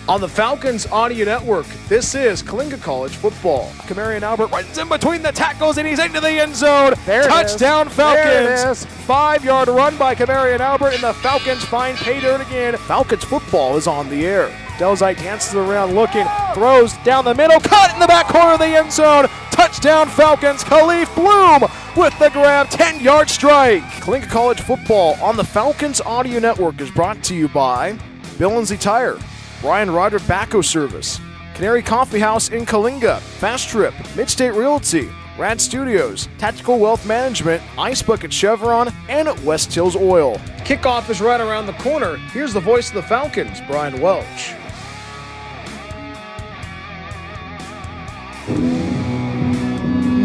On the Falcons Audio Network, this is Coalinga College football. Kamarian Albert runs in between the tackles and he's into the end zone. Touchdown Falcons. 5-yard run by Kamarian Albert and the Falcons find pay dirt again. Falcons football is on the air. Delzite dances around looking, throws down the middle, caught in the back corner of the end zone. Touchdown Falcons. Khalif Bloom with the grab, 10-yard strike. Coalinga College football on the Falcons Audio Network is brought to you by Bill & Z Tire, Brian Roderick Backhoe Service, Canary Coffee House in Coalinga, Fast Trip, Midstate Realty, Rad Studios, Tactical Wealth Management, Ice Bucket Chevron, and West Hills Oil. Kickoff is right around the corner. Here's the voice of the Falcons, Brian Welch.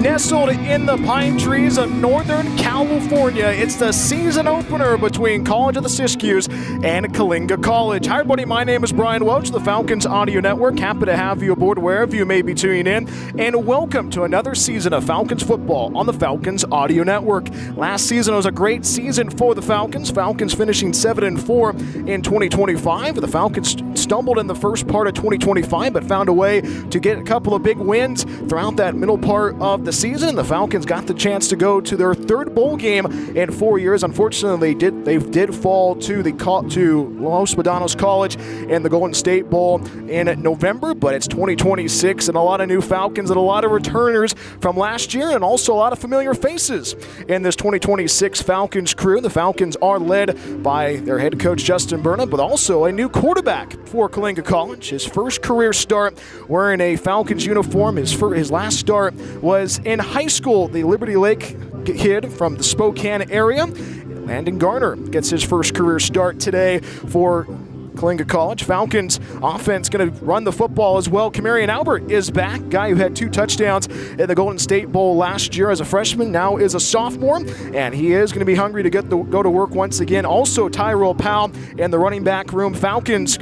Nestled in the pine trees of Northern California, it's the season opener between College of the Siskiyous and Coalinga College. Hi everybody, my name is Brian Welch, the Falcons Audio Network. Happy to have you aboard wherever you may be tuning in. And welcome to another season of Falcons football on the Falcons Audio Network. Last season was a great season for the Falcons. Falcons finishing 7-4 in 2025. The Falcons stumbled in the first part of 2025, but found a way to get a couple of big wins throughout that middle part of the season. The Falcons got the chance to go to their third bowl game in 4 years. Unfortunately, they did fall to Los Medanos College in the Golden State Bowl in November, but it's 2026 and a lot of new Falcons and a lot of returners from last year and also a lot of familiar faces in this 2026 Falcons crew. The Falcons are led by their head coach Justin Berna, but also a new quarterback for Coalinga College. His first career start wearing a Falcons uniform. His last start was in high school. The Liberty Lake kid from the Spokane area. Landon Garner gets his first career start today for Coalinga College. Falcons offense going to run the football as well. Kamarian Albert is back, guy who had 2 touchdowns in the Golden State Bowl last year as a freshman, now is a sophomore, and he is going to be hungry to go to work once again. Also, Tyrell Powell in the running back room. Falcons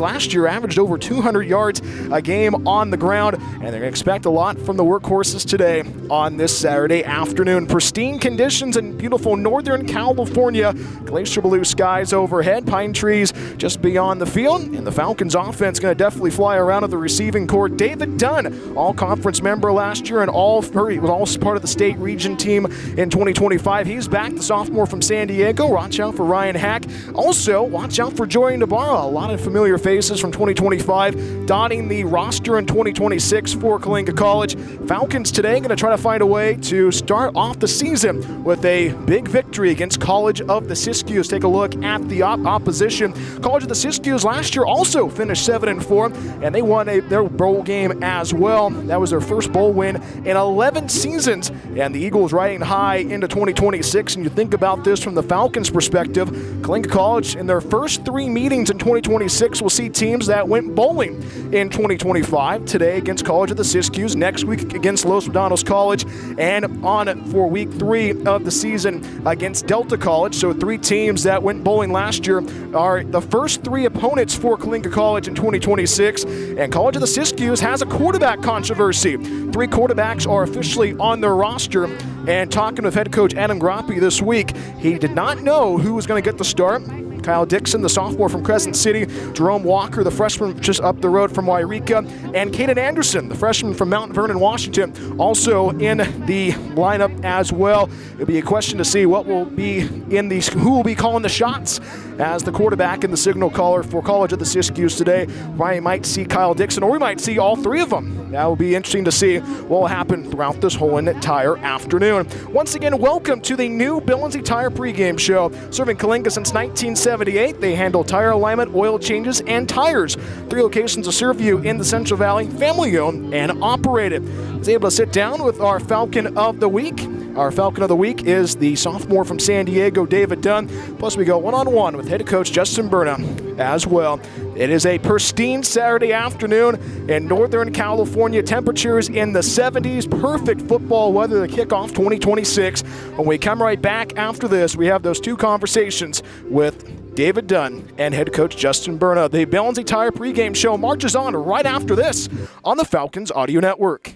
last year averaged over 200 yards a game on the ground, and they're going to expect a lot from the workhorses today on this Saturday afternoon. Pristine conditions in beautiful Northern California. Glacier blue skies overhead, pine trees just beyond the field, and the Falcons offense going to definitely fly around at the receiving court. David Dunn, all-conference member last year and he was all part of the state region team in 2025. He's back, the sophomore from San Diego. Watch out for Ryan Hack. Also, watch out for Jory Navarro. A lot of familiar faces from 2025 dotting the roster in 2026 for Coalinga College. Falcons today going to try to find a way to start off the season with a big victory against College of the Siskiyous. Take a look at the opposition. College of the Siskiyous last year also finished 7-4, and they won their bowl game as well. That was their first bowl win in 11 seasons, and the Eagles riding high into 2026. And you think about this from the Falcons' perspective, Coalinga College in their first 3 meetings in 2026 will see teams that went bowling in 2025. Today against College of the Siskiyous, next week against Los Medanos College, and on for week 3 of the season against Delta College. So 3 teams that went bowling last year are the first 3 opponents for Coalinga College in 2026, and College of the Siskiyous has a quarterback controversy. 3 quarterbacks are officially on their roster, and talking with head coach Adam Grappi this week, he did not know who was going to get the start. Kyle Dixon, the sophomore from Crescent City, Jerome Walker, the freshman just up the road from Wairika, and Caden Anderson, the freshman from Mount Vernon, Washington, also in the lineup as well. It'll be a question to see what will be who will be calling the shots as the quarterback and the signal caller for College of the Siskiyous today. We might see Kyle Dixon, or we might see all 3 of them. That will be interesting to see what will happen throughout this whole entire afternoon. Once again, welcome to the new Bill & Z Tire pregame show. Serving Coalinga since 1978, they handle tire alignment, oil changes, and tires. 3 locations to serve you in the Central Valley, family-owned and operated. I was able to sit down with our Falcon of the Week. Our Falcon of the Week is the sophomore from San Diego, David Dunn. Plus, we go one-on-one with head coach Justin Berna as well. It is a pristine Saturday afternoon in Northern California. Temperatures in the 70s. Perfect football weather to kick off 2026. When we come right back after this, we have those 2 conversations with David Dunn and head coach Justin Berna. The Bill & Z Tire pregame show marches on right after this on the Falcons Audio Network.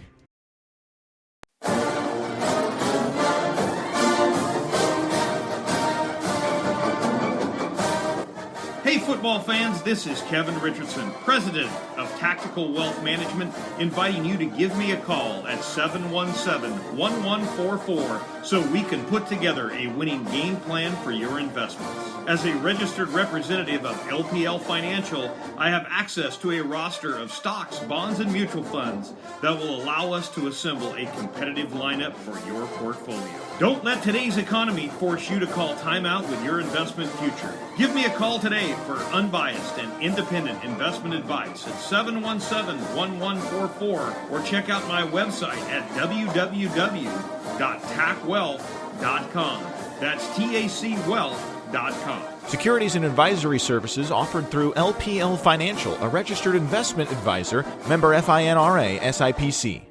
football fans, this is Kevin Richardson, president of Tactical Wealth Management, inviting you to give me a call at 717-1144 so we can put together a winning game plan for your investments. As a registered representative of LPL Financial, I have access to a roster of stocks, bonds, and mutual funds that will allow us to assemble a competitive lineup for your portfolio. Don't let today's economy force you to call timeout with your investment future. Give me a call today for unbiased and independent investment advice at 717-1144 or check out my website at www.tacwealth.com. That's TACwealth.com. Securities and advisory services offered through LPL Financial, a registered investment advisor, member FINRA, SIPC.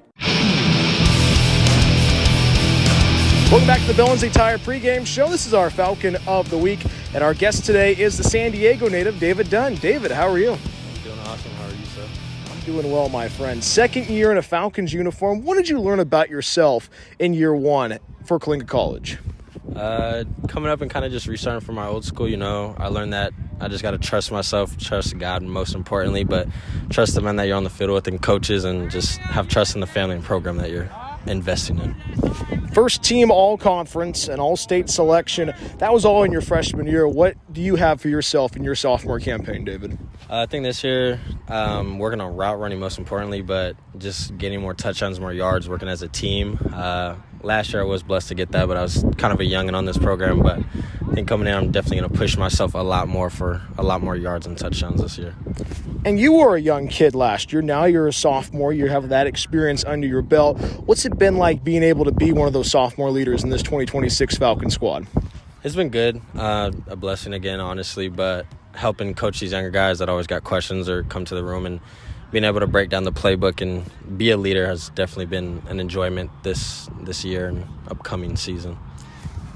Welcome back to the Bill & Tire pregame show. This is our Falcon of the Week, and our guest today is the San Diego native, David Dunn. David, how are you? I'm doing awesome. How are you, sir? I'm doing well, my friend. Second year in a Falcons uniform. What did you learn about yourself in year one for Coalinga College? Coming up and kind of just restarting from my old school, I learned that I just got to trust myself, trust God most importantly, but trust the men that you're on the field with and coaches, and just have trust in the family and program that you're investing in. First team all-conference and all-state selection. That was all in your freshman year. What do you have for yourself in your sophomore campaign, David? I think this year working on route running most importantly, but just getting more touchdowns, more yards, working as a team. Last year I was blessed to get that, but I was kind of a youngin' on this program. But I think coming in, I'm definitely going to push myself a lot more for a lot more yards and touchdowns this year. And you were a young kid last year. Now you're a sophomore. You have that experience under your belt. What's it been like being able to be one of those sophomore leaders in this 2026 Falcon squad? It's been good. A blessing again, honestly, but helping coach these younger guys that always got questions or come to the room and being able to break down the playbook and be a leader has definitely been an enjoyment this year and upcoming season.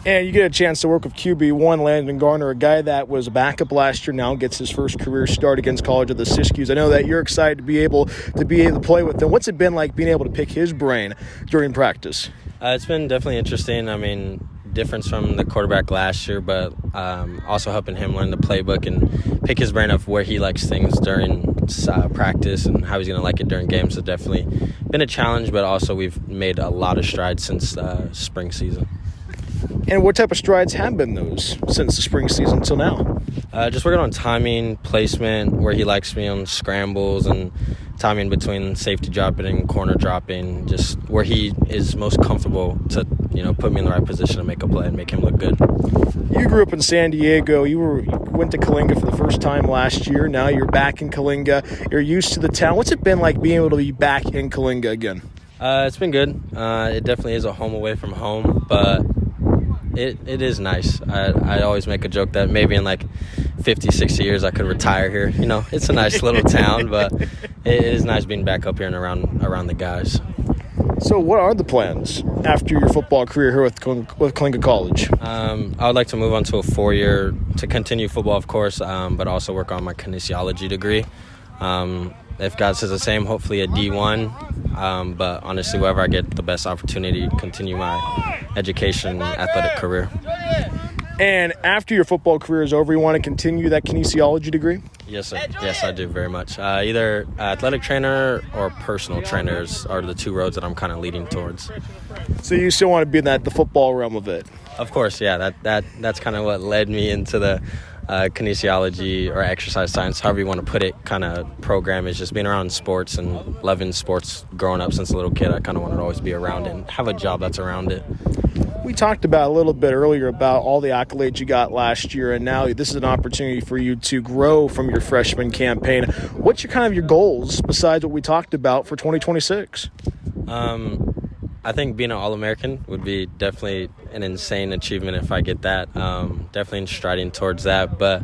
And you get a chance to work with QB1 Landon Garner, a guy that was a backup last year, now gets his first career start against College of the Siskiyous. I know that you're excited to be able to play with him. What's it been like being able to pick his brain during practice? It's been definitely interesting. I mean, difference from the quarterback last year, but also helping him learn the playbook and pick his brain of where he likes things during practice and how he's going to like it during games. So definitely been a challenge, but also we've made a lot of strides since spring season. And what type of strides have been those since the spring season until now? Just working on timing, placement, where he likes me on scrambles, and timing between safety dropping and corner dropping, just where he is most comfortable to, put me in the right position to make a play and make him look good. You grew up in San Diego. You went to Coalinga for the first time last year. Now you're back in Coalinga. You're used to the town. What's it been like being able to be back in Coalinga again? It's been good. It definitely is a home away from home, but it is nice. I always make a joke that maybe in 50, 60 years I could retire here. It's a nice little town, but it is nice being back up here and around the guys. So what are the plans after your football career here with Coalinga College? I would like to move on to a 4-year to continue football, of course, but also work on my kinesiology degree. If God says the same, hopefully a D1. But honestly, wherever I get the best opportunity, continue my education, athletic career. And after your football career is over, you want to continue that kinesiology degree? Yes, sir. Yes, I do very much. Either athletic trainer or personal trainers are the two roads that I'm kind of leading towards. So you still want to be in the football realm of it? Of course, yeah. That's kind of what led me into the kinesiology or exercise science, however you want to put it, kind of program. Is just being around sports and loving sports growing up since a little kid. I kind of wanted to always be around it and have a job that's around it. We talked about a little bit earlier about all the accolades you got last year, and now this is an opportunity for you to grow from your freshman campaign. What's your goals besides what we talked about for 2026? I think being an All-American would be definitely an insane achievement if I get that. Definitely striding towards that. But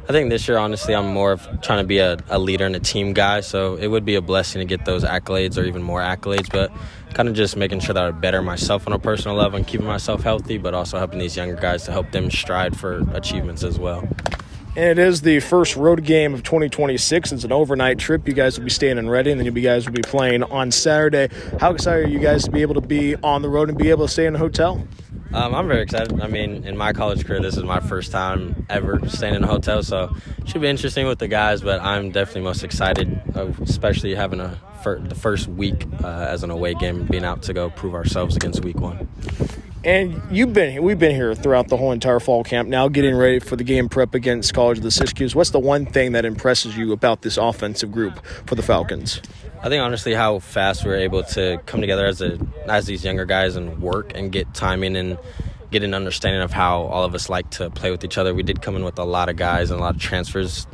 I think this year, honestly, I'm more of trying to be a leader and a team guy. So it would be a blessing to get those accolades or even more accolades. But kind of just making sure that I better myself on a personal level and keeping myself healthy, but also helping these younger guys to help them strive for achievements as well. And it is the first road game of 2026. It's an overnight trip. You guys will be staying in Reading, and you guys will be playing on Saturday. How excited are you guys to be able to be on the road and be able to stay in a hotel? I'm very excited. I mean, in my college career, this is my first time ever staying in a hotel, so it should be interesting with the guys, but I'm definitely most excited, especially having the first week as an away game, being out to go prove ourselves against week one. And we've been here throughout the whole entire fall camp, now getting ready for the game prep against College of the Siskiyous. What's the one thing that impresses you about this offensive group for the Falcons? I think, honestly, how fast we're able to come together as these younger guys and work and get timing and get an understanding of how all of us like to play with each other. We did come in with a lot of guys and a lot of transfers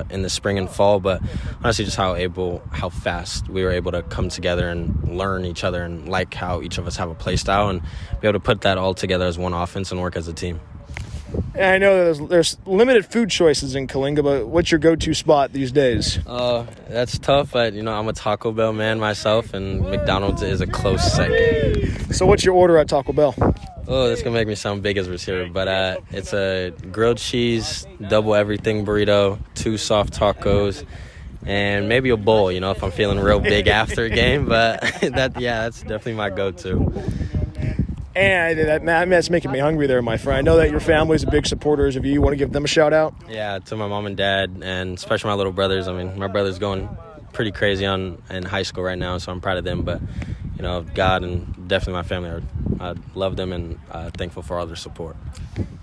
in the spring and fall, but honestly just how fast we were able to come together and learn each other and like how each of us have a play style and be able to put that all together as one offense and work as a team. And I know there's limited food choices in Coalinga, but what's your go-to spot these days? That's tough, but I'm a Taco Bell man myself, and McDonald's is a close second. So what's your order at Taco Bell? Oh, this is going to make me sound big as a receiver, but it's a grilled cheese, double everything burrito, 2 soft tacos, and maybe a bowl, if I'm feeling real big after a game. But that's definitely my go-to. And that's making me hungry there, my friend. I know that your family's big supporters of you. You want to give them a shout-out? Yeah, to my mom and dad, and especially my little brothers. I mean, my brother's going pretty crazy in high school right now, so I'm proud of them. But, God and definitely my family, I love them and thankful for all their support.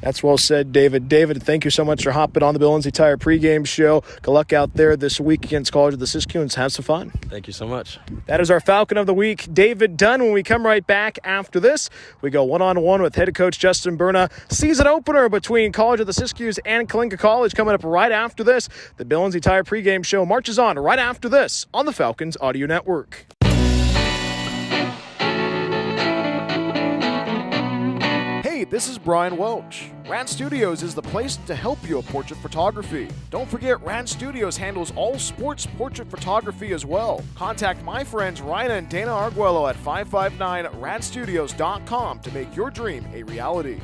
That's well said, David. David, thank you so much for hopping on the Bill Lindsay Tire pregame show. Good luck out there this week against College of the Siskiyous. Have some fun. Thank you so much. That is our Falcon of the Week, David Dunn. When we come right back after this, we go one-on-one with head coach Justin Berna. Season opener between College of the Siskiyous and Coalinga College coming up right after this. The Bill Lindsay Tire pregame show marches on right after this on the Falcons Audio Network. Hey, this is Brian Welch. Rad Studios is the place to help you with portrait photography. Don't forget, Rad Studios handles all sports portrait photography as well. Contact my friends Ryan and Dana Arguello at 559radstudios.com to make your dream a reality.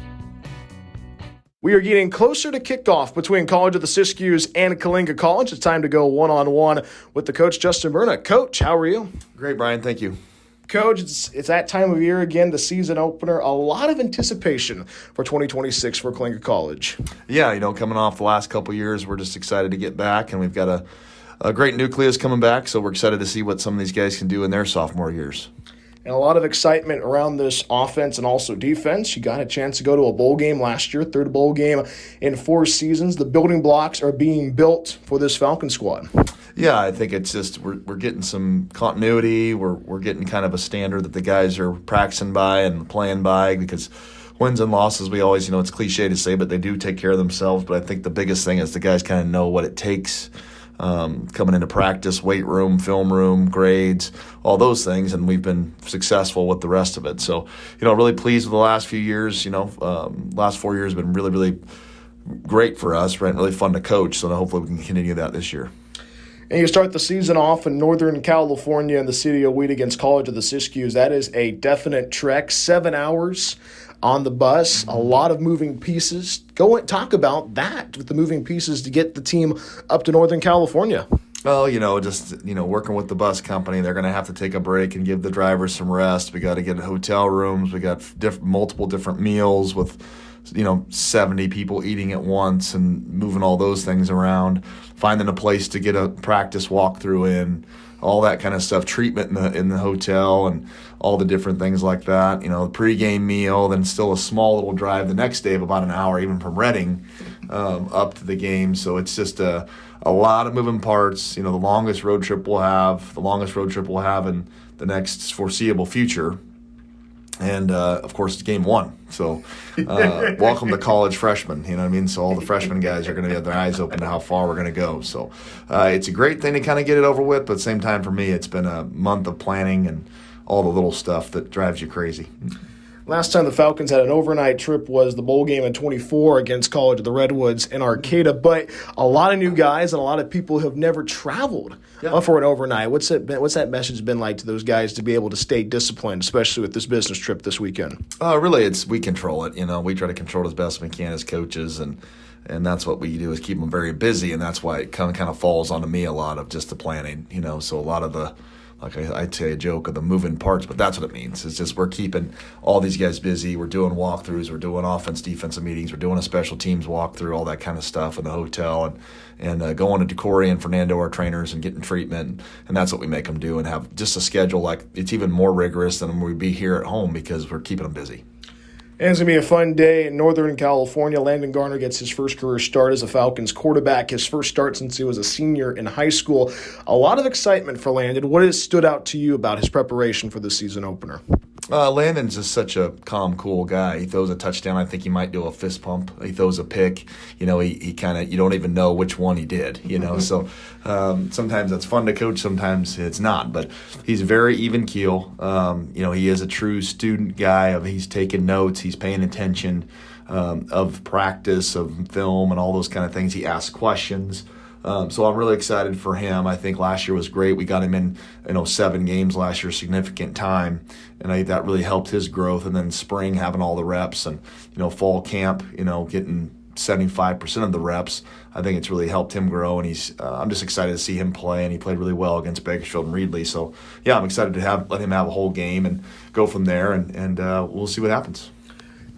We are getting closer to kickoff between College of the Siskiyous and Coalinga College. It's time to go one-on-one with the coach, Justin Berna. Coach, how are you? Great, Brian. Thank you. Coach, it's that time of year again, the season opener. A lot of anticipation for 2026 for Coalinga College. Yeah, coming off the last couple years, we're just excited to get back, and we've got a great nucleus coming back, so we're excited to see what some of these guys can do in their sophomore years. And a lot of excitement around this offense and also defense. You got a chance to go to a bowl game last year, third bowl game in 4 seasons. The building blocks are being built for this Falcon squad. Yeah, I think it's just we're getting some continuity. We're getting kind of a standard that the guys are practicing by and playing by, because wins and losses, we always, it's cliche to say, but they do take care of themselves. But I think the biggest thing is the guys kind of know what it takes coming into practice, weight room, film room, grades, all those things, and we've been successful with the rest of it. So, really pleased with the last few years. Last 4 years have been really, really great for us, right? Really fun to coach, so hopefully we can continue that this year. And you start the season off in Northern California in the city of Wheat against College of the Siskiyous. That is a definite trek, 7 hours on the bus, a lot of moving pieces. Go and talk about that with the moving pieces to get the team up to Northern California. Well, working with the bus company, they're going to have to take a break and give the drivers some rest. We got to get hotel rooms. We got multiple different meals with 70 people eating at once and moving all those things around, finding a place to get a practice walkthrough in, all that kind of stuff, treatment in the hotel and all the different things like that. The pregame meal, then still a small little drive the next day of about an hour, even from Reading up to the game. So it's just a lot of moving parts. The longest road trip we'll have in the next foreseeable future. And, of course, it's game 1. So welcome to college freshmen, you know what I mean? So all the freshman guys are going to have their eyes open to how far we're going to go. So it's a great thing to kind of get it over with, but at the same time for me, it's been a month of planning and all the little stuff that drives you crazy. Last time the Falcons had an overnight trip was the bowl game in 24 against College of the Redwoods in Arcata. But a lot of new guys and a lot of people who have never traveled for an overnight. What's that message been like to those guys to be able to stay disciplined, especially with this business trip this weekend? Really, we control it. We try to control it as best we can as coaches, and that's what we do is keep them very busy, and that's why it kind of falls onto me a lot of just the planning. So a lot of the like I'd say a joke of the moving parts, but that's what it means. It's just we're keeping all these guys busy. We're doing walkthroughs. We're doing defensive meetings. We're doing a special teams walkthrough, all that kind of stuff in the hotel, and going to Corey and Fernando, our trainers, and getting treatment. And that's what we make them do, and have just a schedule like it's even more rigorous than we'd be here at home because we're keeping them busy. And it's going to be a fun day in Northern California. Landon Garner gets his first career start as a Falcons quarterback, his first start since he was a senior in high school. A lot of excitement for Landon. What has stood out to you about his preparation for the season opener? Landon's just such a calm, cool guy. He throws a touchdown. I think he might do a fist pump. He throws a pick. He kind of, you don't even know which one he did, So sometimes that's fun to coach. Sometimes it's not. But he's very even keel. He is a true student guy. He's taking notes. He's paying attention of practice, of film, and all those kind of things. He asks questions. So I'm really excited for him. I think last year was great. We got him in 7 games last year, significant time, and I think that really helped his growth. And then spring, having all the reps, and fall camp, getting 75% of the reps. I think it's really helped him grow, and I'm just excited to see him play. And he played really well against Bakersfield and Reedley. So yeah, I'm excited to let him have a whole game and go from there, and we'll see what happens.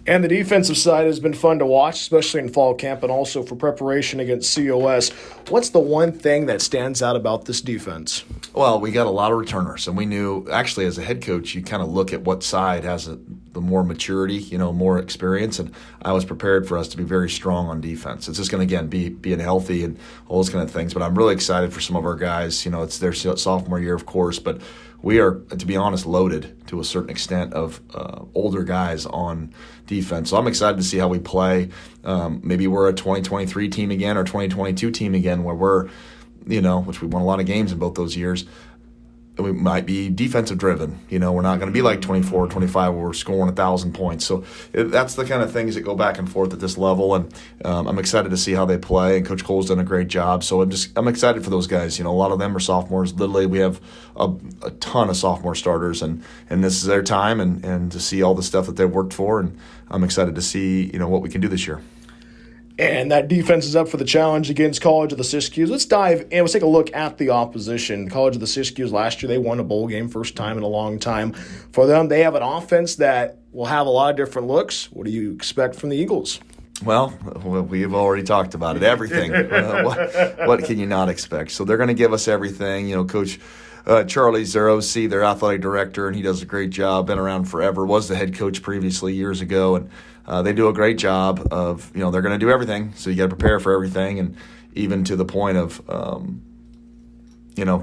And the defensive side has been fun to watch, especially in fall camp and also for preparation against COS. What's the one thing that stands out about this defense? Well, we got a lot of returners, and we knew, actually, as a head coach, you kind of look at what side has the more maturity, more experience, and I was prepared for us to be very strong on defense. It's just going to, again, being healthy and all those kind of things, but I'm really excited for some of our guys. It's their sophomore year, of course, but we are, to be honest, loaded to a certain extent of older guys on defense. So I'm excited to see how we play. Maybe we're a 2023 team again or 2022 team again where we're, which we won a lot of games in both those years. We might be defensive driven. We're not going to be like 24 or 25 where we're scoring 1,000 points. So that's the kind of things that go back and forth at this level. And I'm excited to see how they play. And Coach Cole's done a great job. So I'm excited for those guys. A lot of them are sophomores. Literally, we have a ton of sophomore starters. And this is their time and to see all the stuff that they've worked for. And I'm excited to see, what we can do this year. And that defense is up for the challenge against College of the Siskiyous. Let's dive in. Let's take a look at the opposition. College of the Siskiyous last year, they won a bowl game, first time in a long time for them. They have an offense that will have a lot of different looks. What do you expect from the Eagles? Well, we've already talked about it. Everything. What can you not expect? So they're going to give us everything. Coach Charlie's their OC, their athletic director, and he does a great job. Been around forever. Was the head coach previously years ago, and they do a great job of, they're going to do everything. So you got to prepare for everything, and even to the point of,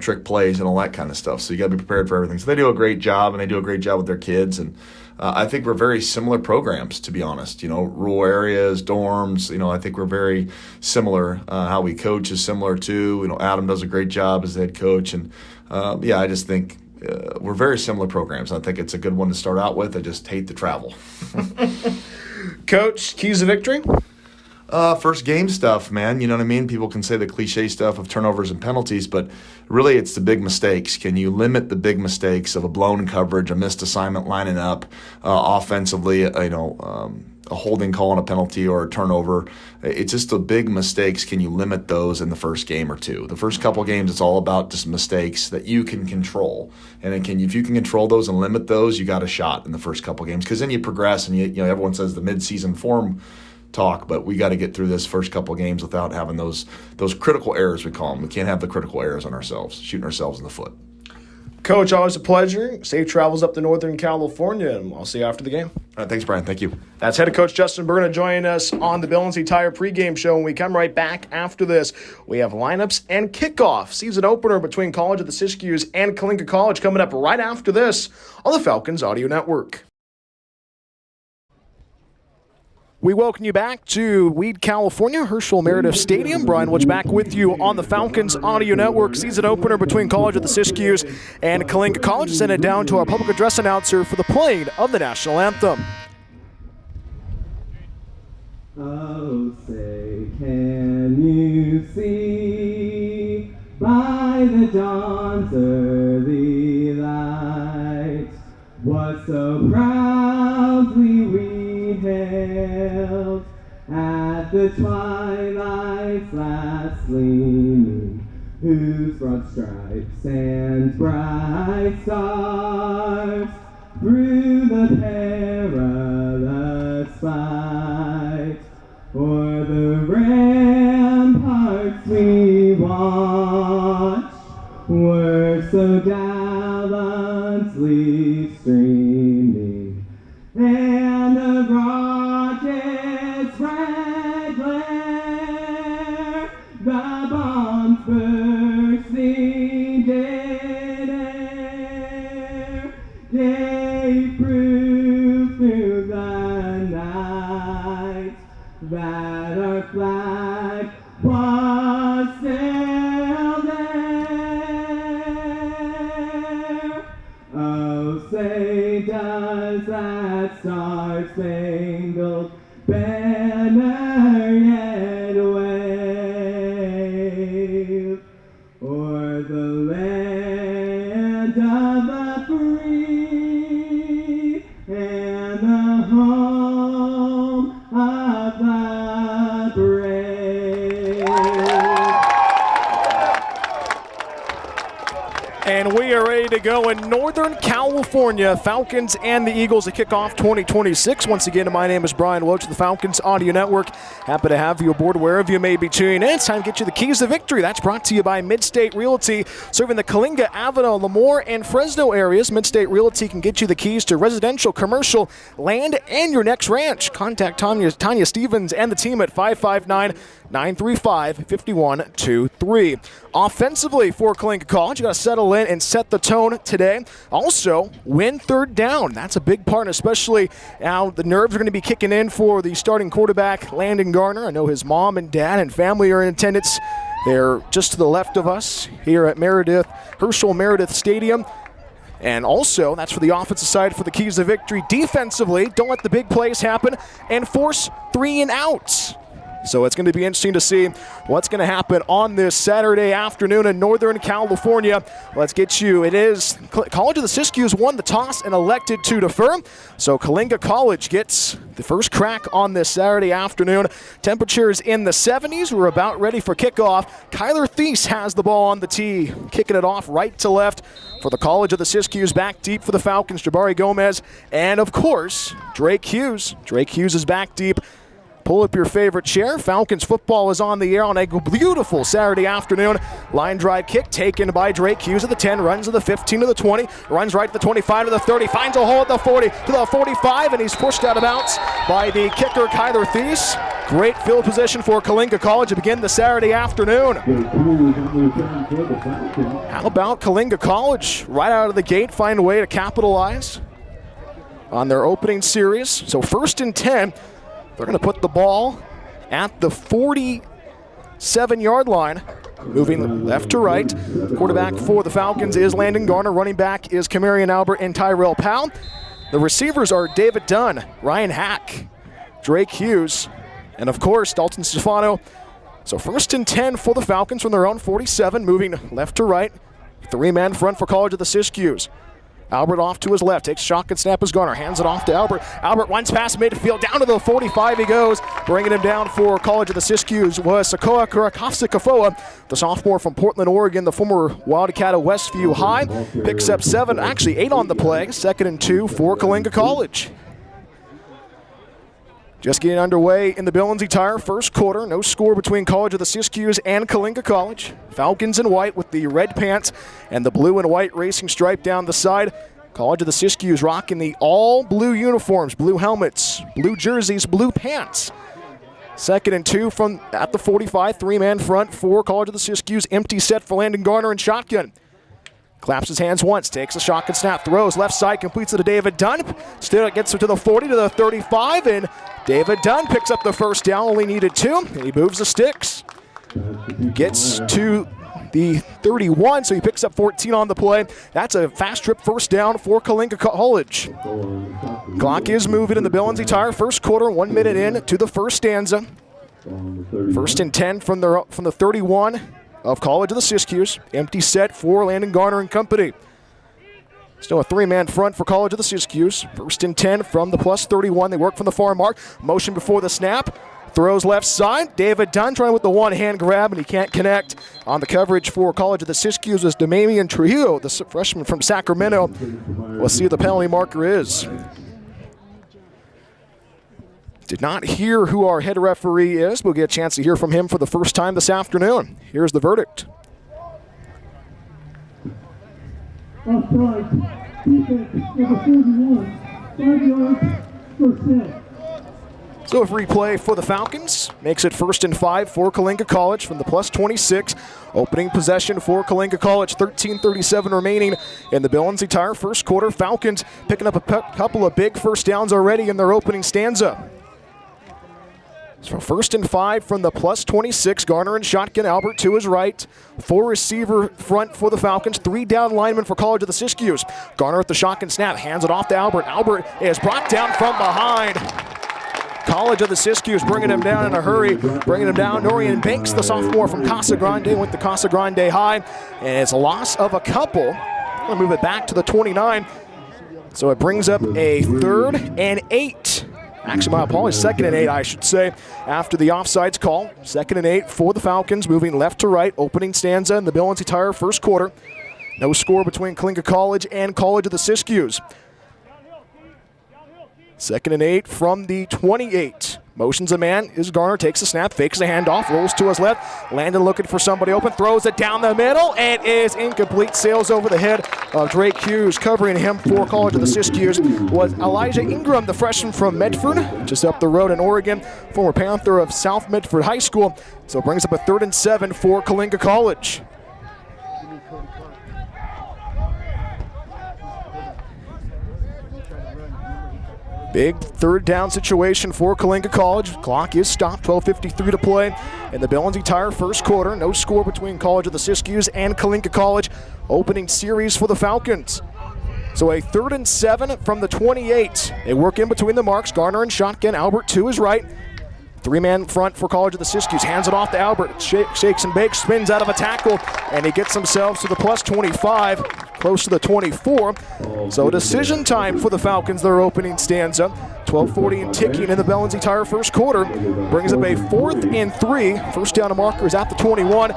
trick plays and all that kind of stuff. So you got to be prepared for everything. So they do a great job, and they do a great job with their kids. And I think we're very similar programs, to be honest. Rural areas, dorms. I think we're very similar. How we coach is similar too. Adam does a great job as the head coach, and I just think we're very similar programs. I think it's a good one to start out with. I just hate the travel. Coach, keys to victory? First game stuff, man. You know what I mean? People can say the cliche stuff of turnovers and penalties, but really it's the big mistakes. Can you limit the big mistakes of a blown coverage, a missed assignment lining up, offensively, a holding call on a penalty or a turnover? It's just the big mistakes. Can you limit those in the first game or two? The first couple games, it's all about just mistakes that you can control. And if you can control those and limit those, you got a shot in the first couple games, because then you progress, and everyone says the midseason form talk, but we got to get through this first couple games without having those critical errors, we call them. We can't have the critical errors on ourselves, shooting ourselves in the foot. Coach, always a pleasure. Safe travels up to Northern California, and I'll see you after the game. All right, thanks, Brian. Thank you. That's head coach Justin Berna joining us on the Bill and Tire pregame show. When we come right back after this, we have lineups and kickoff, season opener between College of the Siskiyous and Coalinga College coming up right after this on the Falcons Audio Network. We welcome you back to Weed, California, Herschel Meredith Stadium. Brian Woods back with you on the Falcons Audio Network. Season opener between College of the Siskiyous and Coalinga College. Send it down to our public address announcer for the playing of the national anthem. Oh, say, can you see by the dawn's early light what so proudly we hailed at the twilight's last gleaming, whose broad stripes and bright stars through the perilous fight o'er the ramparts we watched were so gallantly streaming, and the rocket's red glare, the bombs bursting dead air, gave proof through the night that our flag was still there. Oh, say does that star-spangled banner yet wave o'er the land of the free and the home of the brave. And we are ready to go in Northern California. Falcons and the Eagles to kick off 2026. Once again, my name is Brian Welch of the Falcons Audio Network. Happy to have you aboard wherever you may be tuning in. It's time to get you the keys to victory. That's brought to you by Midstate Realty, serving the Coalinga, Avenel, Lemoore, and Fresno areas. Midstate Realty can get you the keys to residential, commercial, land, and your next ranch. Contact Tanya Stevens and the team at 559-935-5123. Offensively for Coalinga College, you got to settle in and set the tone today. Also, win third down. That's a big part, especially now the nerves are going to be kicking in for the starting quarterback, Landon Garner. I know his mom and dad and family are in attendance. They're just to the left of us here at Herschel Meredith Stadium. And also, that's for the offensive side for the keys to victory. Defensively, don't let the big plays happen and force 3 and outs. So it's going to be interesting to see what's going to happen on this Saturday afternoon in Northern California. Let's get you. It is College of the Siskiyous won the toss and elected to defer. So Coalinga College gets the first crack on this Saturday afternoon. Temperatures in the 70s. We're about ready for kickoff. Kyler Thies has the ball on the tee, kicking it off right to left for the College of the Siskiyous. Back deep for the Falcons, Jabari Gomez. And, of course, Drake Hughes. Drake Hughes is back deep. Pull up your favorite chair. Falcons football is on the air on a beautiful Saturday afternoon. Line drive kick taken by Drake Hughes at the 10, runs to the 15 to the 20, runs right to the 25 to the 30, finds a hole at the 40 to the 45, and he's pushed out of bounds by the kicker, Kyler Thies. Great field position for Coalinga College to begin the Saturday afternoon. How about Coalinga College right out of the gate find a way to capitalize on their opening series? So 1st and 10. They're going to put the ball at the 47-yard line, moving left to right. Quarterback for the Falcons is Landon Garner. Running back is Kamarian Albert and Tyrell Powell. The receivers are David Dunn, Ryan Hack, Drake Hughes, and, of course, Dalton Stefano. So 1st and 10 for the Falcons from their own 47, moving left to right. 3-man front for College of the Siskiyous. Albert off to his left, takes shotgun snap as Garner, hands it off to Albert. Albert runs past midfield, down to the 45 he goes. Bringing him down for College of the Siskiyous was Sakoa Kurakofsikafoa, the sophomore from Portland, Oregon, the former Wildcat of Westview High. Picks up 8 on the play, 2nd and 2 for Coalinga College. Just getting underway in the Bill Lindsay Tire first quarter. No score between College of the Siskiyous and Coalinga College. Falcons in white with the red pants and the blue and white racing stripe down the side. College of the Siskiyous rocking the all blue uniforms, blue helmets, blue jerseys, blue pants. 2nd and 2 from at the 45, 3-man front for College of the Siskiyous. Empty set for Landon Garner and shotgun. Claps his hands once, takes a shotgun snap, throws left side, completes it to David Dunn. Still gets it to the 40 to the 35, and David Dunn picks up the first down, only needed 2, and he moves the sticks. Gets to the 31, so he picks up 14 on the play. That's a fast trip first down for Coalinga College. Clock is moving in the Bill Lindsay Tire first quarter, 1 minute in to the first stanza. 1st and 10 from the 31 of College of the Siskiyous. Empty set for Landon Garner and company. Still a 3-man front for College of the Siskiyous. 1st and 10 from the plus 31. They work from the far mark. Motion before the snap. Throws left side. David Dunn trying with the one-hand grab, and he can't connect. On the coverage for College of the Siskiyous is Damian Trujillo, the freshman from Sacramento. We'll see what the penalty marker is. Did not hear who our head referee is. We'll get a chance to hear from him for the first time this afternoon. Here's the verdict. Offside. Defense number 41. 5 yards, first down. So a replay for the Falcons makes it 1st and 5 for Coalinga College from the +26. Opening possession for Coalinga College, 13:37 remaining in the Billings entire first quarter. Falcons picking up a couple of big first downs already in their opening stanza. So 1st and 5 from the +26. Garner and shotgun. Albert to his right. 4 receiver front for the Falcons. 3 down linemen for College of the Siskiyous. Garner at the shotgun snap. Hands it off to Albert. Albert is brought down from behind. College of the Siskiyous bringing him down in a hurry. Bringing him down. Norian Banks, the sophomore from Casa Grande, went to Casa Grande High. And it's a loss of a couple. Going to move it back to the 29. So it brings up a 3rd and 8. Actually, my apologies, 2nd and 8, I should say, after the offsides call. 2nd and 8 for the Falcons, moving left to right, opening stanza in the Billings entire first quarter. No score between Coalinga College and College of the Siskiyous. 2nd and 8 from the 28. Motions a man is Garner, takes a snap, fakes the handoff, rolls to his left. Landon looking for somebody open, throws it down the middle, and is incomplete. Sails over the head of Drake Hughes. Covering him for College of the Siskiyous was Elijah Ingram, the freshman from Medford, just up the road in Oregon, former Panther of South Medford High School. So it brings up a 3rd and 7 for Coalinga College. Big 3rd down situation for Coalinga College. Clock is stopped, 12:53 to play in the Billings entire first quarter. No score between College of the Siskiyous and Coalinga College. Opening series for the Falcons. So a 3rd and 7 from the 28. They work in between the marks. Garner and shotgun. Albert to his right. 3-man front for College of the Siskiyous. Hands it off to Albert. Shakes and bakes, spins out of a tackle, and he gets himself to the +25, close to the 24. So decision time for the Falcons, their opening stanza. 12:40 and ticking in the Billings entire first quarter. Brings up a 4th and 3. First down to markers at the 21.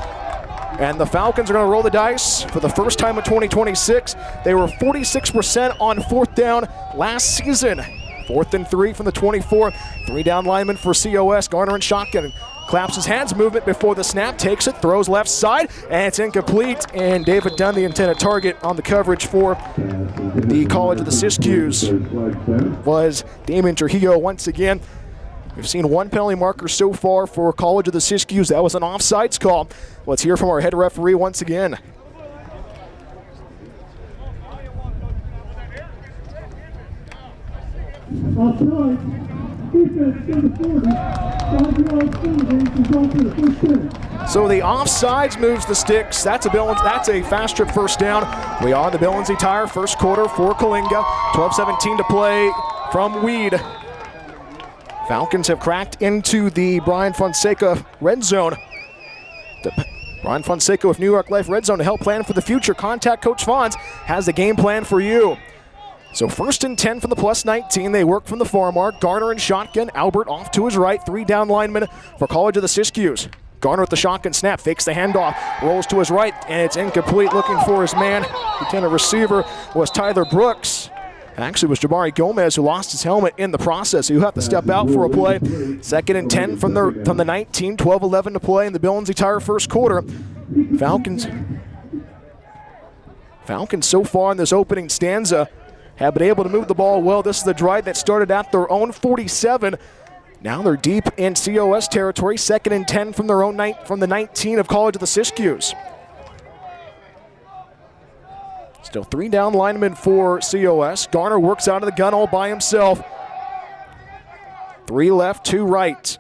And the Falcons are going to roll the dice for the first time in 2026. They were 46% on 4th down last season. 4th and 3 from the 24. 3 down linemen for COS. Garner and shotgun. Claps his hands, movement before the snap, takes it, throws left side, and it's incomplete. And David Dunn, the intended target on the coverage for the College of the Siskiyous, was Damian Trujillo once again. We've seen 1 penalty marker so far for College of the Siskiyous. That was an offsides call. Let's hear from our head referee once again. Offside. Defense number 40. 5 yards penalty, result to the first down. So the offsides moves the sticks. That's a fast trip first down. We are in the Billings entire first quarter for Coalinga. 12:17 to play from Weed. Falcons have cracked into the Brian Fonseca red zone. Brian Fonseca with New York Life Red Zone to help plan for the future. Contact Coach Fonz has the game plan for you. So 1st and 10 from the +19. They work from the far mark. Garner and shotgun. Albert off to his right. 3 down linemen for College of the Siskiyous. Garner at the shotgun snap. Fakes the handoff. Rolls to his right. And it's incomplete. Looking for his man. Lieutenant receiver was Tyler Brooks. Actually, it was Jabari Gomez who lost his helmet in the process. He'll have to step out for a play. 2nd and 10 from the 19. 12:11 to play in the Billings entire first quarter. Falcons so far in this opening stanza have been able to move the ball well. This is the drive that started at their own 47. Now they're deep in COS territory. 2nd and 10 from their own from the 19 of College of the Siskiyous. Still 3 down linemen for COS. Garner works out of the gun all by himself. 3 left, 2 right.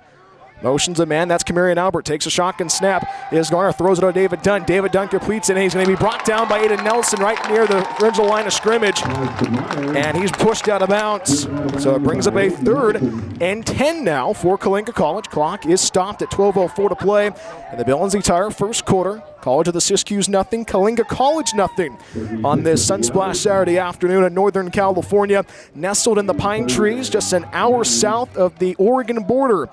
Motions a man, that's Kamarian Albert. Takes a shotgun snap. Is Garner, throws it on David Dunn. David Dunn completes it, and he's going to be brought down by Aiden Nelson right near the original line of scrimmage. And he's pushed out of bounds. So it brings up a 3rd and 10 now for Coalinga College. Clock is stopped at 12:04 to play. And the Billings entire first quarter. College of the Siskiyous nothing, Coalinga College nothing on this Sunsplash Saturday afternoon in Northern California. Nestled in the pine trees just an hour south of the Oregon border.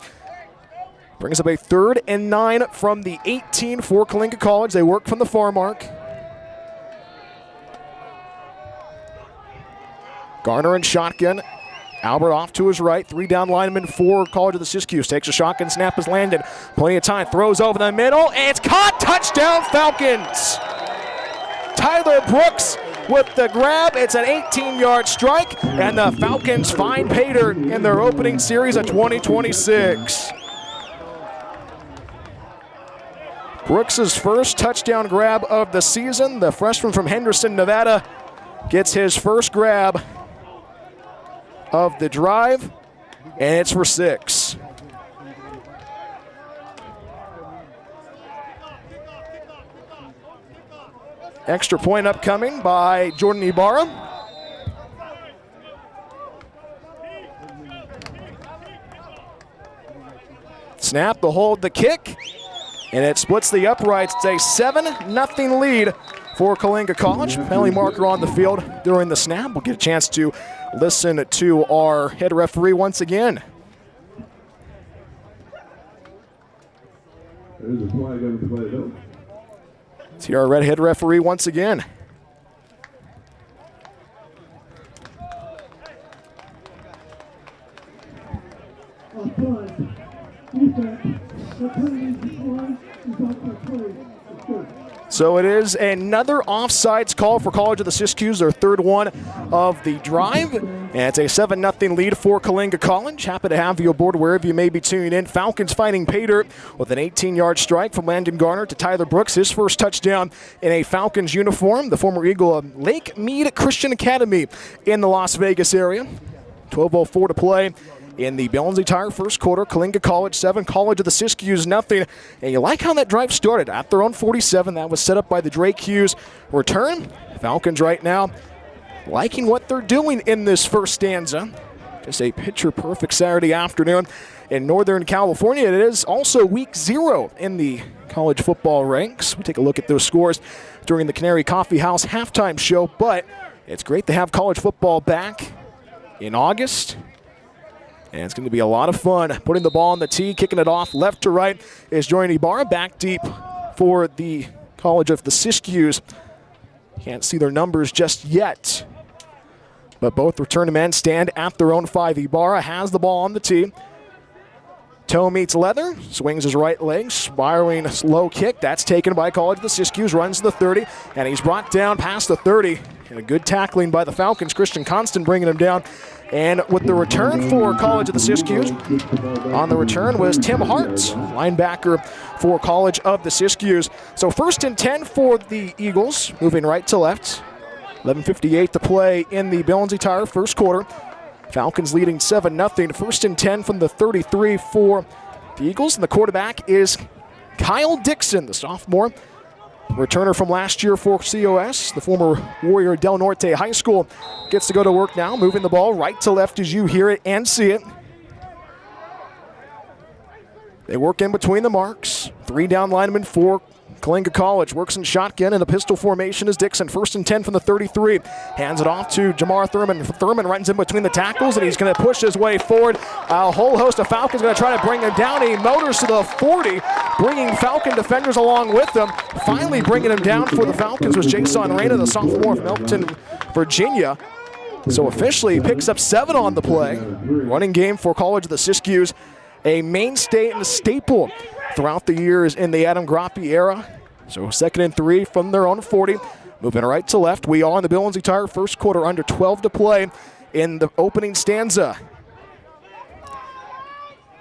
Brings up a 3rd and 9 from the 18 for Coalinga College. They work from the far mark. Garner and shotgun. Albert off to his right. 3 down lineman for College of the Siskiyous. Takes a shotgun, snap is landed. Plenty of time, throws over the middle, and it's caught. Touchdown Falcons! Tyler Brooks with the grab. It's an 18-yard strike, and the Falcons find pay dirt in their opening series of 2026. Brooks' first touchdown grab of the season. The freshman from Henderson, Nevada, gets his first grab of the drive, and it's for 6. Extra point upcoming by Jordan Ibarra. Snap, the hold, the kick, and it splits the uprights. It's a 7-0 lead for Coalinga College. Penalty marker on the field during the snap. We'll get a chance to listen to our head referee once again. Let's hear our red head referee once again. So it is another offsides call for College of the Siskiyous, their 3rd one of the drive. And it's a 7-0 lead for Coalinga College. Happy to have you aboard wherever you may be tuning in. Falcons fighting pay dirt with an 18-yard strike from Landon Garner to Tyler Brooks, his first touchdown in a Falcons uniform. The former Eagle of Lake Mead Christian Academy in the Las Vegas area. 12:04 to play in the Billings Tire first quarter. Coalinga College 7, College of the Siskiyous nothing. And you like how that drive started at their own 47. That was set up by the Drake Hughes return. Falcons right now liking what they're doing in this first stanza. Just a picture-perfect Saturday afternoon in Northern California. It is also week 0 in the college football ranks. We take a look at those scores during the Canary Coffee House halftime show, but it's great to have college football back in August. And it's going to be a lot of fun. Putting the ball on the tee, kicking it off left to right is Jordan Ibarra. Back deep for the College of the Siskiyous. Can't see their numbers just yet. But both return men stand at their own 5. Ibarra has the ball on the tee. Toe meets leather, swings his right leg, spiraling low kick. That's taken by College of the Siskiyous, runs to the 30, and he's brought down past the 30. And a good tackling by the Falcons. Christian Constant bringing him down. And with the return for College of the Siskiyous, on the return was Tim Hart, linebacker for College of the Siskiyous. So 1st and 10 for the Eagles, moving right to left. 11:58 to play in the Billings Tire first quarter. Falcons leading 7-0. 1st and 10 from the 33 for the Eagles. And the quarterback is Kyle Dixon, the sophomore. Returner from last year for COS, the former Warrior Del Norte High School, gets to go to work now, moving the ball right to left as you hear it and see it. They work in between the marks. 3 down linemen for Coalinga College. Works in shotgun and the pistol formation is Dixon. 1st and 10 from the 33. Hands it off to Jamar Thurman. Thurman runs in between the tackles and he's going to push his way forward. A whole host of Falcons going to try to bring him down. He motors to the 40, bringing Falcon defenders along with him. Finally bringing him down for the Falcons was Jason Reyna, the sophomore from Elkton, Virginia. So officially picks up 7 on the play. Running game for College of the Siskiyous, a mainstay and a staple throughout the years in the Adam Groppe era. So 2nd and 3 from their own 40. Moving right to left. We are in the Billings Tire first quarter, under 12 to play in the opening stanza.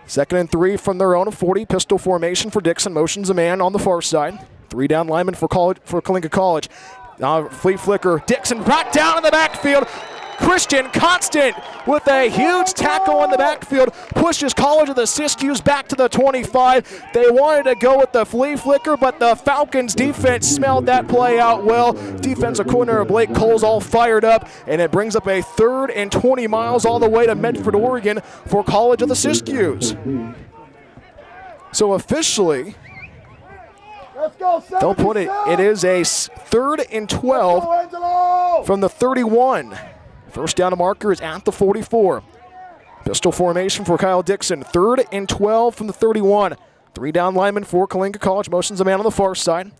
2nd and 3 from their own 40. Pistol formation for Dixon. Motions a man on the far side. 3 down linemen for Coalinga College. Flea flicker. Dixon brought down in the backfield. Christian Constant with a huge tackle in the backfield pushes College of the Siskiyous back to the 25. They wanted to go with the flea flicker, but the Falcons defense smelled that play out well. Defensive coordinator Blake Cole's all fired up, and it brings up a 3rd and 20 miles all the way to Medford, Oregon for College of the Siskiyous. So officially, they'll put it, it is a 3rd and 12 from the 31. First down marker is at the 44. Pistol formation for Kyle Dixon. 3rd and 12 from the 31. Three down lineman for Coalinga College. Motions a man on the far side.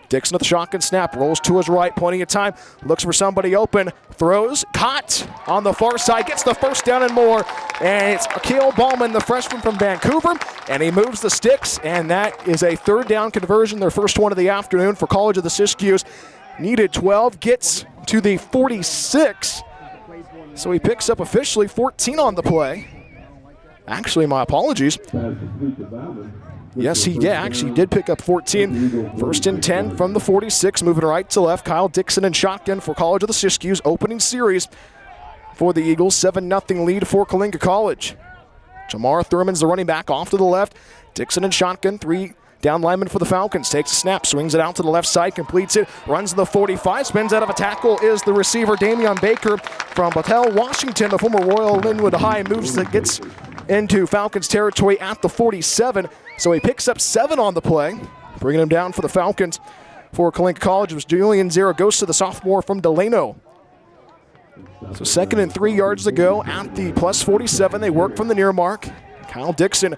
Dixon with the shotgun snap. Rolls to his right. Plenty of time. Looks for somebody open. Throws. Caught on the far side. Gets the first down and more. And it's Akil Ballman, the freshman from Vancouver. And he moves the sticks. And that is a third down conversion. Their first one of the afternoon for College of the Siskiyous. Needed 12. Gets to the 46. So he picks up officially 14 on the play. Actually, my apologies. Yes, he did pick up 14. First and 10 from the 46, moving right to left. Kyle Dixon in shotgun for College of the Siskiyous. Opening series for the Eagles. 7-0 lead for Coalinga College. Jamar Thurman's the running back off to the left. Dixon in shotgun. Three down lineman for the Falcons. Takes a snap, swings it out to the left side, completes it, runs to the 45, spins out of a tackle is the receiver Damian Baker from Battelle, Washington. The former Royal Linwood High moves that gets into Falcons territory at the 47. So he picks up 7 on the play, bringing him down for the Falcons. For Coalinga College, it was Julian Zaragoza, the sophomore from Delano. So 2nd and 3 yards to go at the plus 47. They work from the near mark. Kyle Dixon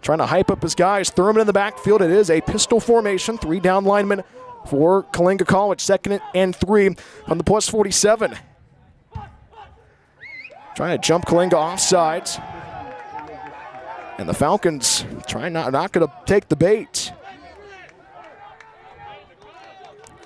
trying to hype up his guys. Thurman in the backfield. It is a pistol formation. 3 down linemen for Coalinga College. 2nd and 3 on the plus 47. Trying to jump Coalinga offsides. And the Falcons trying not going to take the bait.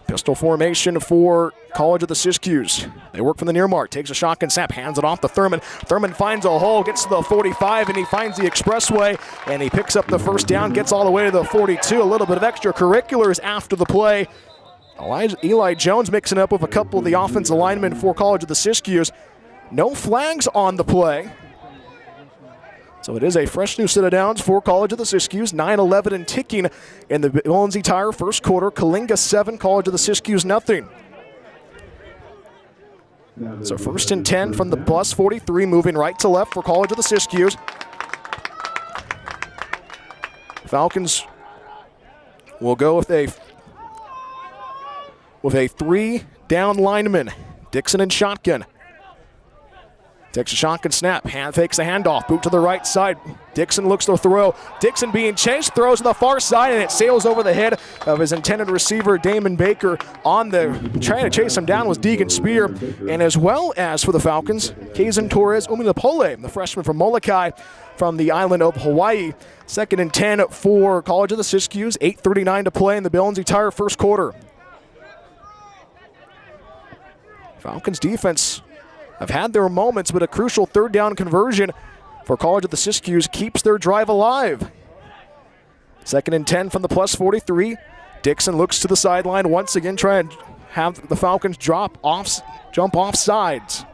Pistol formation for College of the Siskiyous. They work from the near mark. Takes a shotgun snap, hands it off to Thurman. Thurman finds a hole, gets to the 45, and he finds the expressway, and he picks up the first down, gets all the way to the 42. A little bit of extracurriculars after the play. Eli Jones mixing up with a couple of the offensive linemen for College of the Siskiyous. No flags on the play. So it is a fresh new set of downs for College of the Siskiyous. 9-11 and ticking in the Lindsay Tire first quarter. Coalinga 7, College of the Siskiyous nothing. So 1st and 10 from the plus 43, moving right to left for College of the Siskiyous. Falcons will go with a 3 down lineman. Dixon in shotgun. Takes a shotgun snap, fakes the handoff, boot to the right side. Dixon looks to throw. Dixon being chased, throws to the far side, and it sails over the head of his intended receiver, Damon Baker. Trying to chase him down was Deegan Spear, and as well as for the Falcons, Kazan Torres Uminapole, the freshman from Molokai from the island of Hawaii. 2nd and 10 for College of the Siskiyous, 8:39 to play in the Lindsay Tire first quarter. Falcons defense have had their moments, but a crucial 3rd down conversion for College of the Siskiyous keeps their drive alive. 2nd and 10 from the plus 43. Dixon looks to the sideline once again, trying to have the Falcons jump off sides.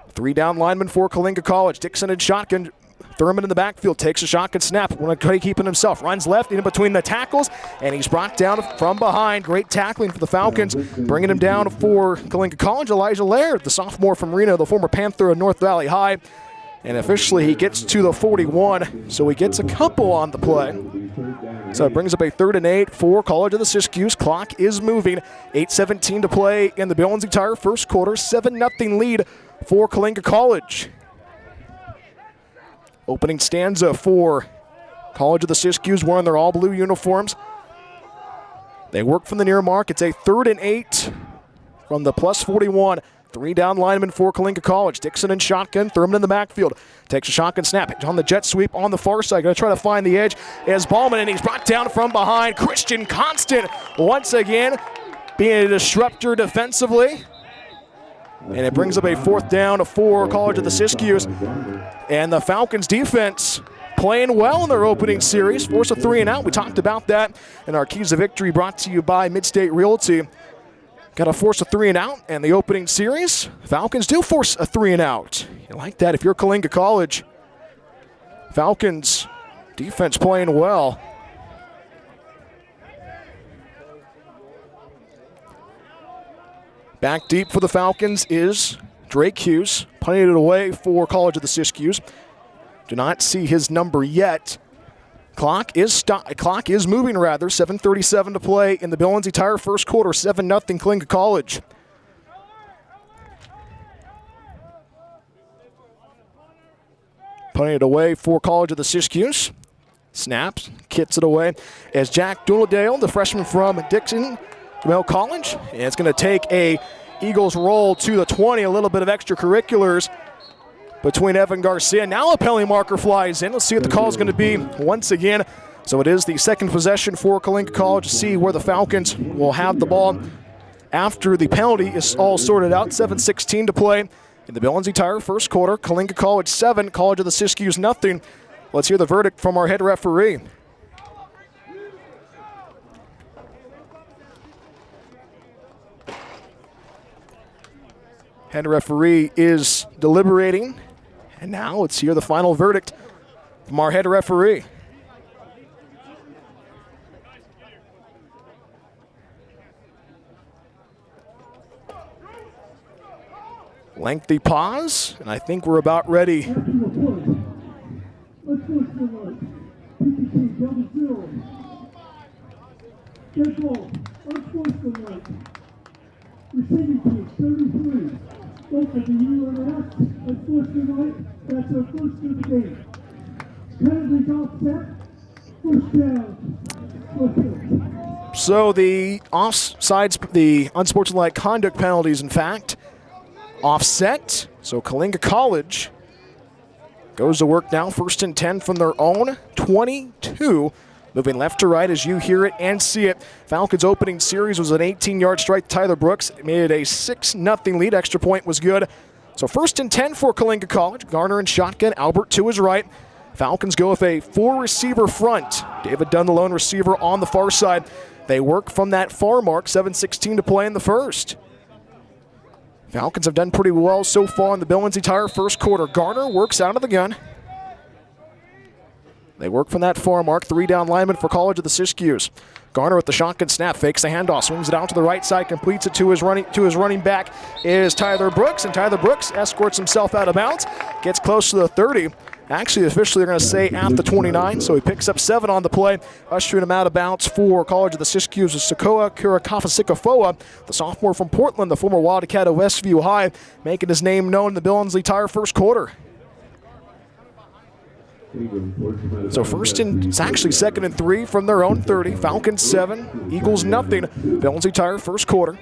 3 down linemen for Coalinga College. Dixon in shotgun. Thurman in the backfield takes a shotgun snap. Want to try keeping himself. Runs left in between the tackles, and he's brought down from behind. Great tackling for the Falcons. Bringing him down for Coalinga College, Elijah Laird, the sophomore from Reno, the former Panther of North Valley High. And officially he gets to the 41, so he gets a couple on the play. So it brings up a 3rd and 8 for College of the Siskiyous. Clock is moving. 8:17 to play in the Lindsay Tire first quarter. 7-0 lead for Coalinga College. Opening stanza for College of the Siskiyous wearing their all-blue uniforms. They work from the near mark. It's a 3rd and 8 from the plus 41. 3 down linemen for Coalinga College. Dixon in shotgun. Thurman in the backfield. Takes a shotgun snap. On the jet sweep on the far side. Going to try to find the edge as Ballman, and he's brought down from behind. Christian Constant once again being a disruptor defensively. And it brings up a 4th down for College of the Siskiyous. And the Falcons defense playing well in their opening series. Force a 3 and out. We talked about that in our Keys of Victory brought to you by Midstate Realty. Got to force a 3 and out. And the opening series, Falcons do force a 3 and out. You like that if you're Coalinga College. Falcons defense playing well. Back deep for the Falcons is Drake Hughes, punting it away for College of the Siskiyous. Do not see his number yet. Clock is moving rather. 7:37 to play in the Lindsay Tire first quarter. 7-0 Coalinga College. Punting it away for College of the Siskiyous. Snaps, kits it away as Jack Dooledale, the freshman from Dixon College. And it's going to take a Eagles roll to the 20, a little bit of extracurriculars between Evan Garcia. Now a penalty marker flies in. Let's see what the call is going to be once again. So it is the second possession for Coalinga College to see where the Falcons will have the ball after the penalty is all sorted out. 7:16 to play in the Bill Lindsay Tire first quarter. Coalinga College 7, College of the Siskiyous nothing. Let's hear the verdict from our head referee. Head referee is deliberating. And now let's hear the final verdict from our head referee. Lengthy pause, and I think we're about ready. Receiving team 33. Both of the UNF, unfortunately, that's their first of the game. Penalties offset, first down. So the offsides, the unsportsmanlike conduct penalties, in fact, offset. So Coalinga College goes to work now, 1st and 10 from their own 22. Moving left to right as you hear it and see it. Falcons' opening series was an 18-yard strike. Tyler Brooks made it a 6-0 lead. Extra point was good. So 1st and 10 for Coalinga College. Garner and shotgun. Albert to his right. Falcons go with a 4-receiver front. David Dunn, the lone receiver on the far side. They work from that far mark. 7:16 to play in the first. Falcons have done pretty well so far in the Bill Lindsay Tire first quarter. Garner works out of the gun. They work from that far mark. 3 down linemen for College of the Siskiyous. Garner with the shotgun snap, fakes the handoff, swings it out to the right side, completes it to his running back is Tyler Brooks, and Tyler Brooks escorts himself out of bounds, gets close to the 30. Actually, officially, they're going to say at the 29, so he picks up 7 on the play, ushering him out of bounds for College of the Siskiyous is Sokoa Kurakafasikafoa, the sophomore from Portland, the former Wildcat of Westview High, making his name known in the Bill Lindsay Tire first quarter. So it's actually 2nd and 3 from their own 30. Falcons 7, Eagles nothing. Bill Lindsay Tire first quarter.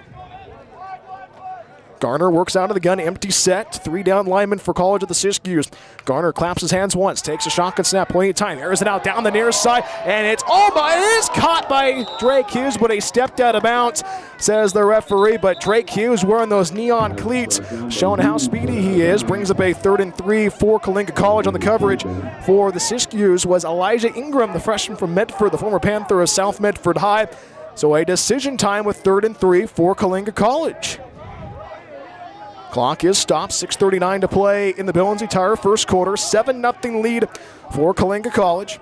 Garner works out of the gun, empty set. 3 down linemen for College of the Siskiyous. Garner claps his hands once, takes a shotgun snap, plenty of time, airs it out down the near side, and it is caught by Drake Hughes, but he stepped out of bounds, says the referee. But Drake Hughes wearing those neon cleats, showing how speedy he is, brings up a 3rd and 3 for Coalinga College. On the coverage for the Siskiyous was Elijah Ingram, the freshman from Medford, the former Panther of South Medford High. So a decision time with 3rd and 3 for Coalinga College. Clock is stopped, 6:39 to play in the Bill Lindsay Tire first quarter. 7-0 lead for Coalinga College.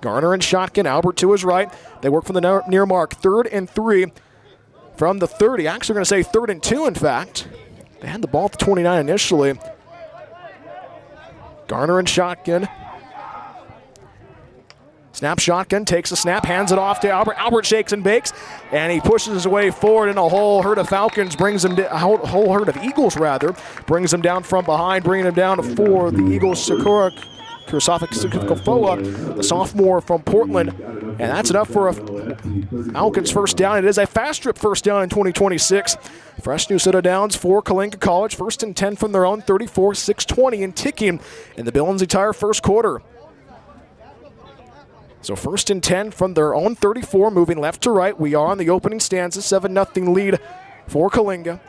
Garner and shotgun, Albert to his right. They work from the near mark. 3rd and 3 from the 30. Actually, going to say 3rd and 2, in fact. They had the ball at the 29 initially. Garner and shotgun. Snap shotgun, takes a snap, hands it off to Albert. Albert shakes and bakes, and he pushes his way forward, and a whole herd of Falcons brings him, a whole herd of Eagles rather, brings him down from behind, bringing him down for the Eagles. Sakura Kurosawa, the sophomore from Portland, and that's enough for a Falcons first down. It is a fast trip first down in 2026. Fresh new set of downs for Coalinga College. 1st and 10 from their own 34, 6:20 and ticking in the Bill Lindsay Tire first quarter. So 1st and 10 from their own 34, moving left to right. We are on the opening stanza, 7-0 lead for Coalinga.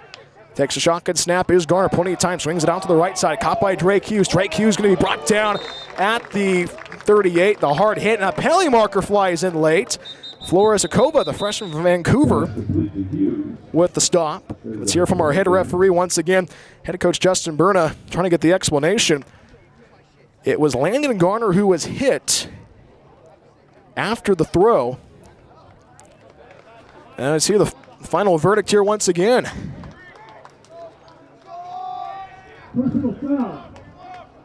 Takes a shotgun snap, is Garner, plenty of time, swings it out to the right side, caught by Drake Hughes. Drake Hughes going to be brought down at the 38, the hard hit, and a penalty marker flies in late. Flores Akoba, the freshman from Vancouver, with the stop. Let's hear from our head referee once again. Head coach Justin Berna trying to get the explanation. It was Landon Garner who was hit after the throw. And let's hear the final verdict here once again. Personal foul.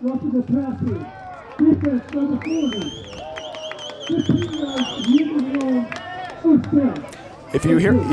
Roughing the passer. Defense number 40. 15 yards, Union Road, first down. If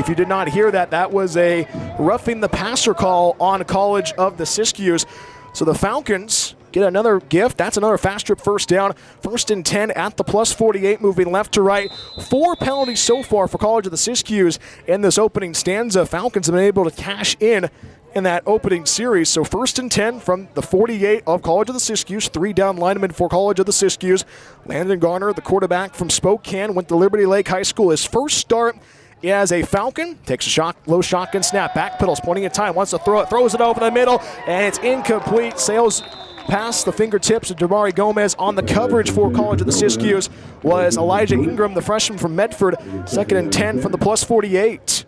you did not hear that, that was a roughing the passer call on College of the Siskiyous. So the Falcons get another gift. That's another fast trip first down. 1st and 10 at the +48, moving left to right. 4 penalties so far for College of the Siskiyous in this opening stanza. Falcons have been able to cash in that opening series. So 1st and 10 from the 48 of College of the Siskiyous. 3 down linemen for College of the Siskiyous. Landon Garner, the quarterback from Spokane, went to Liberty Lake High School. His first start as a Falcon. Takes a low shotgun snap. Backpedals, plenty of time. Wants to throw it. Throws it over the middle. And it's incomplete. Sails past the fingertips of Jamari Gomez. On the coverage for College of the Siskiyous was Elijah Ingram, the freshman from Medford. 2nd and 10 from the +48.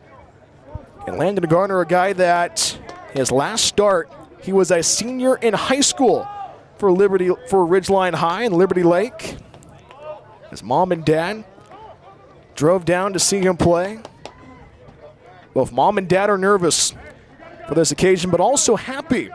And Landon Garner, a guy that his last start, he was a senior in high school for Ridgeline High in Liberty Lake. His mom and dad drove down to see him play. Both mom and dad are nervous for this occasion, but also happy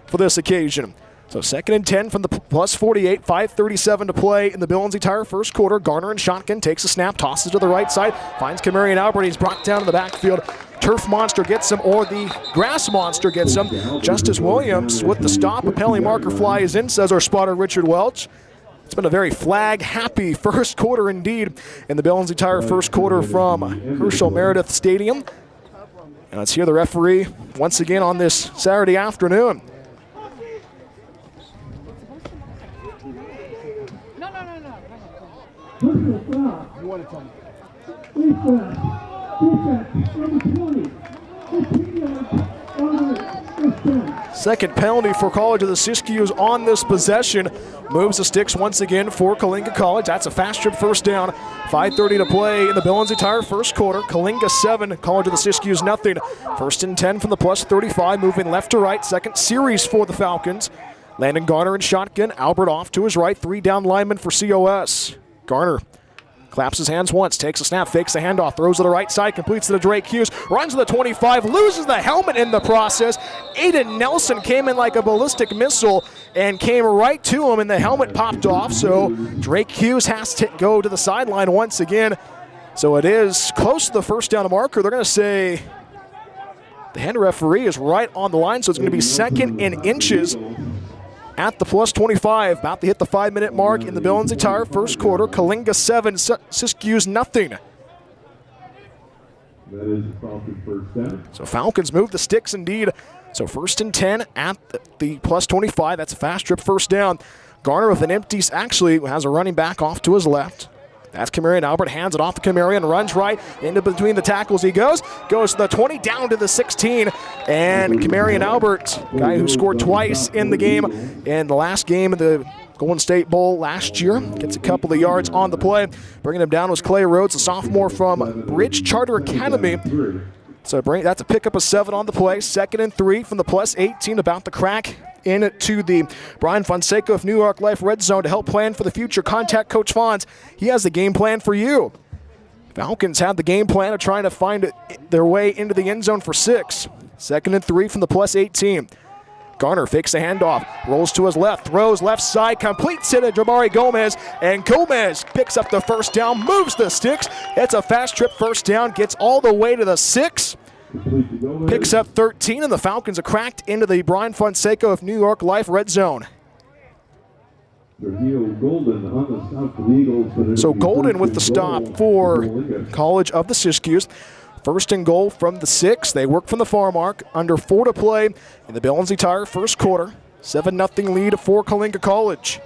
for this occasion. So 2nd and 10 from the +48, 5:37 to play in the Billings entire first quarter. Garner in shotgun, takes a snap, tosses to the right side, finds Kamarian Albert. He's brought down to the backfield. Turf Monster gets him, or the Grass Monster gets him. Justice Williams with the stop. A penalty marker fly is in, says our spotter Richard Welch. It's been a very flag-happy first quarter indeed in the Billings entire first quarter from Herschel Meredith Stadium. And let's hear the referee once again on this Saturday afternoon. Personal foul. You want to tell me? Defense, number 20. 15 yards on the first down. Second penalty for College of the Siskiyous on this possession. Moves the sticks once again for Coalinga College. That's a fast trip first down. 5:30 to play in the Billings entire first quarter. Coalinga 7, College of the Siskiyous nothing. 1st and 10 from the +35, moving left to right. Second series for the Falcons. Landon Garner in shotgun. Albert off to his right. 3 down linemen for COS. Garner claps his hands once, takes a snap, fakes the handoff, throws to the right side, completes to Drake Hughes, runs to the 25, loses the helmet in the process. Aiden Nelson came in like a ballistic missile and came right to him, and the helmet popped off. So Drake Hughes has to go to the sideline once again. So it is close to the first down marker. They're going to say the head referee is right on the line, so it's going to be 2nd and inches at the +25, about to hit the 5-minute mark in the Billings entire first quarter. Coalinga 7, Siskiyous nothing. That is Falcons first down. So Falcons move the sticks indeed. So 1st and 10 at the +25. That's a fast trip first down. Garner with an empty, actually has a running back off to his left. That's Kamarian Albert, hands it off to Kamarian, runs right into between the tackles he goes to the 20, down to the 16, and Kamarian Albert, guy who scored twice in the game, in the last game of the Golden State Bowl last year, gets a couple of yards on the play. Bringing him down was Clay Rhodes, a sophomore from Bridge Charter Academy. So that's a pickup of 7 on the play. 2nd and 3 from the +18, about to crack into the Brian Fonseca of New York Life Red Zone to help plan for the future. Contact Coach Fonz. He has the game plan for you. Falcons have the game plan of trying to find their way into the end zone for 6. 2nd and 3 from the +18. Garner fakes the handoff, rolls to his left, throws left side, completes it to Jamari Gomez, and Gomez picks up the first down, moves the sticks. It's a fast trip first down, gets all the way to the 6. Picks up 13, and the Falcons are cracked into the Brian Fonseca of New York Life Red Zone. So Golden with the stop for College of the Siskiyous. 1st and goal from the 6. They work from the far mark. Under 4 to play in the Billings entire first quarter. 7-0 lead for Coalinga College.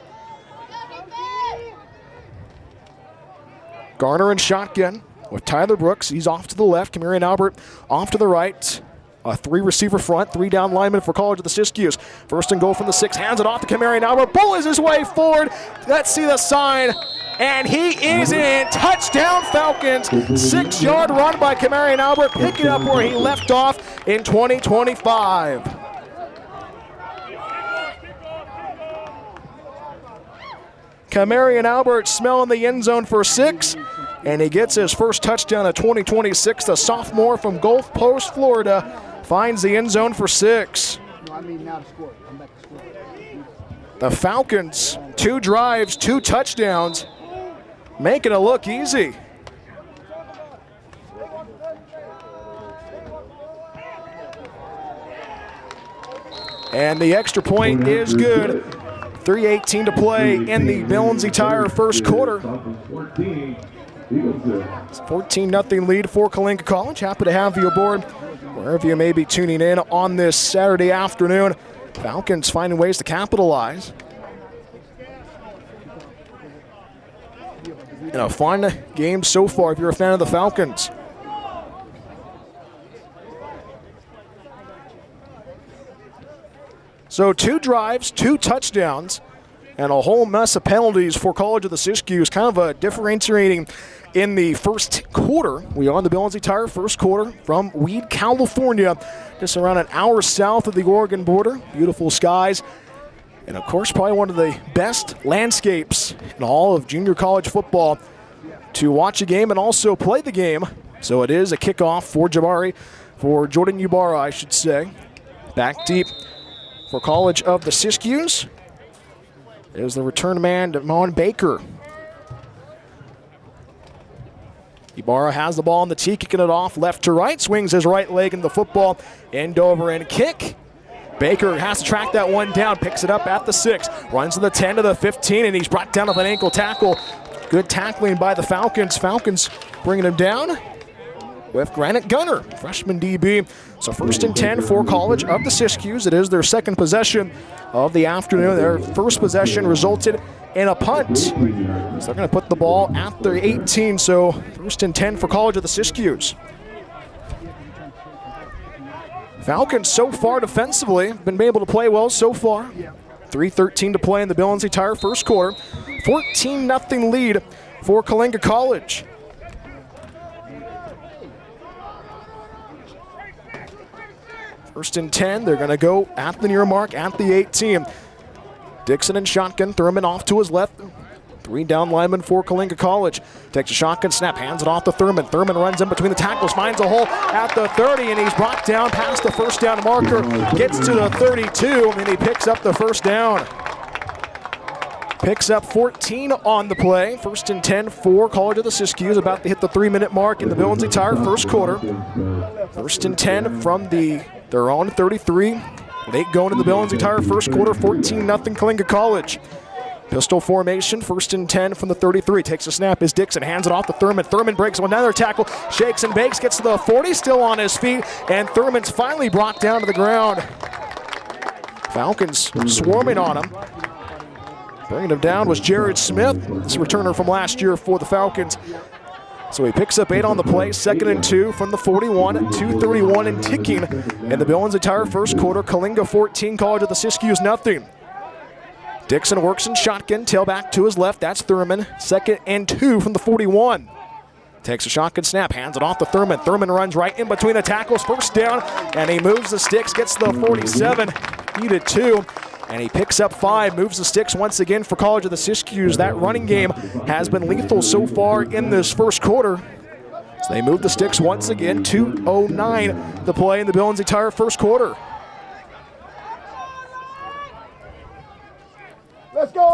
Garner in shotgun with Tyler Brooks. He's off to the left. Kamarian Albert off to the right. A 3-receiver front, 3 down linemen for College of the Siskiyous. 1st and goal from the 6. Hands it off to Kamarian Albert. Bulls his way forward. Let's see the sign. And he is in. Touchdown Falcons. 6-yard run by Kamarian Albert. Picking up where he left off in 2025. Kamarian Albert smelling the end zone for 6. And he gets his first touchdown of 2026. The sophomore from Gulf Post, Florida, finds the end zone for 6. The Falcons, 2 drives, 2 touchdowns, making it look easy. And the extra point is good. 3:18 to play in the Billings Tire first quarter. 14-0 lead for Coalinga College. Happy to have you aboard wherever you may be tuning in on this Saturday afternoon. Falcons finding ways to capitalize. And a fun game so far if you're a fan of the Falcons. So 2 drives, 2 touchdowns, and a whole mess of penalties for College of the Siskiyous. Kind of a differentiating in the first quarter. We are in the Billings Tire first quarter from Weed, California, just around an hour south of the Oregon border. Beautiful skies, and of course probably one of the best landscapes in all of junior college football to watch a game and also play the game. So it is a kickoff for Jordan Ybarra, I should say. Back deep for College of the Siskiyous is the return man, Damon Baker. Ybarra has the ball on the tee, kicking it off left to right, swings his right leg in the football, end over end kick. Baker has to track that one down, picks it up at the 6, runs to the 10 to the 15, and he's brought down with an ankle tackle. Good tackling by the Falcons. Falcons bringing him down with Granite Gunner, freshman DB. So 1st and 10 for College of the Siskiyous. It is their second possession of the afternoon. Their first possession resulted in a punt. So they're going to put the ball at their 18. So 1st and 10 for College of the Siskiyous. Falcons so far defensively been able to play well so far. 3:13 to play in the Billings Tire first quarter. 14-0 lead for Coalinga College. First and 10, they're going to go at the near mark at the 18. Dixon and shotgun, Thurman off to his left. 3 down linemen for Coalinga College. Takes a shotgun snap, hands it off to Thurman. Thurman runs in between the tackles, finds a hole at the 30, and he's brought down past the first down marker. Gets to the 32, and he picks up the first down. Picks up 14 on the play. 1st and 10 for College of the Siskiyous, about to hit the 3-minute mark in the Billings Tire first quarter. 1st and 10 from their own 33. Late going in the Billings Tire first quarter, 14-0 Coalinga College. Pistol formation, 1st and 10 from the 33. Takes a snap, is Dixon, hands it off to Thurman. Thurman breaks another tackle, shakes and bakes, gets to the 40, still on his feet, and Thurman's finally brought down to the ground. Falcons swarming on him. Bringing him down was Jared Smith, this returner from last year for the Falcons. So he picks up 8 on the play, 2nd and 2 from the 41, 2:31 and ticking in the Billings Tire first quarter. Coalinga 14, College of the Siskiyous 0. Dixon works in shotgun, tailback to his left, that's Thurman. 2nd and 2 from the 41. Takes a shotgun snap, hands it off to Thurman. Thurman runs right in between the tackles, first down, and he moves the sticks, gets to the 47, needed 2. And he picks up 5, moves the sticks once again for College of the Siskiyous. That running game has been lethal so far in this first quarter. So they move the sticks once again, 2:09 to play in the Billings Tire first quarter.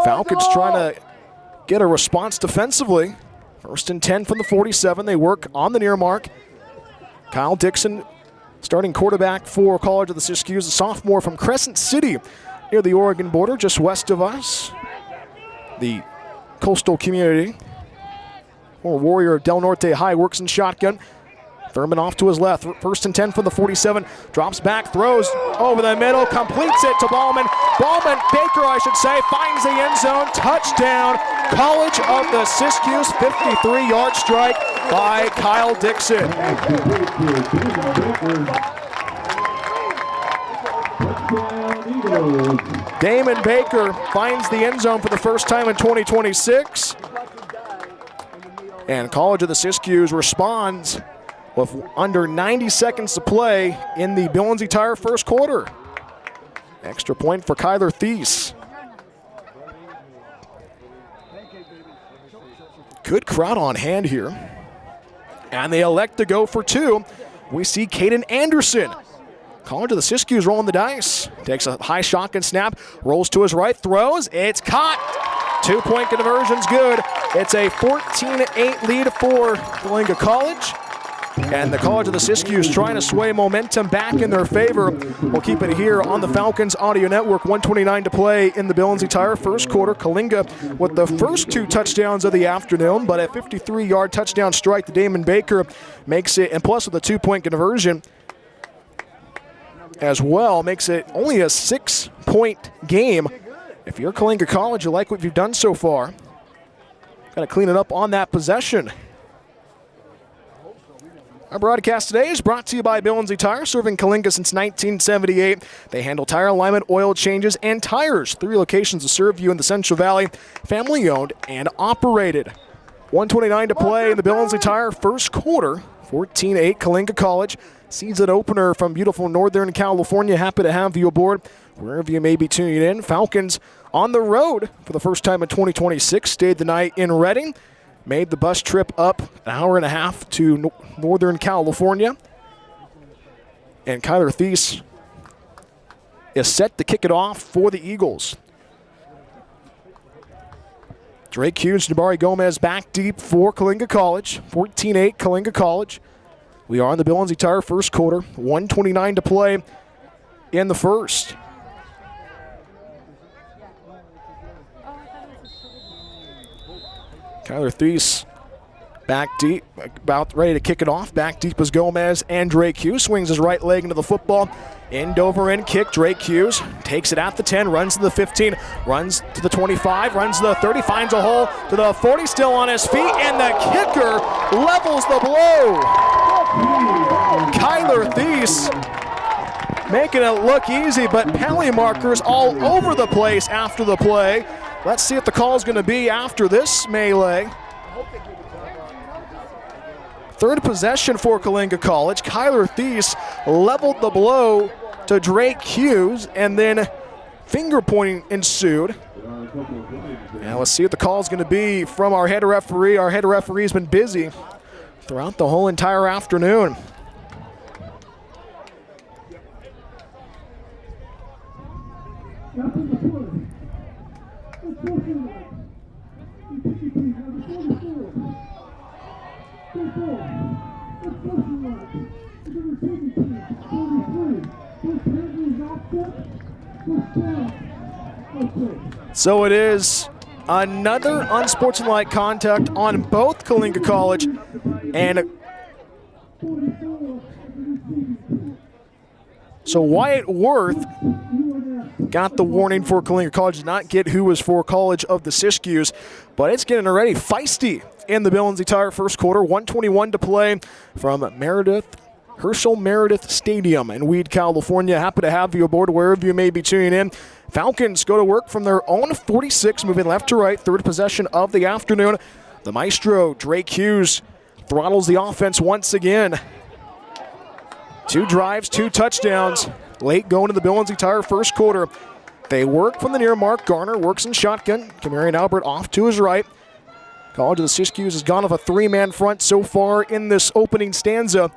Falcons trying to get a response defensively. 1st and 10 from the 47. They work on the near mark. Kyle Dixon, starting quarterback for College of the Siskiyous, a sophomore from Crescent City, near the Oregon border, just west of us. The coastal community. Warrior Del Norte High works in shotgun. Thurman off to his left. 1st and 10 from the 47. Drops back, throws over the middle, completes it to Ballman. Baker, I should say, finds the end zone. Touchdown, College of the Siskiyous. 53-yard strike by Kyle Dixon. Damon Baker finds the end zone for the first time in 2026. And College of the Siskiyous responds with under 90 seconds to play in the Billings Tire first quarter. Extra point for Kyler Thies. Good crowd on hand here. And they elect to go for 2. We see Caden Anderson. College of the Siskiyous rolling the dice. Takes a high shotgun snap, rolls to his right, throws, it's caught. 2-point conversion's good. It's a 14-8 lead for Coalinga College. And the College of the Siskiyous trying to sway momentum back in their favor. We'll keep it here on the Falcons Audio Network. 1:29 to play in the Billings Tire first quarter. Coalinga with the first 2 touchdowns of the afternoon, but a 53-yard touchdown strike to Damon Baker makes it, and plus with a 2-point conversion as well, makes it only a 6-point game. If you're Coalinga College, you like what you've done so far. Got to clean it up on that possession. Our broadcast today is brought to you by Billings Tire, serving Coalinga since 1978. They handle tire alignment, oil changes, and tires. 3 locations to serve you in the Central Valley, family-owned and operated. 1:29 to play in the Billings Tire first quarter. 14-8 Coalinga College. Season opener from beautiful Northern California. Happy to have you aboard wherever you may be tuning in. Falcons on the road for the first time in 2026. Stayed the night in Redding. Made the bus trip up an hour and a half to Northern California. And Kyler Thies is set to kick it off for the Eagles. Drake Hughes, Jabari Gomez back deep for Coalinga College. 14-8 Coalinga College. We are on the Billings Tire first quarter. 1:29 to play in the first. Kyler Thies back deep, about ready to kick it off. Back deep is Gomez, and Drake Hughes swings his right leg into the football. End over end kick. Drake Hughes takes it at the 10, runs to the 15, runs to the 25, runs to the 30, finds a hole to the 40, still on his feet, and the kicker levels the blow. Kyler Thies making it look easy, but penalty markers all over the place after the play. Let's see what the call is going to be after this melee. Third possession for Coalinga College. Kyler Thies leveled the blow to Drake Hughes, and then finger pointing ensued. Now let's see what the call is going to be from our head referee. Our head referee's been busy throughout the whole entire afternoon. So it is another unsportsmanlike contact on both Coalinga College and so Wyatt Worth got the warning for Coalinga College, did not get who was for College of the Siskiyous, but it's getting already feisty in the Billings Tire first quarter. 1:21 to play from Herschel Meredith Stadium in Weed, California. Happy to have you aboard wherever you may be tuning in. Falcons go to work from their own 46, moving left to right. Third possession of the afternoon. The maestro, Drake Hughes, throttles the offense once again. 2 drives, 2 touchdowns. Late going to the Billings Tire first quarter. They work from the near mark. Garner works in shotgun. Kamarian Albert off to his right. College of the Siskiyous has gone off a 3-man front so far in this opening stanza.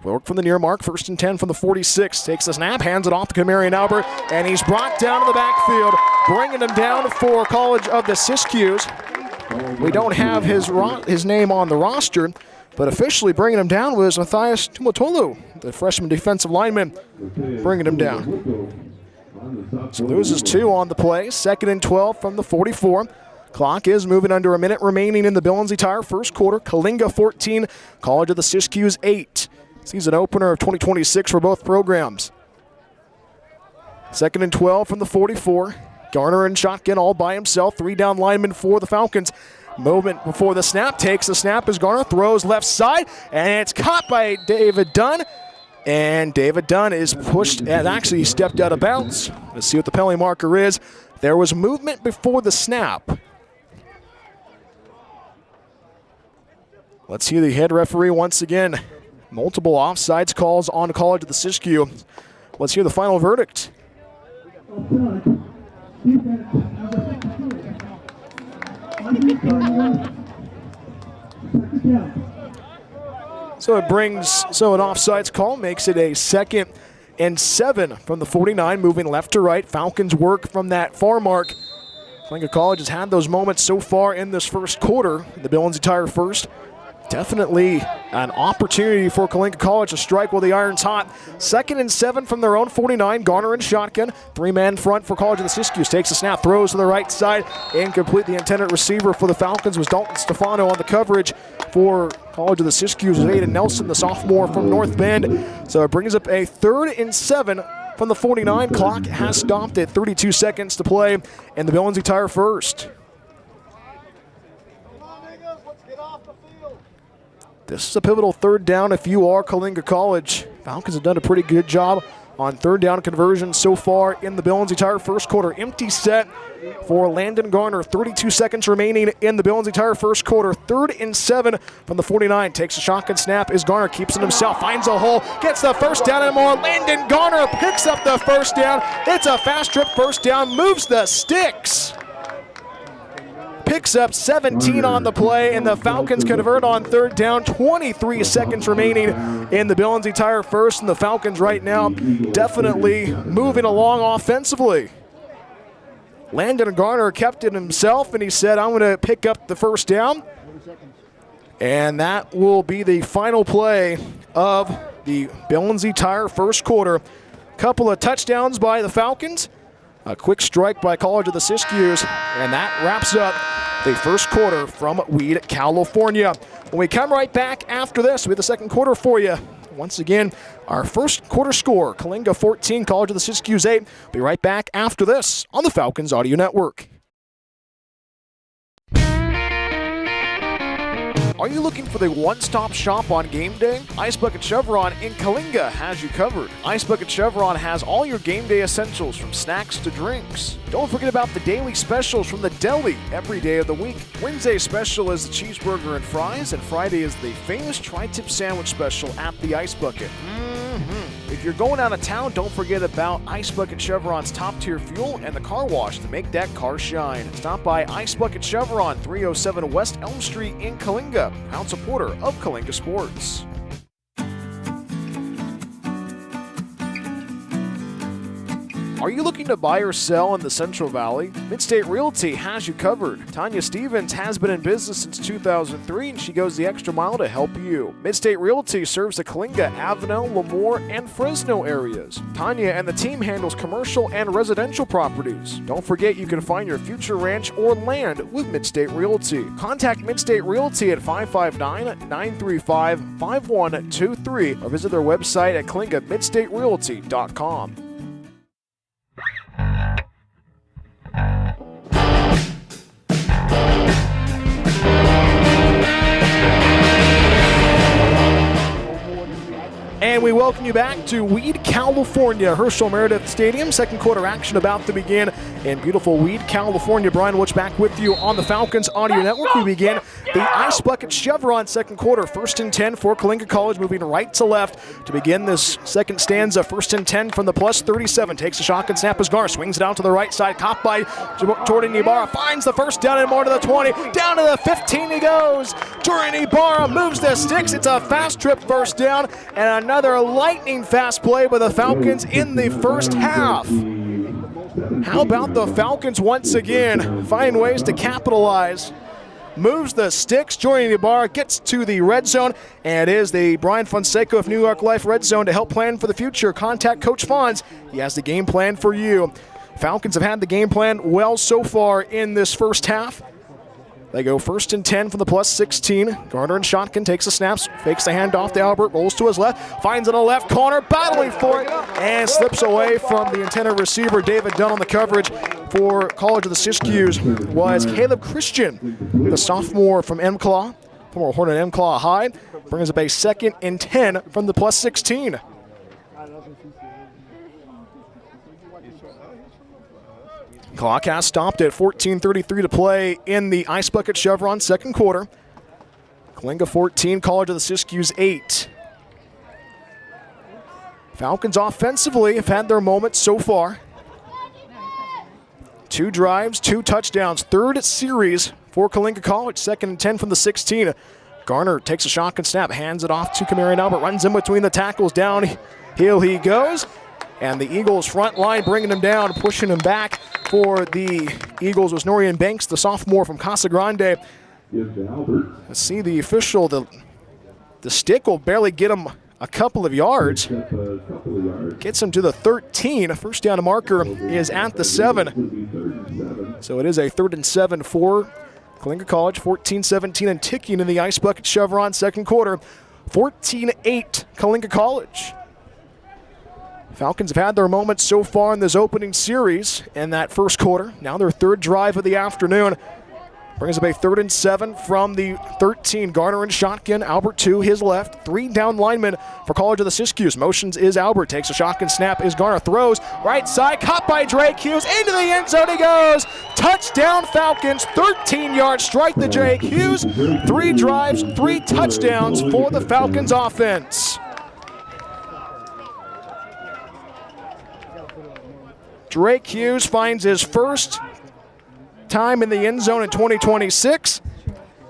Work from the near mark, 1st and 10 from the 46. Takes the snap, hands it off to Kamarian Albert, and he's brought down to the backfield, bringing him down for College of the Siskiyous. We don't have his name on the roster, but officially bringing him down was Matthias Tumotolu, the freshman defensive lineman, bringing him down. So loses 2 on the play, 2nd and 12 from the 44. Clock is moving under a minute remaining in the Billings Tire first quarter. Coalinga 14, College of the Siskiyous 8. Season opener of 2026 for both programs. 2nd and 12 from the 44. Garner in shotgun all by himself. 3 down linemen for the Falcons. Movement before the snap. Takes the snap as Garner throws left side. And it's caught by David Dunn. And David Dunn is pushed, and actually he stepped out of bounds. Let's see what the penalty marker is. There was movement before the snap. Let's hear the head referee once again. Multiple offsides calls on College of the Siskiyous. Let's hear the final verdict. So an offsides call makes it a 2nd and 7 from the 49, moving left to right. Falcons work from that far mark. Coalinga College has had those moments so far in this first quarter. The Billings Tire first. definitely an opportunity for Coalinga College to strike while the iron's hot. 2nd and 7 from their own 49. Garner in shotgun. 3-man front for College of the Siskiyous. Takes a snap, throws to the right side. Incomplete. The intended receiver for the Falcons was Dalton Stefano on the coverage for College of the Siskiyous. Aiden Nelson, the sophomore from North Bend. So it brings up a 3rd and 7 from the 49. Clock has stopped at 32 seconds to play in the Billings Tire first. This is a pivotal 3rd down if you are Coalinga College. Falcons have done a pretty good job on 3rd down conversions so far in the Billings Tire first quarter. Empty set for Landon Garner. 32 seconds remaining in the Billings Tire first quarter. 3rd and 7 from the 49. Takes a shotgun snap as Garner keeps it himself. Finds a hole. Gets the first down and more. Landon Garner picks up the first down. It's a fast trip first down. Moves the sticks. Picks up 17 on the play, and the Falcons convert on 3rd down. 23 seconds remaining in the Billings Tire first, and the Falcons right now definitely moving along offensively. Landon Garner kept it himself, and he said, I'm going to pick up the first down. And that will be the final play of the Billings Tire first quarter. Couple of touchdowns by the Falcons. A quick strike by College of the Siskiyous, and that wraps up the first quarter from Weed, California. When we come right back after this, we have the second quarter for you. Once again, our first quarter score, Coalinga 14, College of the Siskiyous 8. Be right back after this on the Falcons Audio Network. Are you looking for the one-stop shop on game day? Ice Bucket Chevron in Coalinga has you covered. Ice Bucket Chevron has all your game day essentials from snacks to drinks. Don't forget about the daily specials from the deli every day of the week. Wednesday special is the cheeseburger and fries, and Friday is the famous tri-tip sandwich special at the Ice Bucket. If you're going out of town, don't forget about Ice Bucket Chevron's top-tier fuel and the car wash to make that car shine. Stop by Ice Bucket Chevron, 307 West Elm Street in Coalinga, proud supporter of Coalinga Sports. Are you looking to buy or sell in the Central Valley? Midstate Realty has you covered. Tanya Stevens has been in business since 2003, and she goes the extra mile to help you. Midstate Realty serves the Coalinga, Avenel, Lemoore, and Fresno areas. Tanya and the team handles commercial and residential properties. Don't forget you can find your future ranch or land with Midstate Realty. Contact Midstate Realty at 559-935-5123 or visit their website at CoalingaMidstateRealty.com. And we welcome you back to Weed, California, Herschel Meredith Stadium. Second quarter action about to begin in beautiful Weed, California. Brian Woods back with you on the Falcons Audio Network. We begin the Ice Bucket Chevron second quarter. 1st and 10 for Coalinga College, moving right to left to begin this second stanza. 1st and 10 from the plus 37. Takes a shotgun snap as Gar swings it out to the right side. Caught by Jordan Ibarra. Finds the first down and more to the 20. Down to the 15 he goes. Jordan Ibarra moves the sticks. It's a fast trip first down and another lightning fast play by the Falcons in the first half. How about the Falcons once again find ways to capitalize? Moves the sticks. Jordan Ibarra gets to the red zone, and it is the Brian Fonseca of New York Life red zone to help plan for the future. Contact Coach Fonz. He has the game plan for you. Falcons have had the game plan well so far in this first half. They go 1st and 10 from the plus 16. Garner and shotgun takes the snaps, fakes the handoff to Albert, rolls to his left, finds in the left corner, battling for it, and slips away from the intended receiver. David Dunn on the coverage for College of the Siskiyous was Caleb Christian, the sophomore from MClaw, former Hornet MClaw High. Brings up a 2nd and 10 from the plus 16. Clock has stopped at 14:33 to play in the Ice Bucket Chevron second quarter. Coalinga 14, College of the Siskiyous 8. Falcons offensively have had their moments so far. 2 drives, 2 touchdowns, 3rd series for Coalinga College, 2nd and 10 from the 16. Garner takes a shotgun snap, hands it off to Kamarian Albert, runs in between the tackles, downhill he goes. And the Eagles front line bringing him down, pushing him back for the Eagles was Norian Banks, the sophomore from Casa Grande. Give to Albert. Let's see the official. The stick will barely get him a couple of yards. Gets him to the 13. First down marker is at the 7. So it is a 3rd and 7 for Coalinga College. 14-17 and ticking in the Ice Bucket Chevron second quarter. 14-8 Coalinga College. Falcons have had their moments so far in this opening series in that first quarter. Now their 3rd drive of the afternoon. Brings up a 3rd and 7 from the 13. Garner and shotgun. Albert to his left. 3 down linemen for College of the Siskiyous. Motions is Albert. Takes a shotgun snap is Garner. Throws right side. Caught by Drake Hughes. Into the end zone he goes. Touchdown Falcons. 13-yard strike to Drake Hughes. 3 drives, 3 touchdowns for the Falcons offense. Drake Hughes finds his first time in the end zone in 2026,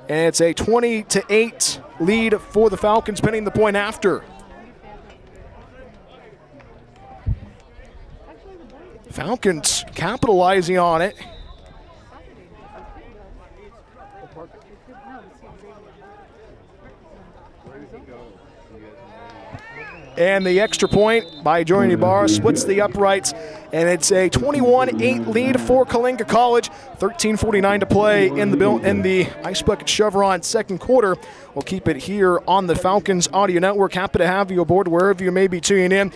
and it's a 20-8 lead for the Falcons, pinning the point after. Falcons capitalizing on it. And the extra point by Jordan Ibarra splits the uprights, and it's a 21-8 lead for Coalinga College. 13:49 to play in the Ice Bucket Chevron second quarter. We'll keep it here on the Falcons Audio Network. Happy to have you aboard wherever you may be tuning in.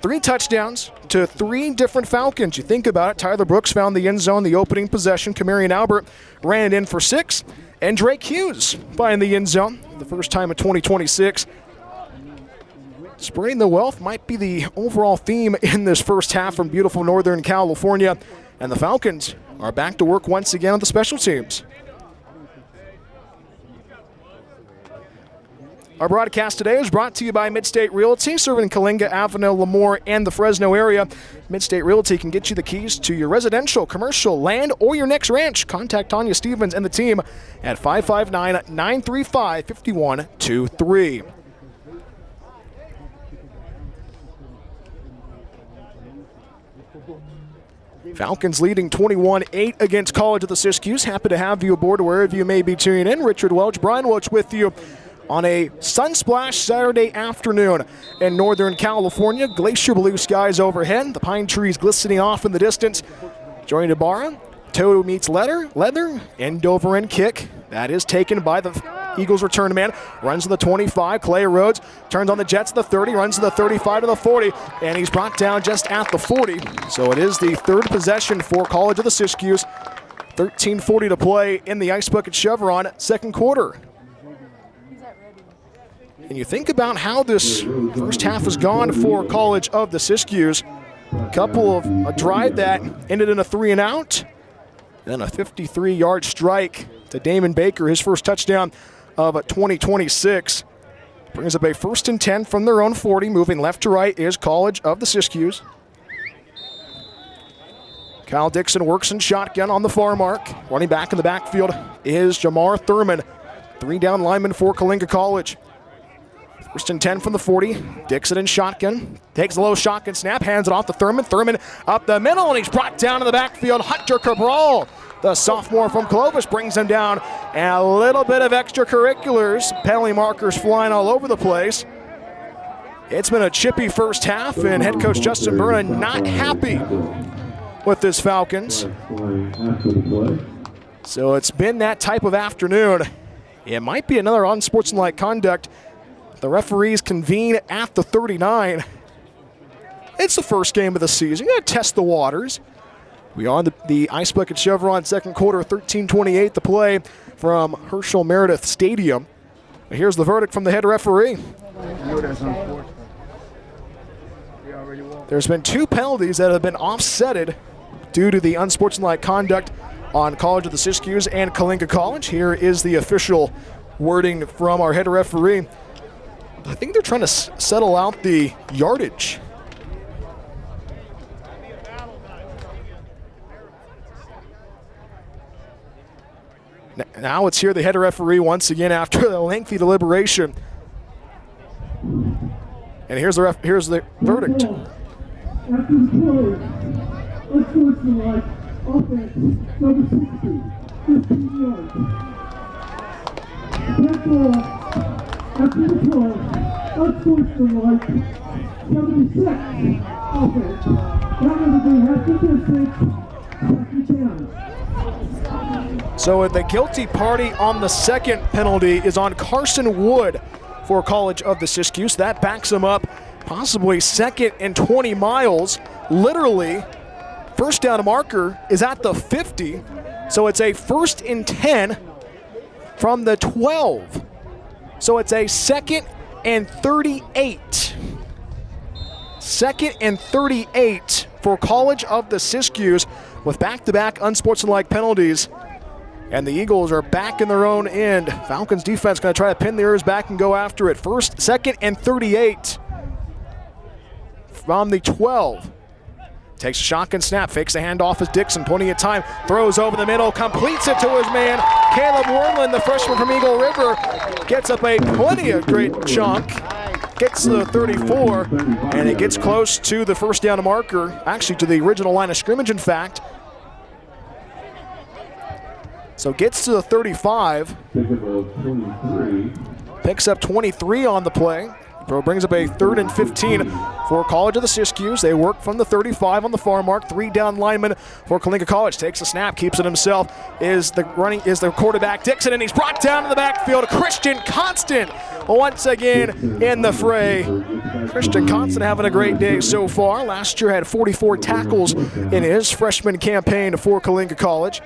3 touchdowns to 3 different Falcons. You think about it, Tyler Brooks found the end zone, the opening possession. Kamarian Albert ran it in for 6. And Drake Hughes finding the end zone, the first time in 2026. Spreading the wealth might be the overall theme in this first half from beautiful Northern California. And the Falcons are back to work once again on the special teams. Our broadcast today is brought to you by Midstate Realty, serving Coalinga, Avenel, Lemoore, and the Fresno area. Midstate Realty can get you the keys to your residential, commercial, land, or your next ranch. Contact Tanya Stevens and the team at 559-935-5123. Falcons leading 21-8 against College of the Siskiyous. Happy to have you aboard wherever you may be tuning in. Richard Welch, Brian Welch with you on a sunsplash Saturday afternoon in Northern California. Glacier blue skies overhead. The pine trees glistening off in the distance. Jordan Ibarra. Toe meets leather, end over end kick. That is taken by the Eagles return man. Runs to the 25. Clay Rhodes turns on the Jets to the 30. Runs to the 35 to the 40. And he's brought down just at the 40. So it is the 3rd possession for College of the Siskiyous. 13:40 to play in the Ice Bucket Chevron second quarter. And you think about how this first half has gone for College of the Siskiyous. A couple of a drive that ended in a 3 and out. Then a 53-yard strike to Damon Baker, his first touchdown of 2026. Brings up a 1st and 10 from their own 40. Moving left to right is College of the Siskiyous. Kyle Dixon works in shotgun on the far mark. Running back in the backfield is Jamar Thurman. 3 down linemen for Coalinga College. 1st and 10 from the 40. Dixon in shotgun. Takes a low shotgun snap, hands it off to Thurman. Thurman up the middle, and he's brought down in the backfield. Hunter Cabral, the sophomore from Clovis, brings him down. And a little bit of extracurriculars. Penalty markers flying all over the place. It's been a chippy first half, and head coach Justin Byrne not happy with this Falcons. So it's been that type of afternoon. It might be another unsportsmanlike conduct. The referees convene at the 39. It's the first game of the season. You're going to test the waters. We are on the Ice Bucket Chevron second quarter, 13:28 to play from Herschel Meredith Stadium. Here's the verdict from the head referee. There's been 2 penalties that have been offsetted due to the unsportsmanlike conduct on College of the Siskiyous and Coalinga College. Here is the official wording from our head referee. I think they're trying to settle out the yardage. Now it's here the head referee once again after the lengthy deliberation. And here's the verdict. After the play, unsportsmanlike offense, number 60, 15 yards. Temple after the 12, unsportsmanlike, 76 offense. That will be half the distance, second down. So the guilty party on the second penalty is on Carson Wood for College of the Siskiyous. That backs him up possibly second and 20 miles. Literally, first down marker is at the 50. So it's a 1st and 10 from the 12. So it's a 2nd and 38. 2nd and 38 for College of the Siskiyous with back-to-back unsportsmanlike penalties. And the Eagles are back in their own end. Falcons defense going to try to pin the ears back and go after it. 2nd and 38 from the 12. Takes a shotgun snap, fakes the handoff as Dixon, plenty of time, throws over the middle, completes it to his man, Caleb Wormland, the freshman from Eagle River, gets up a plenty of great chunk, gets to the 34, and it gets close to the first down marker, actually to the original line of scrimmage, in fact. So gets to the 35, picks up 23 on the play. Brings up a 3rd and 15 for College of the Siskiyous. They work from the 35 on the far mark. 3 down lineman for Coalinga College. Takes a snap, keeps it himself. Is the quarterback Dixon, and he's brought down to the backfield. Christian Constant once again in the fray. Christian Constant having a great day so far. Last year had 44 tackles in his freshman campaign for Coalinga College.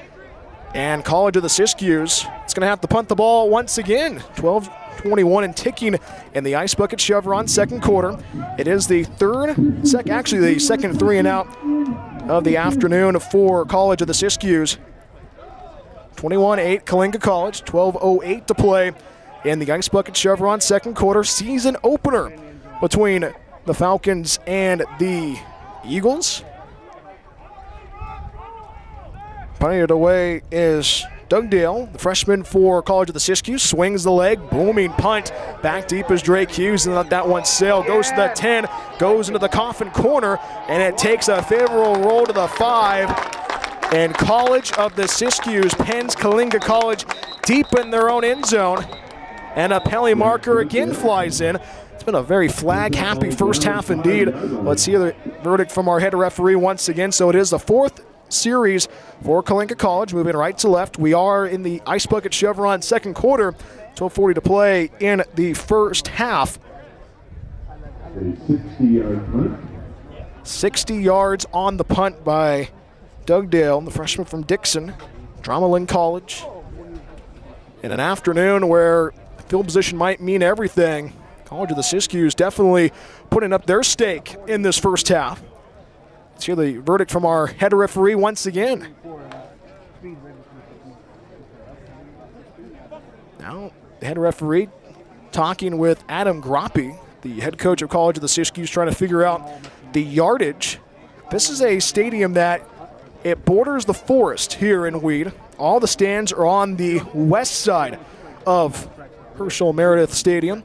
And College of the Siskiyous is going to have to punt the ball once again. 12-21 and ticking in the Ice Bucket Chevron second quarter. It is the second 3 and out of the afternoon for College of the Siskiyous. 21-8 Coalinga College, 12:08 to play in the Ice Bucket Chevron second quarter season opener between the Falcons and the Eagles. Punting it away is Dugdale, the freshman for College of the Siskiyous, swings the leg, booming punt. Back deep is Drake Hughes, and let that one sail. Goes to the 10, goes into the coffin corner, and it takes a favorable roll to the 5. And College of the Siskiyous pens Coalinga College deep in their own end zone. And a penalty marker again flies in. It's been a very flag-happy first half indeed. Let's hear the verdict from our head referee once again. So it is the 4th series for Coalinga College, moving right to left. We are in the Ice Bucket Chevron second quarter, 12:40 to play in the first half. 60-yard punt. 60 yards on the punt by Dugdale, the freshman from Dixon, Drumlin College. In an afternoon where field position might mean everything, College of the Siskiyous definitely putting up their stake in this first half. Let's hear the verdict from our head referee once again. Now, the head referee talking with Adam Groppe, the head coach of College of the Siskiyous, trying to figure out the yardage. This is a stadium that it borders the forest here in Weed. All the stands are on the west side of Herschel Meredith Stadium.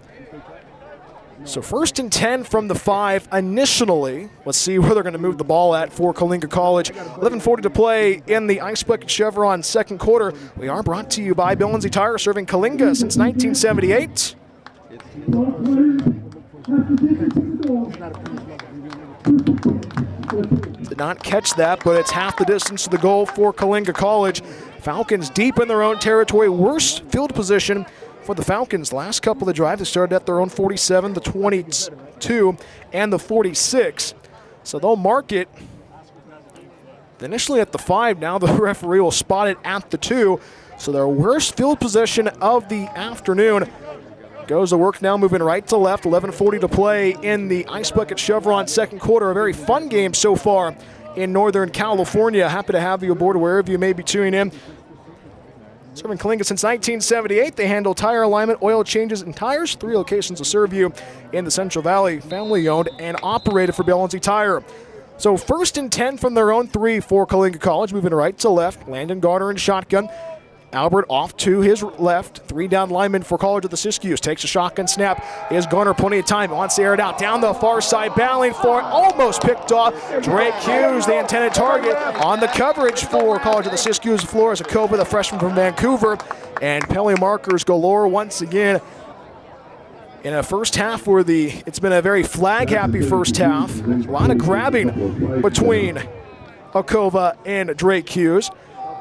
So 1st and 10 from the 5 initially. Let's see where they're going to move the ball at for Coalinga College. 11:40 to play in the Ice Bucket Chevron second quarter. We are brought to you by Bill Lindsay Tire, serving Coalinga since 1978. Did not catch that, but it's half the distance to the goal for Coalinga College. Falcons deep in their own territory. Worst field position for the Falcons. Last couple of drives, they started at their own 47, the 22, and the 46. So they'll mark it initially at the 5. Now the referee will spot it at the 2. So their worst field position of the afternoon goes to work now, moving right to left. 11:40 to play in the Ice Bucket Chevron second quarter. A very fun game so far in Northern California. Happy to have you aboard wherever you may be tuning in. Serving Coalinga since 1978, they handle tire alignment, oil changes, and tires. 3 locations to serve you in the Central Valley, family-owned and operated for Bill Lindsay Tire. So 1st and 10 from their own 3 for Coalinga College, moving right to left. Landon Garner in shotgun. Albert off to his left. 3 down lineman for College of the Siskiyous. Takes a shotgun snap. Is Garner plenty of time. Wants to air it out. Down the far side. Battling for it. Almost picked off. Drake Hughes, the intended target. On the coverage for College of the Siskiyous. Flores Akova, the freshman from Vancouver. And penalty markers galore once again. In a first half where it's been a very flag-happy first half. A lot of grabbing between Akova and Drake Hughes.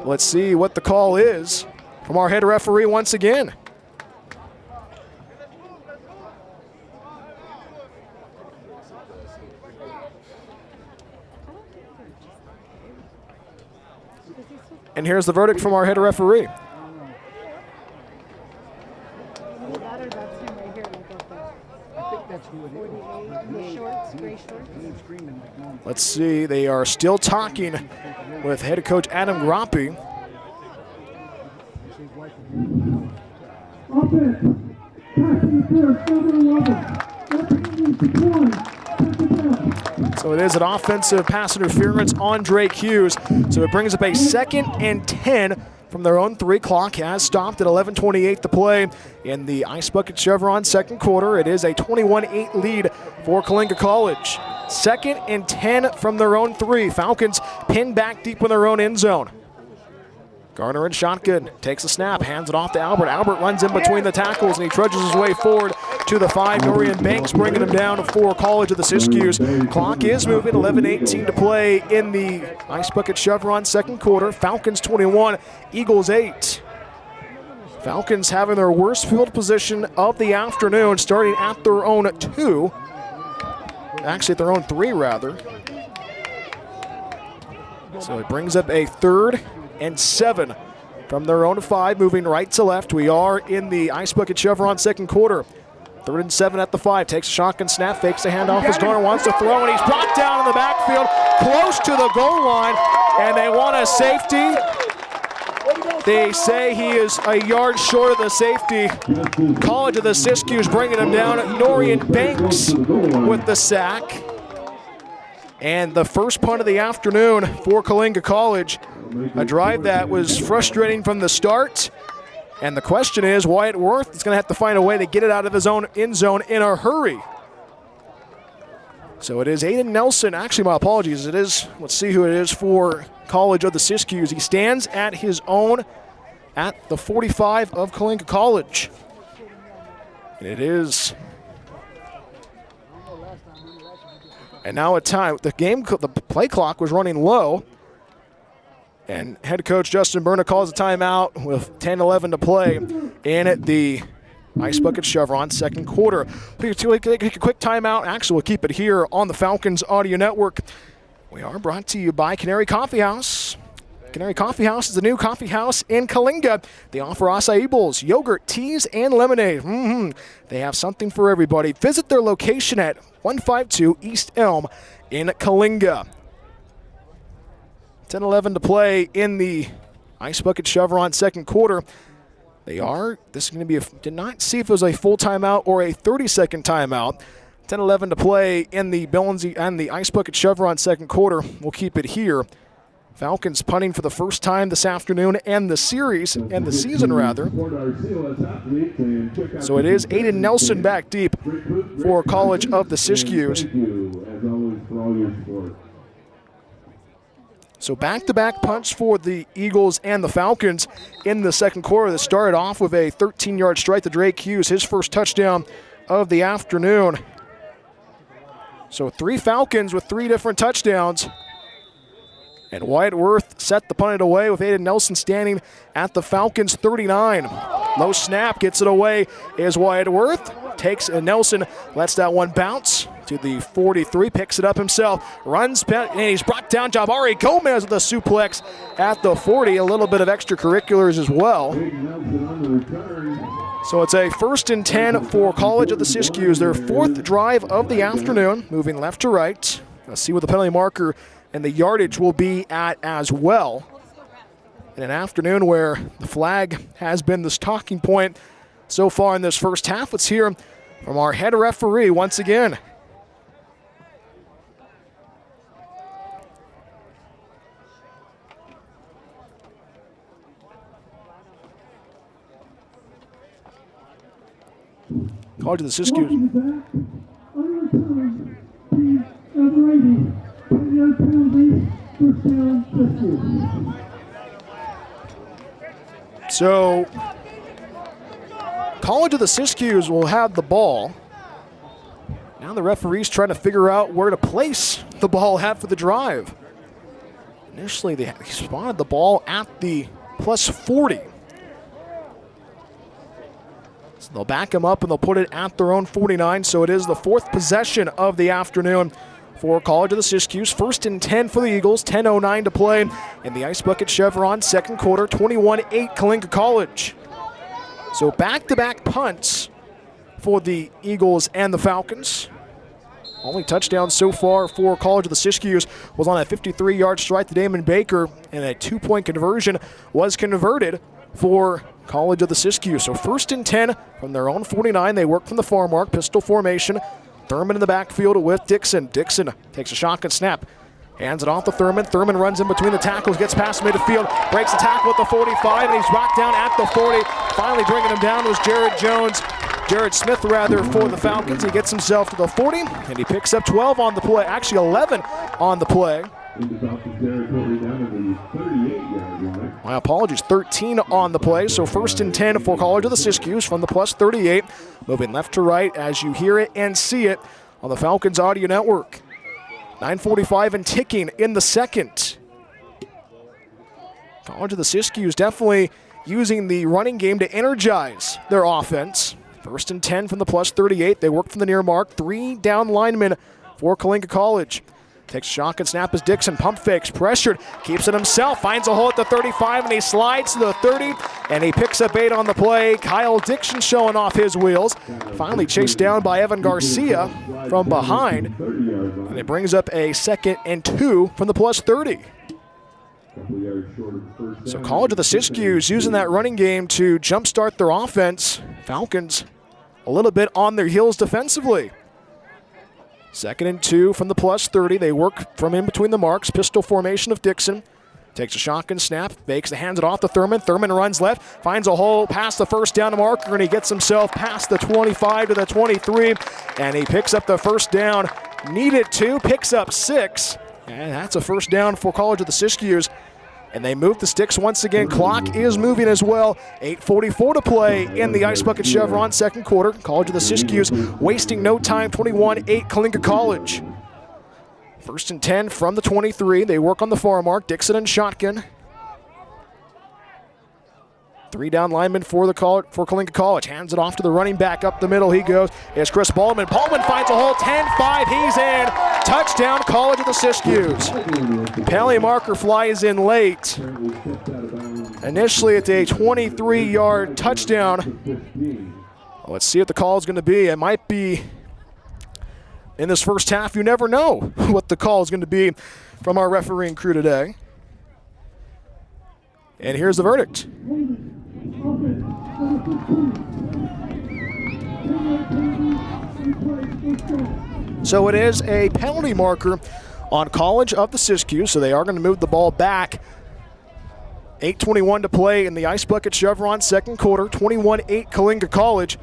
Let's see what the call is from our head referee once again. And here's the verdict from our head referee. Let's see, they are still talking with head coach Adam Groppi. So it is an offensive pass interference on Drake Hughes. So it brings up a 2nd and 10 from their own 3. Clock has stopped at 11:28 to play in the Ice Bucket Chevron second quarter. It is a 21-8 lead for Coalinga College. 2nd and 10 from their own 3. Falcons pinned back deep in their own end zone. Garner in shotgun, takes a snap, hands it off to Albert. Albert runs in between the tackles and he trudges his way forward to the 5. Norian Banks bringing him down for College of the Siskiyous. Clock is moving, 11:18 to play in the Ice Bucket Chevron second quarter. Falcons 21, Eagles 8. Falcons having their worst field position of the afternoon, starting at their own 2. Actually at their own 3 rather. So it brings up a 3rd and 7 from their own 5, moving right to left. We are in the Ice Bucket Chevron second quarter. 3rd and 7 at the 5. Takes a shotgun snap, fakes a handoff as Garner wants to throw, and he's brought down in the backfield, close to the goal line, and they want a safety. They say he is a yard short of the safety. College of the Siskiyous bringing him down. Norian Banks with the sack. And the first punt of the afternoon for Coalinga College. A drive that was frustrating from the start. And the question is, Wyatt Worth is going to have to find a way to get it out of his own end zone in a hurry. So it is Aiden Nelson. Actually, my apologies. It is, let's see who it is for College of the Siskiyous. He stands at his own at the 45 of Coalinga College. And it is. And now at time, the play clock was running low. And head coach Justin Berna calls a timeout with 10-11 to play in the Ice Bucket Chevron second quarter. Take a quick timeout. Actually, we'll keep it here on the Falcons Audio Network. We are brought to you by Canary Coffee House. Canary Coffee House is the new coffee house in Coalinga. They offer acai bowls, yogurt, teas, and lemonade. They have something for everybody. Visit their location at 152 East Elm in Coalinga. 10-11 to play in the Ice Bucket Chevron second quarter. This is going to be did not see if it was a full timeout or a 30-second timeout. 10-11 to play in the Billings and the Ice Bucket Chevron second quarter. We'll keep it here. Falcons punting for the first time this afternoon and the season rather. So it is Aiden Nelson back deep for College of the Siskiyous. So back-to-back punts for the Eagles and the Falcons in the second quarter that started off with a 13-yard strike to Drake Hughes, his first touchdown of the afternoon. So 3 Falcons with 3 different touchdowns. And Wyatt Worth set the punt away with Aiden Nelson standing at the Falcons 39. Low snap, gets it away is Wyatt Worth. Takes Nelson, lets that one bounce to the 43, picks it up himself, runs, and he's brought down. Jabari Gomez with a suplex at the 40. A little bit of extracurriculars as well. So it's a 1st and 10 for College of the Siskiyous, their 4th drive of the afternoon, moving left to right. Let's see what the penalty marker and the yardage will be at as well. In an afternoon where the flag has been this talking point so far in this first half. Let's hear from our head referee once again. College of the Siskiyous. Walking back, unreturned, team number 80, 10-yard penalty, first down, Siskiyous. So, College of the Siskiyous will have the ball. Now the referee's trying to figure out where to place the ball after the drive. Initially, they spotted the ball at the plus 40. So they'll back him up and they'll put it at their own 49. So it is the fourth possession of the afternoon for College of the Siskiyous. 1st and 10 for the Eagles, 10:09 to play in the Ice Bucket Chevron second quarter, 21-8 Coalinga College. So back-to-back punts for the Eagles and the Falcons. Only touchdown so far for College of the Siskiyous was on a 53-yard strike to Damon Baker, and a 2-point conversion was converted for College of the Siskiyous. So 1st and 10 from their own 49. They work from the far mark, pistol formation. Thurman in the backfield with Dixon. Dixon takes a shotgun snap. Hands it off to Thurman. Thurman runs in between the tackles, gets past midfield, breaks the tackle at the 45, and he's rocked down at the 40. Finally bringing him down was Jared Smith for the Falcons. He gets himself to the 40, and he picks up 12 on the play, actually 11 on the play. My apologies, 13 on the play, so 1st and 10 for College of the Siskiyous from the plus 38. Moving left to right as you hear it and see it on the Falcons Audio Network. 9:45 and ticking in the second. College of the Siskiyous definitely using the running game to energize their offense. 1st and 10 from the plus 38. They work from the near mark. 3 down linemen for Coalinga College. Takes a shotgun snap as Dixon pump fakes, pressured, keeps it himself, finds a hole at the 35, and he slides to the 30, and he picks up 8 on the play. Kyle Dixon showing off his wheels. Finally chased down by Evan Garcia from behind, and it brings up a 2nd and 2 from the plus 30. So College of the Siskiyous using that running game to jumpstart their offense. Falcons a little bit on their heels defensively. 2nd and 2 from the plus 30. They work from in between the marks. Pistol formation of Dixon. Takes a shotgun snap, fakes the hands it off to Thurman. Thurman runs left, finds a hole past the first down marker, and he gets himself past the 25 to the 23, and he picks up the first down. Needed to, picks up 6, and that's a first down for College of the Siskiyous. And they move the sticks once again. Clock is moving as well. 8:44 to play in the Ice Bucket Chevron second quarter. College of the Siskiyous wasting no time. 21-8 Coalinga College. 1st and 10 from the 23. They work on the far mark. Dixon and shotgun. 3 down linemen for Coalinga College. Hands it off to the running back up the middle. He goes. It's Chris Ballman. Ballman finds a hole. 10-5. He's in. Touchdown, College of the Siskiyous. Penalty marker flies in late. Initially, it's a 23-yard touchdown. Let's see what the call is going to be. It might be in this first half. You never know what the call is going to be from our refereeing crew today. And here's the verdict. So it is a penalty marker on College of the Siskiyous, so they are going to move the ball back. 8:21 to play in the Ice Bucket Chevron second quarter, 21-8 Coalinga College.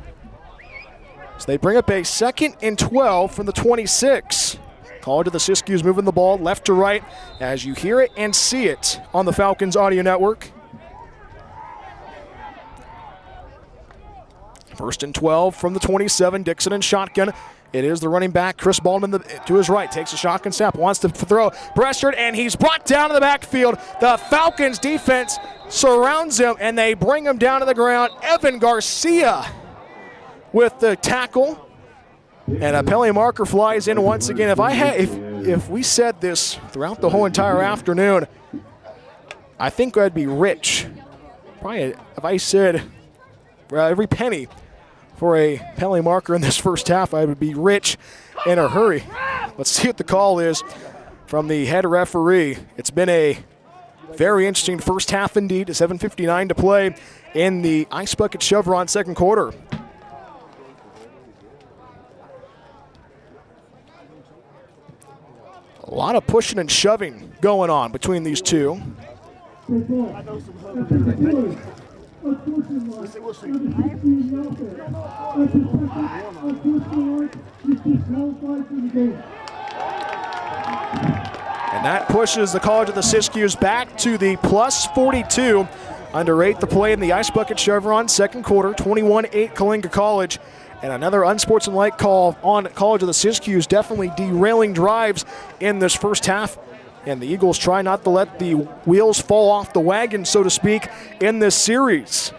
So they bring up a 2nd and 12 from the 26. College of the Siskiyous moving the ball left to right as you hear it and see it on the Falcons Audio Network. 1st and 12 from the 27, Dixon and shotgun. It is the running back, Chris Baldwin, to his right. Takes a shotgun snap, wants to throw, pressured, and he's brought down to the backfield. The Falcons defense surrounds him, and they bring him down to the ground. Evan Garcia with the tackle. And a penalty marker flies in once again. If we said this throughout the whole entire afternoon, I think I'd be rich. Probably if I said every penny for a penalty marker in this first half, I would be rich in a hurry. Let's see what the call is from the head referee. It's been a very interesting first half indeed. 7:59 to play in the Ice Bucket Chevron second quarter. A lot of pushing and shoving going on between these two. Unfortunately, number 16 Nelson, unfortunately, is disqualified from the game. And that pushes the College of the Siskiyous back to the plus 42. Under 8 to play in the Ice Bucket Chevron second quarter, 21-8 Coalinga College. And another unsportsmanlike call on College of the Siskiyous, definitely derailing drives in this first half. And the Eagles try not to let the wheels fall off the wagon, so to speak, in this series.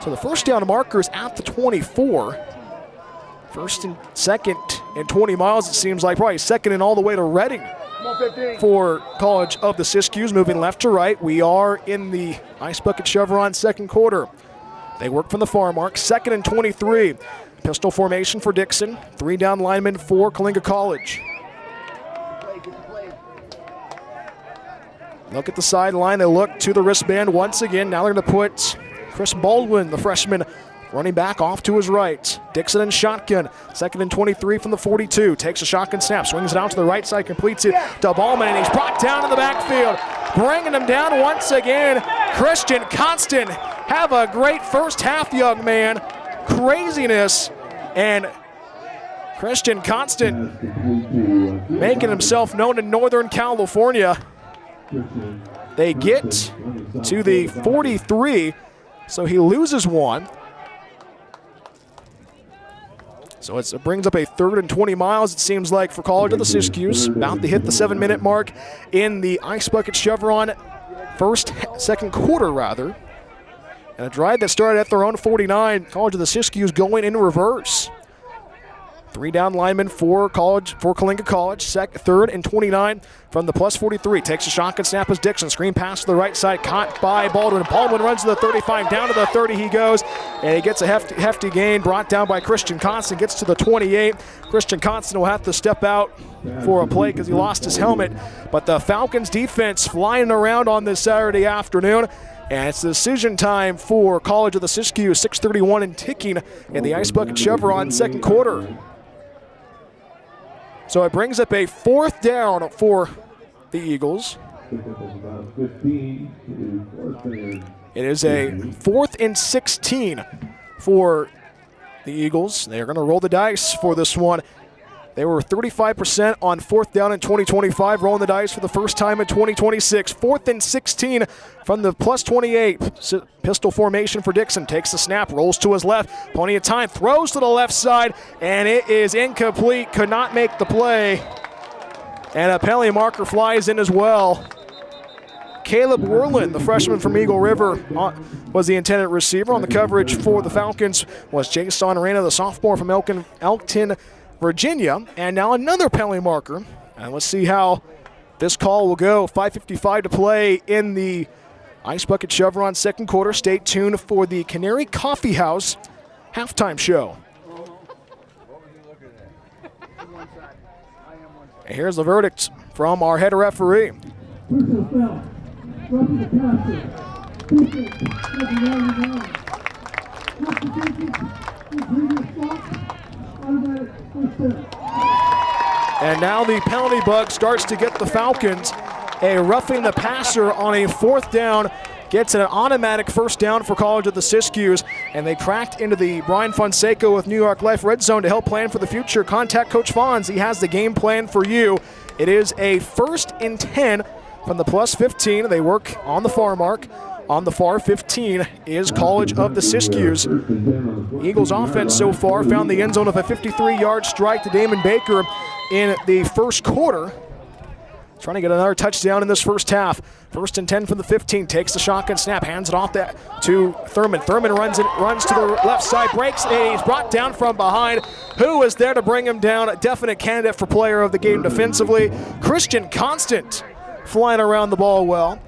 So the first down marker is at the 24. First and second and 20 miles, it seems like, probably second and all the way to Reading for College of the Siskiyous. Moving left to right, we are in the Ice Bucket Chevron second quarter. They work from the far mark, second and 23. Pistol formation for Dixon, 3 down linemen for Coalinga College. Look at the sideline, they look to the wristband once again. Now they're going to put Chris Baldwin, the freshman, running back off to his right. Dixon in shotgun, second and 23 from the 42. Takes a shotgun snap, swings it out to the right side, completes it to Ballman, and he's brought down in the backfield. Bringing him down once again, Christian Constant. Have a great first half, young man. Craziness. And Christian Constant making himself known in Northern California. They get to the 43, so he loses one. So it brings up a third and 20 miles, it seems like, for College of the Siskiyous. About to hit the 7-minute mark in the Ice Bucket Chevron second quarter, rather. And a drive that started at their own 49. College of the Siskiyous going in reverse. 3 down linemen for Coalinga College. Third and 29 from the plus 43. Takes a shotgun snap as Dixon. Screen pass to the right side, caught by Baldwin. Baldwin runs to the 35, down to the 30 he goes, and he gets a hefty gain, brought down by Christian Constant, gets to the 28. Christian Constant will have to step out for a play because he lost his helmet. But the Falcons defense flying around on this Saturday afternoon. And it's decision time for College of the Siskiyous, 6:31 and ticking in the Ice Bucket Chevron second quarter. So it brings up a fourth down for the Eagles. It is a 4th and 16 for the Eagles. They're going to roll the dice for this one. They were 35% on 4th down in 2025, rolling the dice for the first time in 2026. 4th and 16 from the plus 28. Pistol formation for Dixon. Takes the snap, rolls to his left. Plenty of time, throws to the left side, and it is incomplete. Could not make the play. And a penalty marker flies in as well. Caleb Werlin, the freshman from Eagle River, was the intended receiver. On the coverage for the Falcons was Jason Arena, the sophomore from Elkton, Virginia. And now another penalty marker. And let's see how this call will go. 5:55 to play in the Ice Bucket Chevron second quarter. Stay tuned for the Canary Coffee House halftime show. And here's the verdict from our head referee. Personal foul. Roughing the passer. Dixon, 7-yard line. Constitution, in previous stop. Automatic first down. And now the penalty bug starts to get the Falcons. A roughing the passer on a 4th down gets an automatic first down for College of the Siskiyous, and they tracked into the Brian Fonseca with New York Life Red Zone to help plan for the future. Contact Coach Fonz. He has the game plan for you. It is a 1st and 10 from the plus 15. They work on the far mark. On the far 15 is College of the Siskiyous. Eagles offense so far found the end zone of a 53-yard strike to Damon Baker in the first quarter. Trying to get another touchdown in this first half. 1st and 10 from the 15. Takes the shotgun snap, hands it off to Thurman. Thurman runs to the left side, breaks, and he's brought down from behind. Who is there to bring him down? A definite candidate for player of the game defensively. Christian Constant flying around the ball well.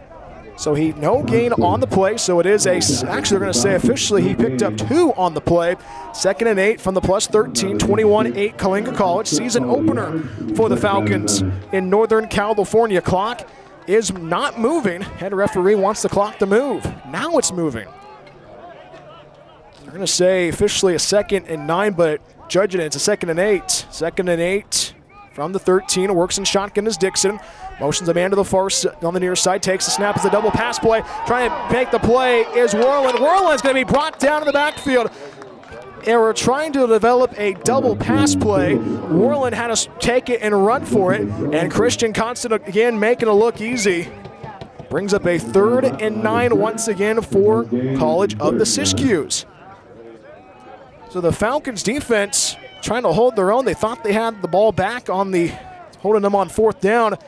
So no gain on the play, so it is actually they're going to say officially he picked up 2 on the play. 2nd and 8 from the plus 13, 21-8 Coalinga College. Season opener for the Falcons in Northern California. Clock is not moving. Head referee wants the clock to move. Now it's moving. They're going to say officially a 2nd and 9, but judging it, it's a 2nd and 8. 2nd and 8 from the 13, works in shotgun as Dixon. Motions a man to the far on the near side, takes the snap as a double pass play. Trying to make the play is Worland. Worland's going to be brought down in the backfield. And we're trying to develop a double pass play. Worland had to take it and run for it. And Christian Constant again making it look easy. Brings up a 3rd and 9 once again for College of the Siskiyous. So the Falcons defense trying to hold their own. They thought they had the ball back on the, holding them on 4th down.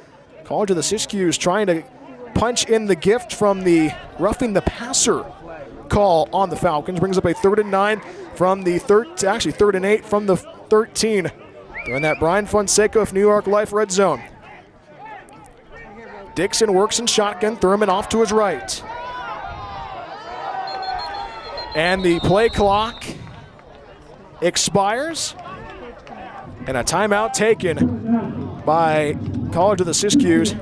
College of the Siskiyous trying to punch in the gift from the roughing the passer call on the Falcons. Brings up a 3rd and 9 from the 3rd and 8 from the 13. They're in that Brian Fonseca of New York Life red zone. Dixon works in shotgun, Thurman off to his right. And the play clock expires. And a timeout taken by College of the Siskiyous.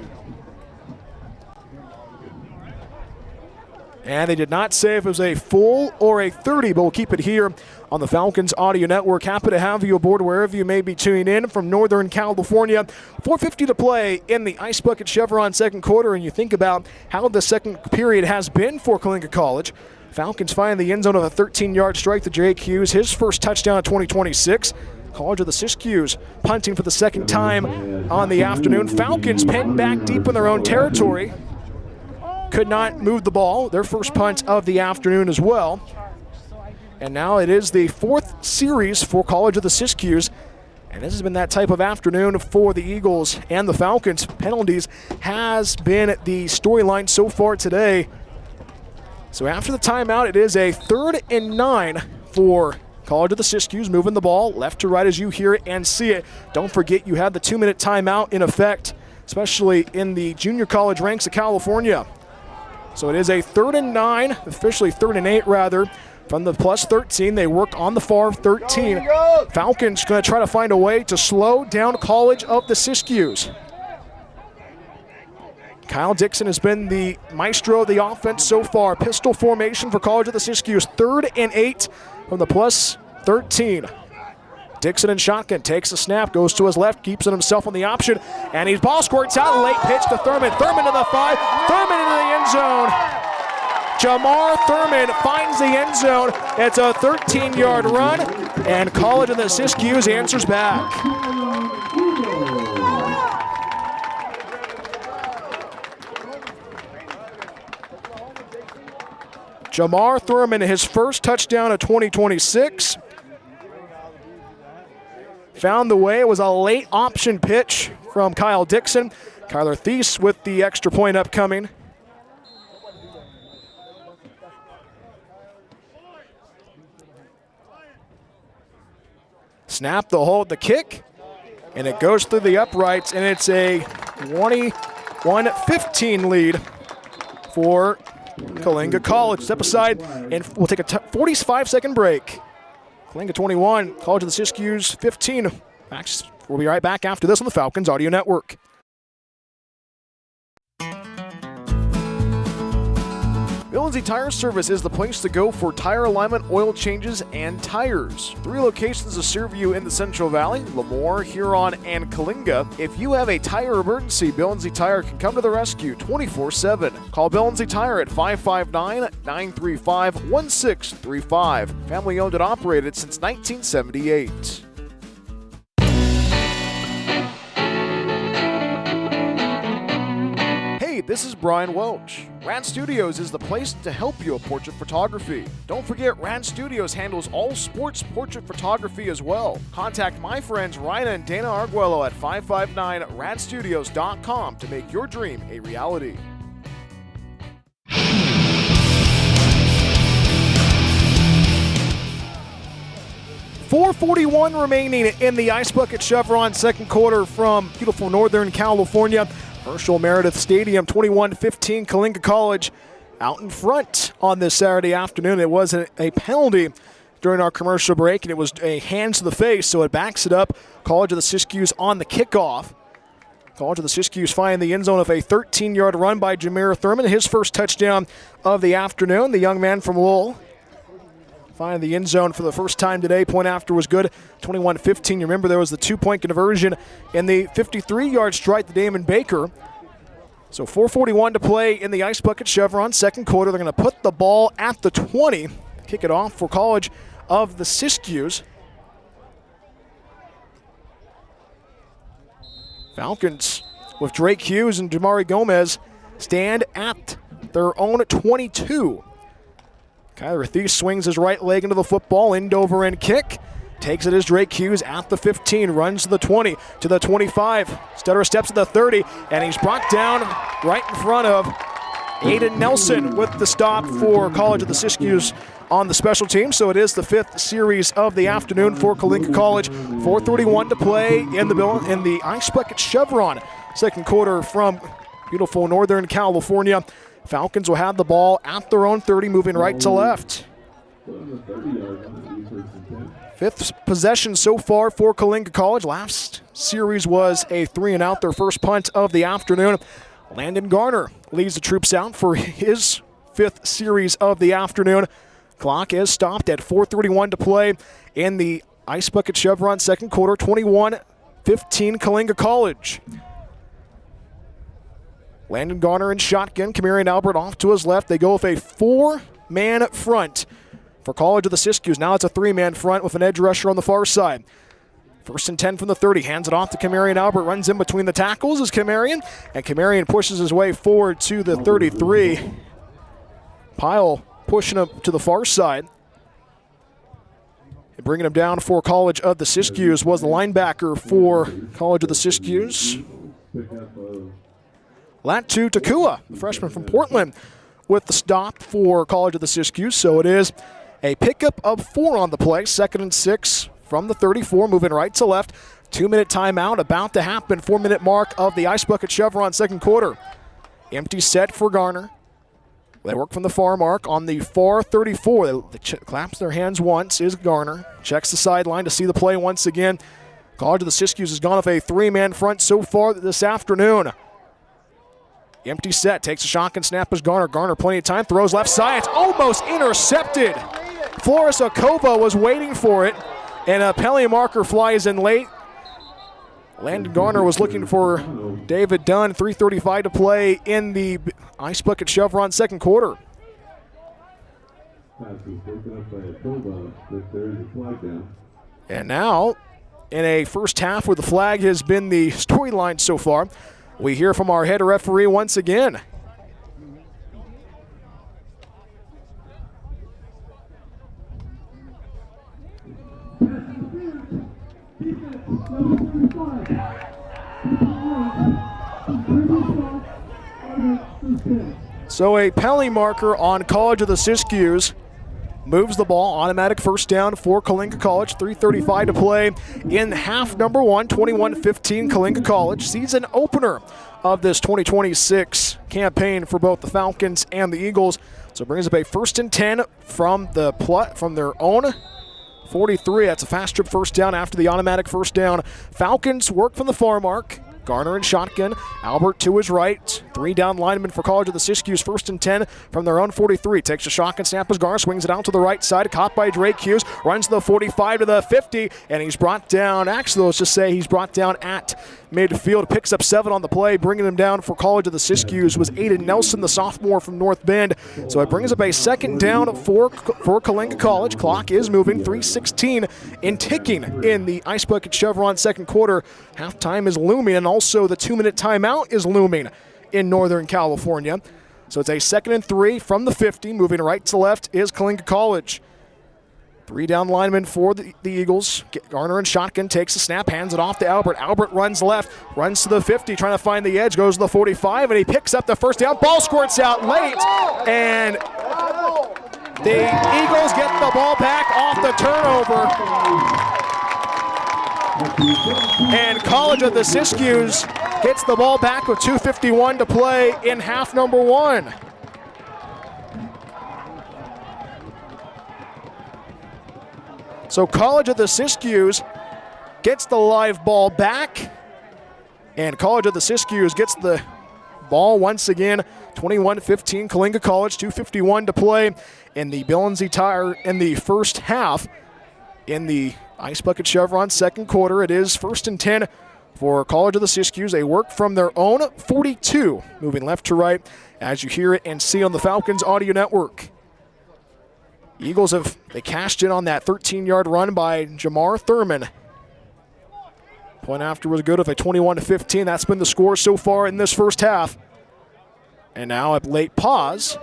And they did not say if it was a full or a 30, but we'll keep it here on the Falcons Audio Network. Happy to have you aboard wherever you may be tuning in from Northern California. 4:50 to play in the Ice Bucket Chevron second quarter, and you think about how the second period has been for Coalinga College. Falcons find the end zone of a 13-yard strike to Jake Hughes, his first touchdown of 2026. College of the Siskiyous punting for the second time on the afternoon. Falcons pinned back deep in their own territory. Could not move the ball. Their first punt of the afternoon as well. And now it is the 4th series for College of the Siskiyous. And this has been that type of afternoon for the Eagles and the Falcons. Penalties has been the storyline so far today. So after the timeout, it is a 3rd and 9 for College of the Siskiyous, moving the ball left to right as you hear it and see it. Don't forget you have the 2-minute timeout in effect, especially in the junior college ranks of California. So it is a 3rd and 9, officially 3rd and 8 rather, from the plus 13. They work on the far 13. Falcons going to try to find a way to slow down College of the Siskiyous. Kyle Dixon has been the maestro of the offense so far. Pistol formation for College of the Siskiyous. 3rd and 8 from the plus 13. Dixon in shotgun, takes the snap, goes to his left, keeps it himself on the option, and his ball squirts out. Late pitch to Thurman. Thurman to the 5. Thurman into the end zone. Jamar Thurman finds the end zone. It's a 13-yard run, and College of the Siskiyous answers back. Jamar Thurman, his first touchdown of 2026. Found the way. It was a late option pitch from Kyle Dixon. Kyler Thies with the extra point upcoming. Snap, the hold, the kick, and it goes through the uprights, and it's a 21-15 lead for Coalinga College. Step aside, and we'll take a 45-second break. Coalinga 21, College of the Siskiyous 15. Max, we'll be right back after this on the Falcons Audio Network. Bill & Z Tire Service is the place to go for tire alignment, oil changes, and tires. 3 locations to serve you in the Central Valley, Lemoore, Huron, and Coalinga. If you have a tire emergency, Bill & Z Tire can come to the rescue 24/7. Call Bill & Z Tire at 559-935-1635. Family owned and operated since 1978. Hey, this is Brian Welch. Rad Studios is the place to help you with portrait photography. Don't forget, Rad Studios handles all sports portrait photography as well. Contact my friends Ryan and Dana Arguello at 559radstudios.com to make your dream a reality. .441 remaining in the Ice Bucket Chevron second quarter from beautiful Northern California. Herschel Meredith Stadium, 21-15, Coalinga College out in front on this Saturday afternoon. It was a penalty during our commercial break, and it was a hands to the face, so it backs it up. College of the Siskiyous on the kickoff. College of the Siskiyous find the end zone of a 13-yard run by Jameer Thurman, his first touchdown of the afternoon. The young man from Lowell find the end zone for the first time today. Point after was good, 21-15. You remember there was the 2-point conversion in the 53-yard strike to Damon Baker. So 4:41 to play in the Ice Bucket Chevron second quarter. They're going to put the ball at the 20. Kick it off for College of the Siskiyous. Falcons with Drake Hughes and Jamari Gomez stand at their own 22. Kyler Thies swings his right leg into the football, end over end kick. Takes it as Drake Hughes at the 15, runs to the 20, to the 25. Stutter steps to the 30, and he's brought down right in front of Aiden Nelson with the stop for College of the Siskiyous on the special team. So it is the 5th series of the afternoon for Coalinga College. 4:31 to play in the Ice Bucket Chevron second quarter from beautiful Northern California. Falcons will have the ball at their own 30, moving right to left. 5th possession so far for Coalinga College. Last series was a 3-and-out, their first punt of the afternoon. Landon Garner leads the troops out for his 5th series of the afternoon. Clock is stopped at 4:31 to play in the Ice Bucket Chevron second quarter, 21-15 Coalinga College. Landon Garner in shotgun, Kamarian Albert off to his left. They go with a 4-man front for College of the Siskiyous. Now it's a 3-man front with an edge rusher on the far side. 1st and 10 from the 30, hands it off to Kamarian Albert, runs in between the tackles is Kamarian, and Kamarian pushes his way forward to the 33. Pyle pushing him to the far side. And bringing him down for College of the Siskiyous was the linebacker for College of the Siskiyous. Latu Takua, the freshman from Portland, with the stop for College of the Siskiyous. So it is a pickup of 4 on the play, 2nd and 6 from the 34, moving right to left. 2-minute timeout about to happen, 4-minute mark of the Ice Bucket Chevron second quarter. Empty set for Garner. They work from the far mark on the far 34. They claps their hands once is Garner. Checks the sideline to see the play once again. College of the Siskiyous has gone with a 3-man front so far this afternoon. Empty set, takes a shotgun snap as Garner. Garner plenty of time, throws left side. It's almost intercepted. Floris Akova was waiting for it, and a penalty marker flies in late. Landon Garner was looking for David Dunn. 3:35 to play in the Ice Bucket Chevron second quarter. And now, in a first half where the flag has been the storyline so far, we hear from our head referee once again. So a penalty marker on College of the Siskiyous moves the ball. Automatic first down for Coalinga College. 3:35 to play in half number 1, 21-15 Coalinga College. Season opener of this 2026 campaign for both the Falcons and the Eagles. So it brings up a 1st and 10 from their own 43. That's a fast trip first down after the automatic first down. Falcons work from the far mark. Garner in shotgun. Albert to his right. 3 down linemen for College of the Siskiyous. 1st and 10 from their own 43. Takes a shotgun snap as Garner swings it out to the right side. Caught by Drake Hughes. Runs to the 45 to the 50. And he's brought down, actually let's just say he's brought down at midfield. Picks up 7 on the play. Bringing him down for College of the Siskiyous was Aiden Nelson, the sophomore from North Bend. So it brings up a 2nd down for Coalinga College. Clock is moving. 3:16 and ticking in the Ice Bucket Chevron second quarter. Halftime is looming, and also the 2-minute timeout is looming in Northern California. So it's a 2nd and 3 from the 50. Moving right to left is Coalinga College. 3 down linemen for the Eagles. Garner in shotgun, takes the snap, hands it off to Albert. Albert runs left, runs to the 50, trying to find the edge, goes to the 45, and he picks up the first down. Ball squirts out late, and the Eagles get the ball back off the turnover. And College of the Siskiyous gets the ball back with 2:51 to play in half number 1. So College of the Siskiyous gets the live ball back, and College of the Siskiyous gets the ball once again. 21-15 Coalinga College, 2:51 to play in the Billings Tire in the first half. In the Ice Bucket Chevron second quarter, it is 1st and 10 for College of the Siskiyous. They work from their own 42, moving left to right as you hear it and see on the Falcons Audio Network. Eagles they cashed in on that 13-yard run by Jamar Thurman. Point after was good of a 21-15. That's been the score so far in this first half. And now a late pause.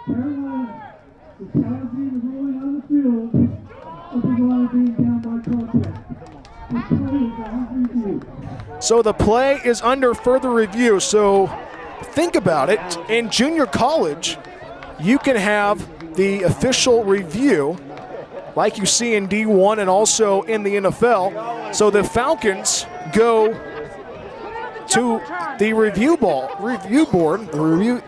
Carolina, the challenging is rolling on the field. Oklahoma being down by contact. The play is on review. So the play is under further review. So think about it. In junior college, you can have the official review like you see in D1 and also in the NFL. So the Falcons go to the review board.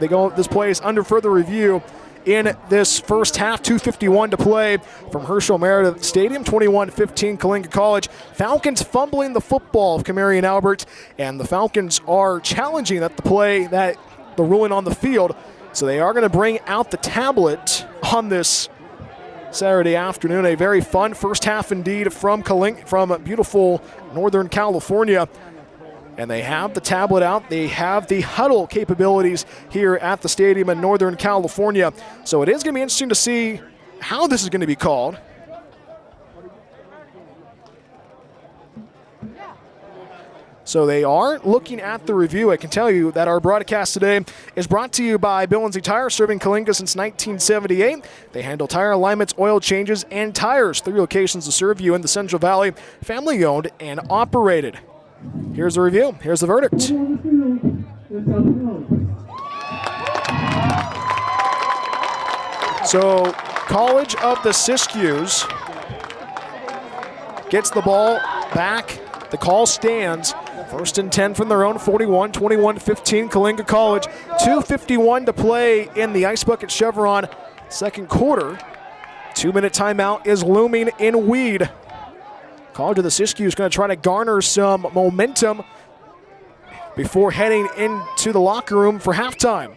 They go, this play is under further review in this first half. 2:51 to play from Herschel Meredith Stadium. 21-15 Coalinga College. Falcons fumbling the football of Camarion Albert, and the Falcons are challenging the ruling on the field. So they are going to bring out the tablet on this Saturday afternoon. A very fun first half indeed from beautiful Northern California. And they have the tablet out. They have the huddle capabilities here at the stadium in Northern California. So it is going to be interesting to see how this is going to be called. So they are looking at the review. I can tell you that our broadcast today is brought to you by Billings Tire, serving Coalinga since 1978. They handle tire alignments, oil changes, and tires. 3 locations to serve you in the Central Valley, family-owned and operated. Here's the review. Here's the verdict. So College of the Siskiyous gets the ball back. The call stands. 1st and 10 from their own 41, 21-15 Coalinga College. 2:51 to play in the Ice Bucket Chevron second quarter. 2-minute timeout is looming in Weed. College of the Siskiyous going to try to garner some momentum before heading into the locker room for halftime.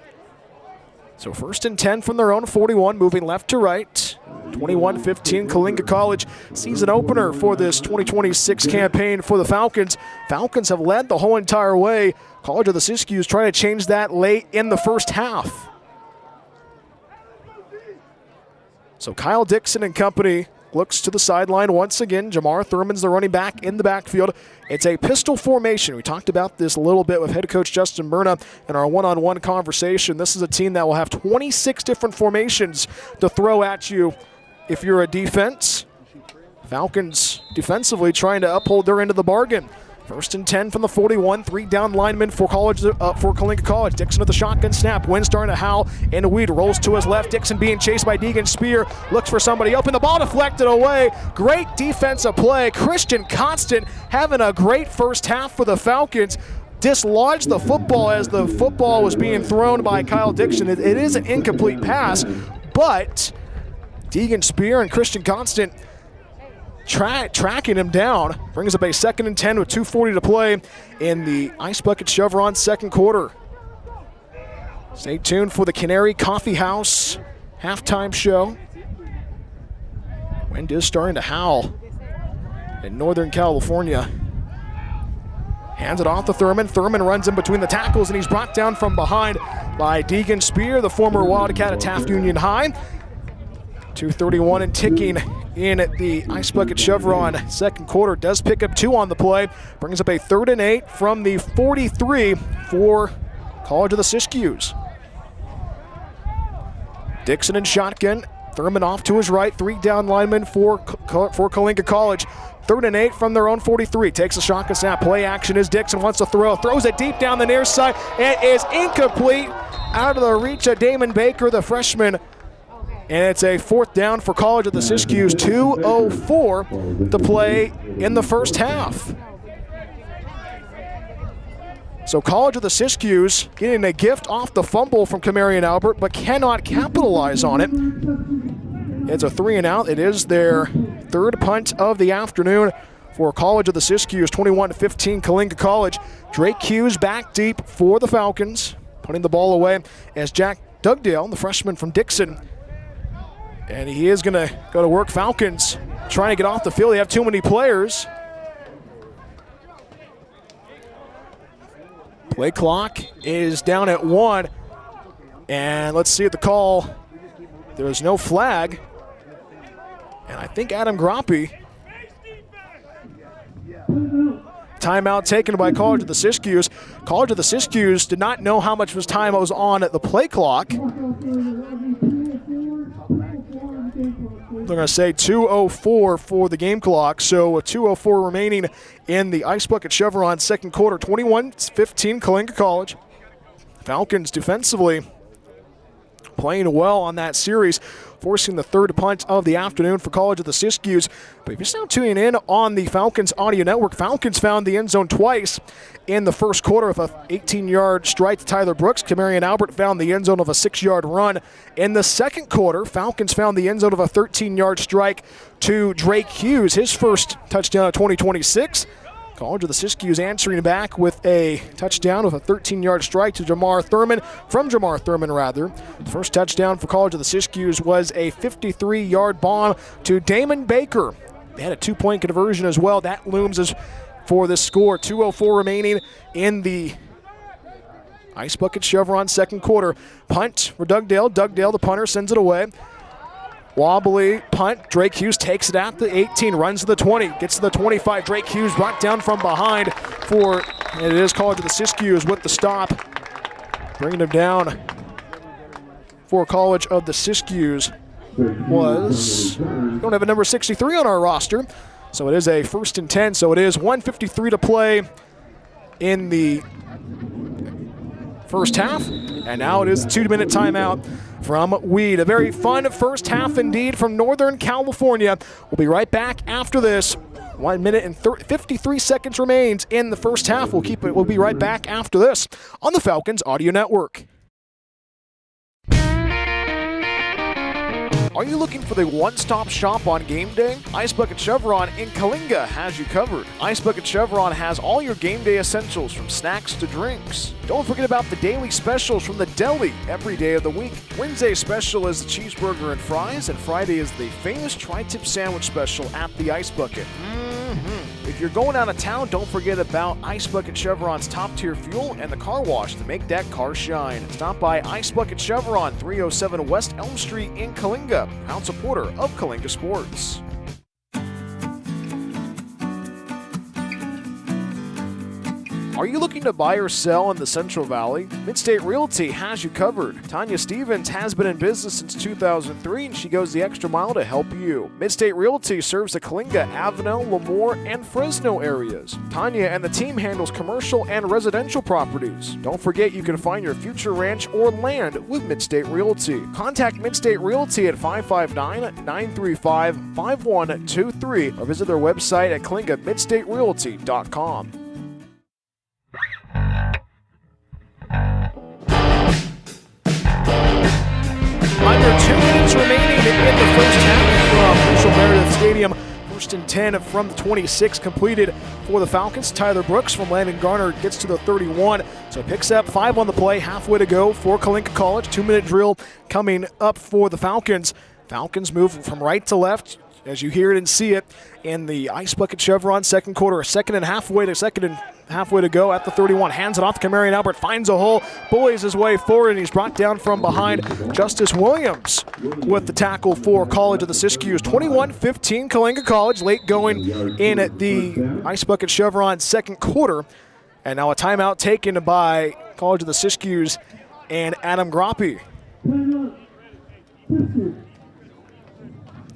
So 1st and 10 from their own 41, moving left to right. 21-15 Coalinga College, season opener for this 2026 campaign for the Falcons. Falcons have led the whole entire way. College of the Siskiyous trying to change that late in the first half. So Kyle Dixon and company looks to the sideline once again. Jamar Thurman's the running back in the backfield. It's a pistol formation. We talked about this a little bit with head coach Justin Berna in our one-on-one conversation. This is a team that will have 26 different formations to throw at you if you're a defense. Falcons defensively trying to uphold their end of the bargain. 1st and 10 from the 41, 3 down linemen for Coalinga College. Dixon with the shotgun snap. Wind starting to howl, and Weed rolls to his left. Dixon being chased by Deegan Spear. Looks for somebody open. The ball deflected away. Great defensive play. Christian Constant having a great first half for the Falcons. Dislodged the football as the football was being thrown by Kyle Dixon. It is an incomplete pass, but Deegan Spear and Christian Constant tracking him down. Brings up a 2nd and 10 with 2:40 to play in the Ice Bucket Chevron second quarter. Stay tuned for the Canary Coffee House halftime show. Wind is starting to howl in Northern California. Hands it off to Thurman. Thurman runs in between the tackles, and he's brought down from behind by Deegan Spear, the former Wildcat at Taft Union High. 2:31 and ticking in the Ice Bucket Chevron second quarter. Does pick up 2 on the play. Brings up a 3rd and 8 from the 43 for College of the Siskiyous. Dixon and shotgun. Thurman off to his right. 3 down linemen for Coalinga College. 3rd and 8 from their own 43. Takes a shotgun snap. Play action is Dixon wants to throw. Throws it deep down the near side. It is incomplete. Out of the reach of Damon Baker, the freshman. And it's a 4th down for College of the Siskiyous. 2:04 to play in the first half. So College of the Siskiyous getting a gift off the fumble from Camarion Albert, but cannot capitalize on it. It's a 3 and out. It is their 3rd punt of the afternoon for College of the Siskiyous, 21-15 Coalinga College. Drake Hughes back deep for the Falcons, putting the ball away as Jack Dugdale, the freshman from Dixon. And he is going to go to work. Falcons trying to get off the field. They have too many players. Play clock is down at 1. And let's see at the call. There is no flag. And I think Adam Groppe. Timeout taken by College of the Siskiyous. College of the Siskiyous did not know how much time was on at the play clock. They're going to say 2:04 for the game clock. So 2:04 remaining in the Ice Bucket Chevron second quarter. 21-15 Coalinga College. Falcons defensively playing well on that series, forcing the third punt of the afternoon for College of the Siskiyous. But if you're now tuning in on the Falcons Audio Network, Falcons found the end zone twice in the first quarter of an 18-yard strike to Tyler Brooks. Kamarian Albert found the end zone of a 6-yard run. In the second quarter, Falcons found the end zone of a 13-yard strike to Drake Hughes, his first touchdown of 2026. College of the Siskiyous answering back with a touchdown with a 13-yard strike to Jamar Thurman, rather. The first touchdown for College of the Siskiyous was a 53-yard bomb to Damon Baker. They had a 2-point conversion as well. That looms as for this score. 2:04 remaining in the Ice Bucket Chevron second quarter. Punt for Dugdale. Dugdale, the punter, sends it away. Wobbly punt. Drake Hughes takes it at the 18, runs to the 20, gets to the 25. Drake Hughes brought down from behind for, and it is College of the Siskiyous with the stop. Bringing him down for College of the Siskiyous was, we don't have a number 63 on our roster, so it is a 1st and 10, so it is 1:53 to play in the first half, and now it is a 2-minute timeout from Weed. A very fun first half indeed from Northern California. We'll be right back after this. 1 minute and 53 seconds remains in the first half. We'll be right back after this on the Falcons Audio Network. Are you looking for the one-stop shop on game day? Ice Bucket Chevron in Coalinga has you covered. Ice Bucket Chevron has all your game day essentials from snacks to drinks. Don't forget about the daily specials from the deli every day of the week. Wednesday special is the cheeseburger and fries, and Friday is the famous tri-tip sandwich special at the Ice Bucket. If you're going out of town, don't forget about Ice Bucket Chevron's top-tier fuel and the car wash to make that car shine. Stop by Ice Bucket Chevron, 307 West Elm Street in Coalinga, proud supporter of Coalinga Sports. Are you looking to buy or sell in the Central Valley? Midstate Realty has you covered. Tanya Stevens has been in business since 2003, and she goes the extra mile to help you. Midstate Realty serves the Coalinga, Avenel, Lemoore, and Fresno areas. Tanya and the team handles commercial and residential properties. Don't forget you can find your future ranch or land with Midstate Realty. Contact Midstate Realty at 559-935-5123 or visit their website at CoalingaMidstateRealty.com. Under 2 minutes remaining in the first half from Marshall Meredith Stadium. 1st and 10 from the 26 completed for the Falcons. Tyler Brooks from Landon Garner gets to the 31, so picks up 5 on the play, halfway to go for Coalinga College. 2-minute drill coming up for the Falcons. Falcons move from right to left, as you hear it and see it, in the Ice Bucket Chevron second quarter. Second and halfway to go at the 31. Hands it off to Kamarian Albert, finds a hole, bullies his way forward, and he's brought down from behind. Justice Williams with the tackle for College of the Siskiyous. 21-15 Coalinga College, late going in at the Ice Bucket Chevron second quarter. And now a timeout taken by College of the Siskiyous and Adam Groppe.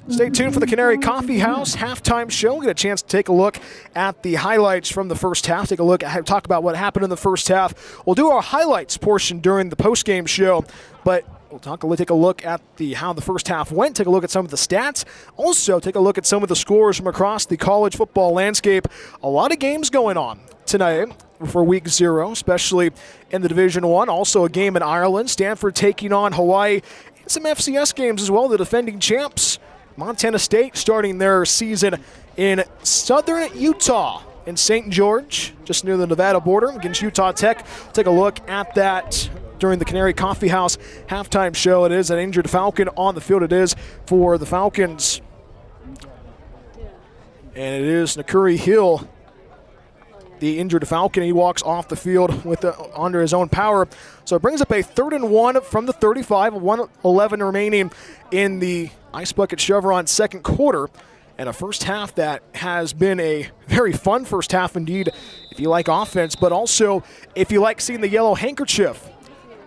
Stay tuned for the Canary Coffee House halftime show. We'll get a chance to take a look at the highlights from the first half. Talk about what happened in the first half. We'll do our highlights portion during the postgame show, but we'll take a look at how the first half went, take a look at some of the stats, also take a look at some of the scores from across the college football landscape. A lot of games going on tonight for week 0, especially in the Division I. Also a game in Ireland, Stanford taking on Hawaii, and some FCS games as well, the defending champs. Montana State starting their season in southern Utah in St. George, just near the Nevada border against Utah Tech. Take a look at that during the Canary Coffee House halftime show. It is an injured Falcon on the field. It is for the Falcons. And it is Nakuri Hill, the injured Falcon. He walks off the field with under his own power. So it brings up a 3rd and 1 from the 35, 1:11 remaining in the Ice Bucket Chevron second quarter. And a first half that has been a very fun first half indeed, if you like offense, but also if you like seeing the yellow handkerchief.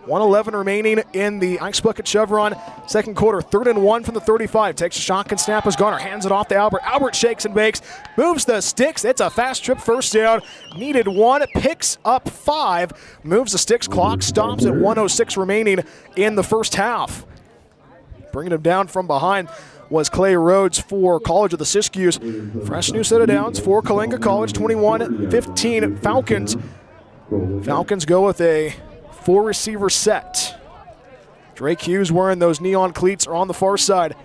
1:11 remaining in the Ice Bucket Chevron second quarter. 3rd and 1 from the 35. Takes a shotgun snap as Garner hands it off to Albert. Albert shakes and bakes, moves the sticks. It's a fast trip first down. Needed 1, picks up 5, moves the sticks. Clock stops at 1:06 remaining in the first half. Bringing him down from behind was Clay Rhodes for College of the Siskiyous. Fresh new set of downs for Coalinga College. 21-15 Falcons. Falcons go with a 4-receiver set. Drake Hughes wearing those neon cleats are on the far side.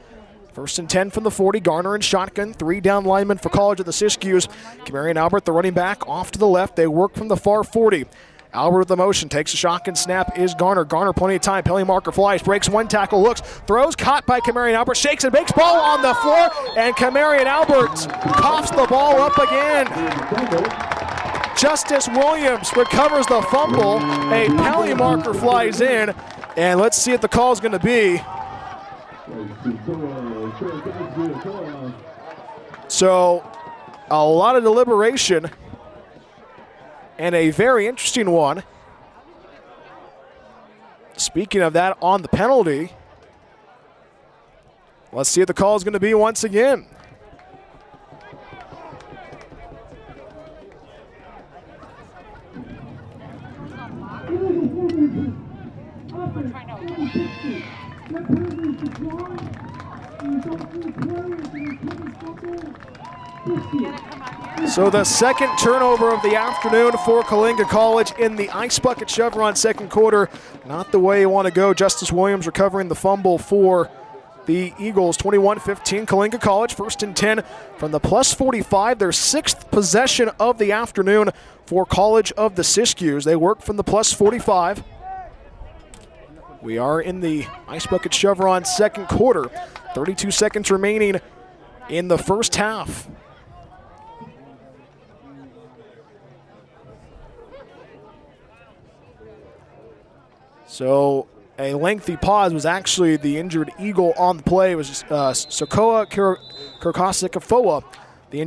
1st and 10 from the 40. Garner and shotgun. 3 down linemen for College of the Siskiyous. Kamarian Albert, the running back, off to the left. They work from the far 40. Albert with the motion, takes a shotgun snap, is Garner. Garner, plenty of time, penalty marker flies, breaks 1 tackle, looks, throws, caught by Kamarian Albert, shakes and bakes, ball on the floor, and Kamarian Albert coughs the ball up again. Justice Williams recovers the fumble, a penalty marker flies in, and let's see what the call is going to be. So, a lot of deliberation. And a very interesting one. Speaking of that, on the penalty, let's see what the call is going to be once again. So the second turnover of the afternoon for Coalinga College in the Ice Bucket Chevron second quarter. Not the way you want to go. Justice Williams recovering the fumble for the Eagles. 21-15 Coalinga College. 1st and 10 from the plus 45. Their 6th possession of the afternoon for College of the Siskiyous. They work from the plus 45. We are in the Ice Bucket Chevron second quarter. 32 seconds remaining in the first half. So a lengthy pause was actually the injured Eagle on the play. It was Sokoa Kirkosikafoa, the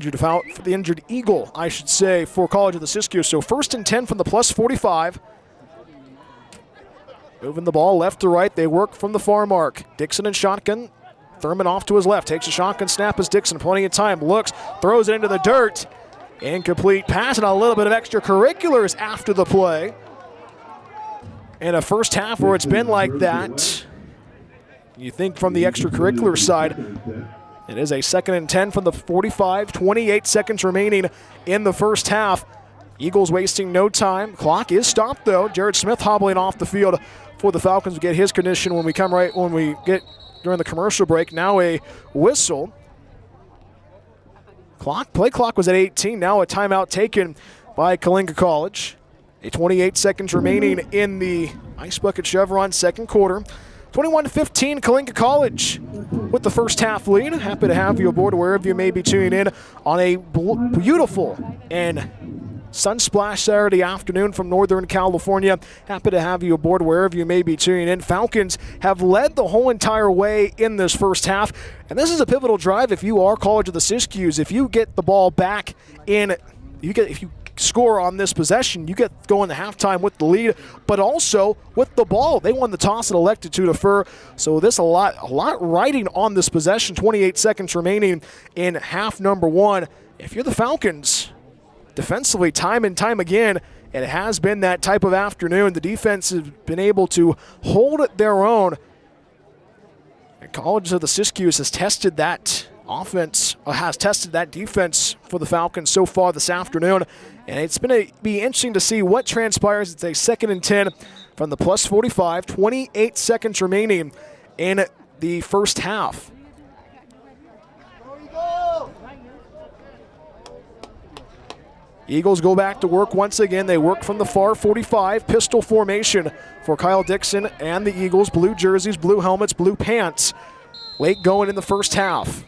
injured Eagle, I should say, for College of the Siskiyous. So 1st and 10 from the plus 45. Moving the ball left to right. They work from the far mark. Dixon and shotgun. Thurman off to his left. Takes a shotgun snap as Dixon. Plenty of time. Looks. Throws it into the dirt. Incomplete pass and a little bit of extracurriculars after the play. In a first half where it's been like that, you think from the extracurricular side, it is a 2nd and 10 from the 45. 28 seconds remaining in the first half. Eagles wasting no time. Clock is stopped though. Jared Smith hobbling off the field for the Falcons. We get his condition when we get during the commercial break. Now a whistle. Play clock was at 18. Now a timeout taken by Coalinga College. 28 seconds remaining in the Ice Bucket Chevron second quarter. 21-15 Coalinga College with the first half lead. Happy to have you aboard wherever you may be tuning in on a beautiful and sunsplash Saturday afternoon from Northern California. Happy to have you aboard wherever you may be tuning in. Falcons have led the whole entire way in this first half, and this is a pivotal drive if you are College of the Siskiyous. If you get the ball back in, if you score on this possession, you get going to halftime with the lead, but also with the ball. They won the toss and elected to defer. So this a lot riding on this possession. 28 seconds remaining in half number 1. If you're the Falcons, defensively, time and time again, it has been that type of afternoon. The defense has been able to hold their own. And College of the Siskiyous has tested that offense, has tested that defense for the Falcons so far this afternoon. And it's be interesting to see what transpires. It's a 2nd and 10 from the plus 45. 28 seconds remaining in the first half. Eagles go back to work once again. They work from the far 45, pistol formation for Kyle Dixon and the Eagles. Blue jerseys, blue helmets, blue pants. Late going in the first half.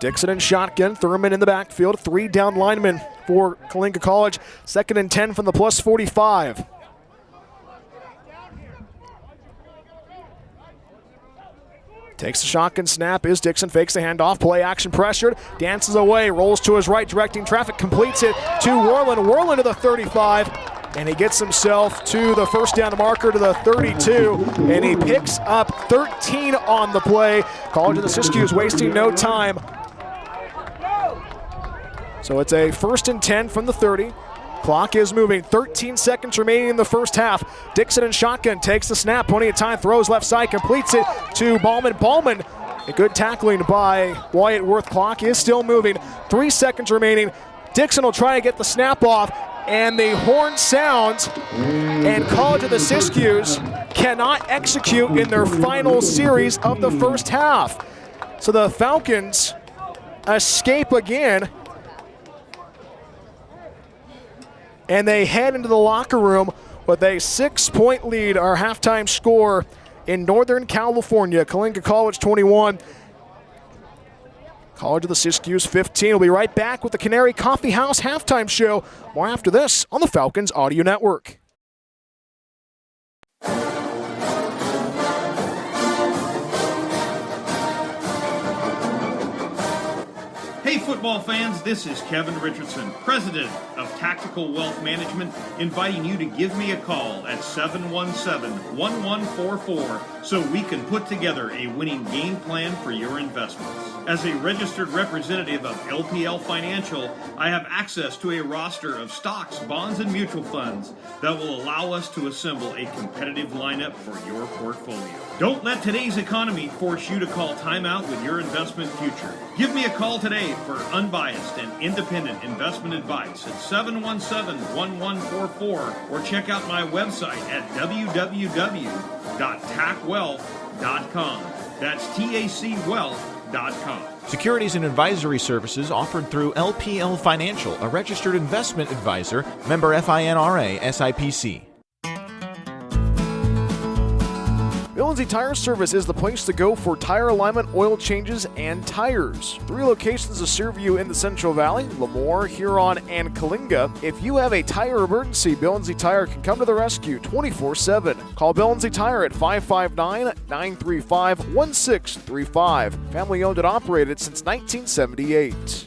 Dixon in shotgun, Thurman in the backfield, 3 down linemen for Coalinga College. 2nd and 10 from the plus 45. Takes the shotgun snap, is Dixon, fakes the handoff, play action pressured, dances away, rolls to his right, directing traffic, completes it to Worland. Worland to the 35, and he gets himself to the first down marker to the 32, and he picks up 13 on the play. College of the Siskiyous wasting no time. So it's a 1st and 10 from the 30. Clock is moving, 13 seconds remaining in the first half. Dixon in shotgun, takes the snap, plenty of time, throws left side, completes it to Ballman. Ballman, a good tackling by Wyatt Worth. Clock is still moving, 3 seconds remaining. Dixon will try to get the snap off, and the horn sounds, and College of the Siskiyous cannot execute in their final series of the first half. So the Falcons escape again, and they head into the locker room with a 6-point lead. Our halftime score in Northern California. Coalinga College 21. College of the Siskiyous 15. We'll be right back with the Canary Coffee House halftime show. More after this on the Falcons Audio Network. Hey football fans, this is Kevin Richardson, President of Tactical Wealth Management, inviting you to give me a call at 717-1144 so we can put together a winning game plan for your investments. As a registered representative of LPL Financial, I have access to a roster of stocks, bonds, and mutual funds that will allow us to assemble a competitive lineup for your portfolio. Don't let today's economy force you to call timeout with your investment future. Give me a call today for unbiased and independent investment advice at 717-1144 or check out my website at www.tacwealth.com. That's TACwealth.com. Securities and advisory services offered through LPL Financial, a registered investment advisor, member FINRA, SIPC. Billings Tire Service is the place to go for tire alignment, oil changes, and tires. 3 locations to serve you in the Central Valley, Lemoore, Huron, and Coalinga. If you have a tire emergency, Billings Tire can come to the rescue 24/7. Call Billings Tire at 559-935-1635. Family owned and operated since 1978.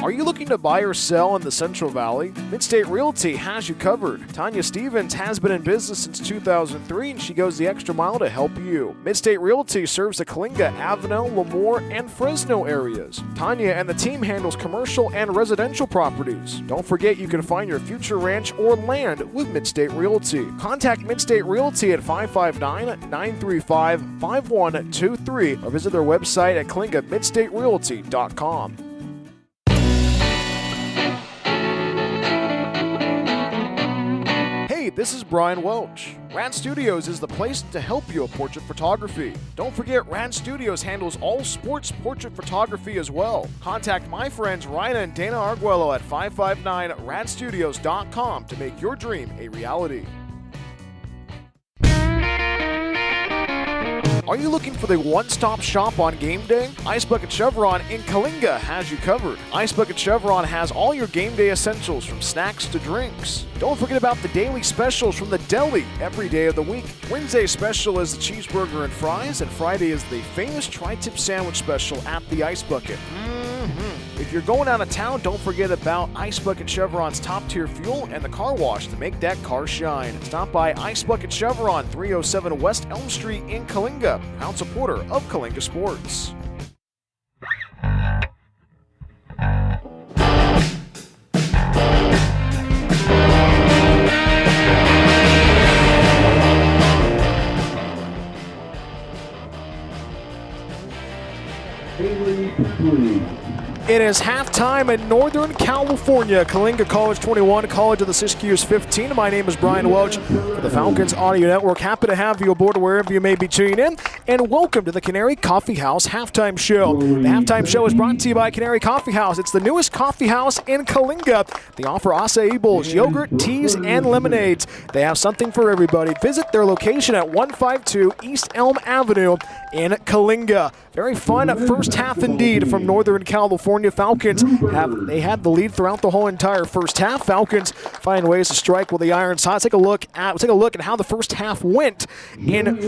Are you looking to buy or sell in the Central Valley? Midstate Realty has you covered. Tanya Stevens has been in business since 2003, and she goes the extra mile to help you. Midstate Realty serves the Coalinga, Avenel, Lemoore, and Fresno areas. Tanya and the team handles commercial and residential properties. Don't forget you can find your future ranch or land with Midstate Realty. Contact Midstate Realty at 559-935-5123 or visit their website at CoalingaMidstateRealty.com. Hey, this is Brian Welch. Rad Studios is the place to help you with portrait photography. Don't forget, Rad Studios handles all sports portrait photography as well. Contact my friends Ryan and Dana Arguello at 559radstudios.com to make your dream a reality. Are you looking for the one-stop shop on game day? Ice Bucket Chevron in Coalinga has you covered. Ice Bucket Chevron has all your game day essentials from snacks to drinks. Don't forget about the daily specials from the deli every day of the week. Wednesday's special is the cheeseburger and fries, and Friday is the famous tri-tip sandwich special at the Ice Bucket. If you're going out of town, don't forget about Ice Bucket Chevron's top-tier fuel and the car wash to make that car shine. Stop by Ice Bucket Chevron, 307 West Elm Street in Coalinga, proud supporter of Coalinga Sports. It is halftime in Northern California. Coalinga College 21, College of the Siskiyous 15. My name is Brian Welch for the Falcons Audio Network. Happy to have you aboard wherever you may be tuning in. and welcome to the Canary Coffee House Halftime Show. The Halftime Show is brought to you by Canary Coffee House. It's the newest coffee house in Coalinga. They offer acai bowls, yogurt, teas, and lemonades. They have something for everybody. Visit their location at 152 East Elm Avenue in Coalinga. Very fun first half indeed from Northern California. Falcons they had the lead throughout the whole entire first half. Falcons find ways to strike with the irons hot. Let's take a look at how the first half went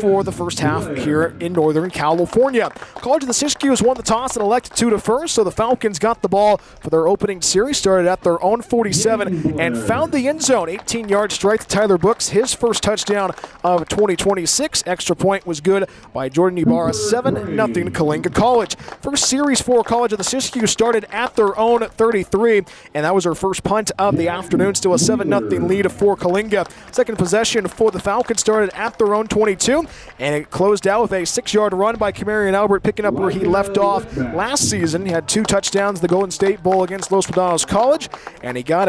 for the first half here in Northern California. College of the Siskiyous won the toss and elected to defer, so the Falcons got the ball for their opening series. Started at their own 47 and found the end zone. 18-yard strike to Tyler Brooks, his first touchdown of 2026. Extra point was good by Jordan Ibarra. 7-0 Coalinga College. First series for College of the Siskiyous started at their own 33, and that was their first punt of the afternoon. Still a 7-0 lead for Coalinga. Second possession for the Falcons started at their own 22, and it closed out with a 6-yard run by Camarion Albert, picking up where he left off last season. He had 2 touchdowns in the Golden State Bowl against Los Padanos College, and he got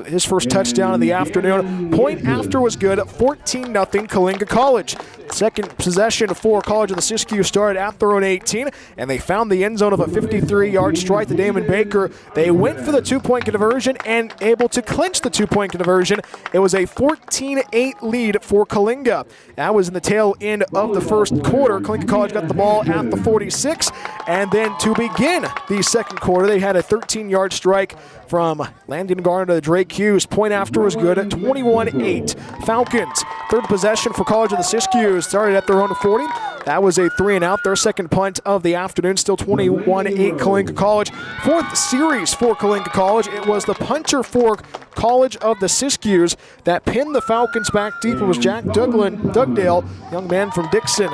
his first touchdown of the afternoon. Point after was good, 14-0 Coalinga College. Second possession for College of the Siskiyous started at their own 18, and they found the end zone of a 53-yard strike to Damon Baker. They went for the 2-point conversion and able to clinch the 2-point conversion. It was a 14-8 lead for Coalinga. That was in the tail end of the first quarter. Coalinga College got the ball at the 46, and then to begin the second quarter, they had a 13-yard strike from Landon Garner to Drake Hughes. Point after was good at 21-8. Falcons, third possession for College of the Siskiyous, started at their own 40. That was a 3-and-out, their second punt of the afternoon, still 21-8 Coalinga College. Fourth series for Coalinga College. It was the puncher for College of the Siskiyous that pinned the Falcons back deep. It was Jack Dugdale, young man from Dixon,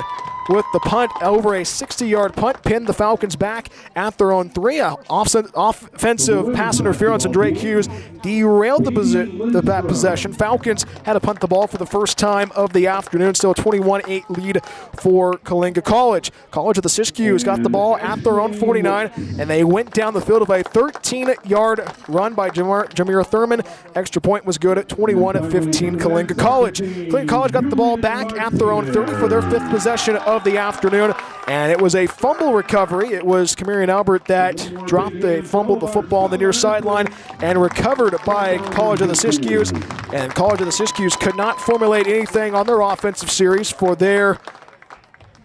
with the punt over a 60-yard punt, pinned the Falcons back at their own 3. Offensive pass interference, and Drake Hughes derailed the possession. Falcons had to punt the ball for the first time of the afternoon. Still a 21-8 lead for Coalinga College. College of the Siskiyous got the ball at their own 49, and they went down the field of a 13-yard run by Jameer Thurman. Extra point was good at 21-15 Coalinga College. Coalinga College got the ball back at their own 30 for their 5th possession of the afternoon, and it was a fumble recovery. It was Camarion Albert that fumbled the football on the near sideline and recovered by College of the Siskiyous, and College of the Siskiyous could not formulate anything on their offensive series for their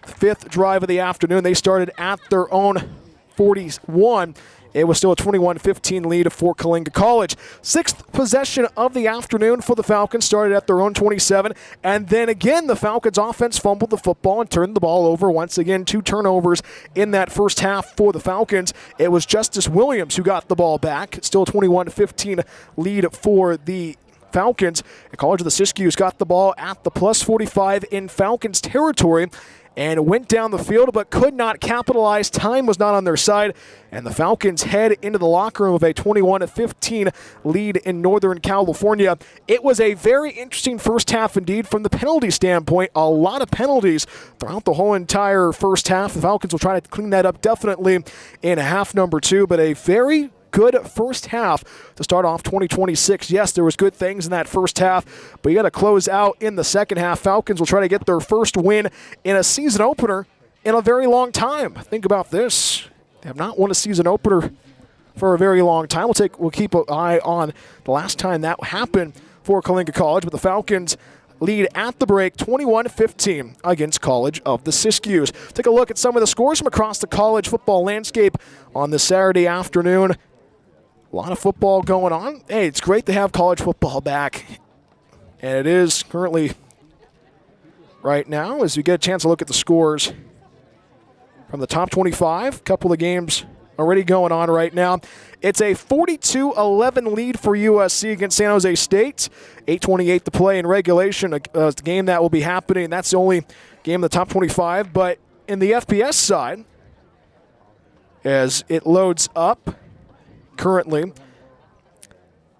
5th drive of the afternoon. They started at their own 41. It was still a 21-15 lead for Coalinga College. 6th possession of the afternoon for the Falcons started at their own 27, and then again the Falcons offense fumbled the football and turned the ball over. Once again, 2 turnovers in that first half for the Falcons. It was Justice Williams who got the ball back. Still a 21-15 lead for the Falcons. And College of the Siskiyous got the ball at the plus 45 in Falcons territory and went down the field but could not capitalize. Time was not on their side, and the Falcons head into the locker room with a 21-15 lead in Northern California. It was a very interesting first half indeed from the penalty standpoint. A lot of penalties throughout the whole entire first half. The Falcons will try to clean that up definitely in half number 2, but a very good first half to start off 2026. Yes, there was good things in that first half, but you got to close out in the second half. Falcons will try to get their first win in a season opener in a very long time. Think about this. They have not won a season opener for a very long time. We'll keep an eye on the last time that happened for Coalinga College, but the Falcons lead at the break 21-15 against College of the Siskiyous. Take a look at some of the scores from across the college football landscape on this Saturday afternoon. A lot of football going on. Hey, it's great to have college football back. And it is currently right now as we get a chance to look at the scores from the top 25. A couple of games already going on right now. It's a 42-11 lead for USC against San Jose State. 8:28 to play in regulation. The game that will be happening. That's the only game in the top 25. But in the FBS side, as it loads up, currently,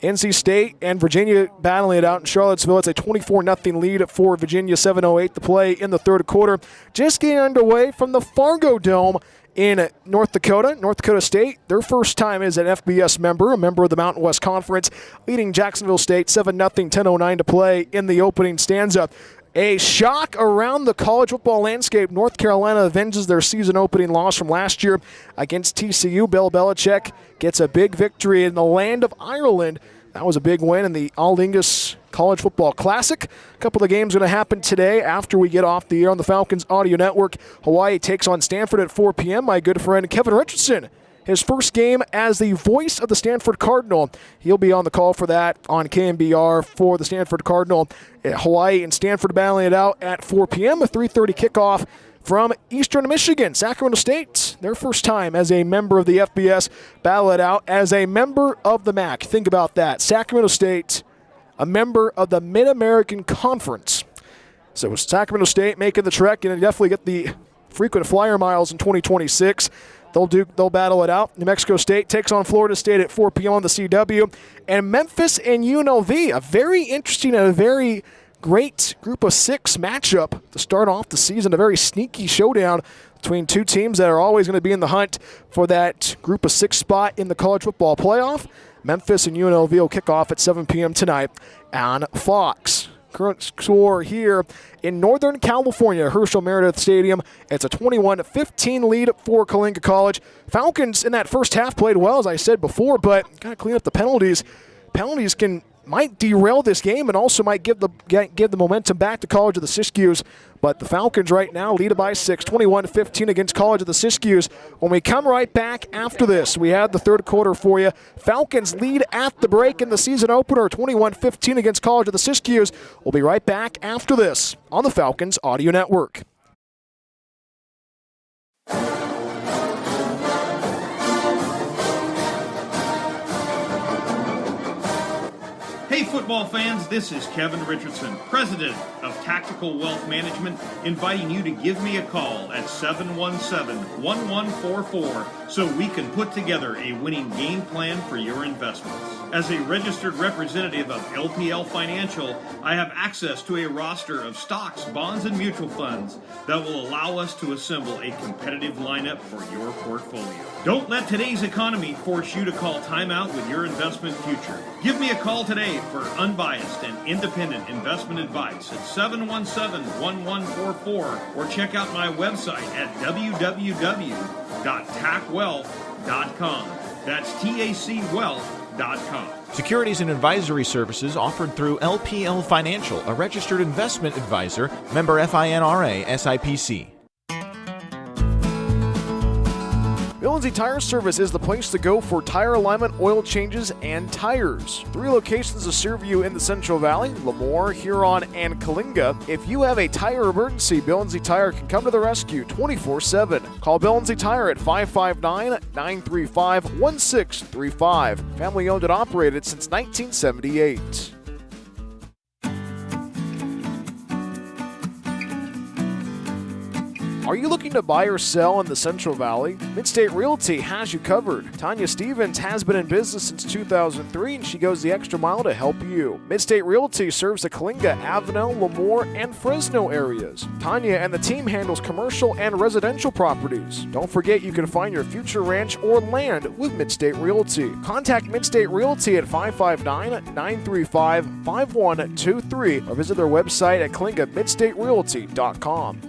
NC State and Virginia battling it out in Charlottesville. It's a 24-0 lead for Virginia, 7:08 to play in the third quarter. Just getting underway from the Fargo Dome in North Dakota. North Dakota State, their first time as an FBS member, a member of the Mountain West Conference, leading Jacksonville State 7-0, 10:09 to play in the opening stanza. A shock around the college football landscape. North Carolina avenges their season-opening loss from last year against TCU. Bill Belichick gets a big victory in the land of Ireland. That was a big win in the All English College Football Classic. A couple of games going to happen today after we get off the air on the Falcons Audio Network. Hawaii takes on Stanford at 4 p.m. My good friend Kevin Richardson, his first game as the voice of the Stanford Cardinal. He'll be on the call for that on KMBR for the Stanford Cardinal. Hawaii and Stanford battling it out at 4 p.m. A 3:30 kickoff from Eastern Michigan. Sacramento State, their first time as a member of the FBS, battle it out as a member of the MAC. Think about that. Sacramento State, a member of the Mid-American Conference. So Sacramento State making the trek and definitely get the frequent flyer miles in 2026. They'll battle it out. New Mexico State takes on Florida State at 4 p.m. on the CW. And Memphis and UNLV, a very interesting and a very great group of 6 matchup to start off the season. A very sneaky showdown between two teams that are always going to be in the hunt for that group of 6 spot in the college football playoff. Memphis and UNLV will kick off at 7 p.m. tonight on Fox. Current score here in Northern California, Herschel Meredith Stadium. It's a 21-15 lead for Coalinga College. Falcons in that first half played well, as I said before, but got to clean up the penalties. Penalties might derail this game and also might give the momentum back to College of the Siskiyous. But the Falcons right now lead by 6, 21-15 against College of the Siskiyous. When we come right back after this, we have the third quarter for you. Falcons lead at the break in the season opener, 21-15 against College of the Siskiyous. We'll be right back after this on the Falcons Audio Network. Hey football fans, this is Kevin Richardson, president of Tactical Wealth Management, inviting you to give me a call at 717-1144 so we can put together a winning game plan for your investments. As a registered representative of LPL Financial, I have access to a roster of stocks, bonds, and mutual funds that will allow us to assemble a competitive lineup for your portfolio. Don't let today's economy force you to call timeout with your investment future. Give me a call today for unbiased and independent investment advice at 717-1144 or check out my website at www.tacwealth.com. That's TACwealth.com. Securities and advisory services offered through LPL Financial, a registered investment advisor, member FINRA, SIPC. Bill Lindsay Tire Service is the place to go for tire alignment, oil changes, and tires. 3 locations to serve you in the Central Valley, Lemoore, Huron, and Coalinga. If you have a tire emergency, Bill Lindsay Tire can come to the rescue 24/7. Call Bill Lindsay Tire at 559-935-1635. Family owned and operated since 1978. Are you looking to buy or sell in the Central Valley? Midstate Realty has you covered. Tanya Stevens has been in business since 2003 and she goes the extra mile to help you. Midstate Realty serves the Coalinga, Avenel, Lemoore, and Fresno areas. Tanya and the team handles commercial and residential properties. Don't forget you can find your future ranch or land with Midstate Realty. Contact Midstate Realty at 559-935-5123 or visit their website at CoalingaMidstateRealty.com.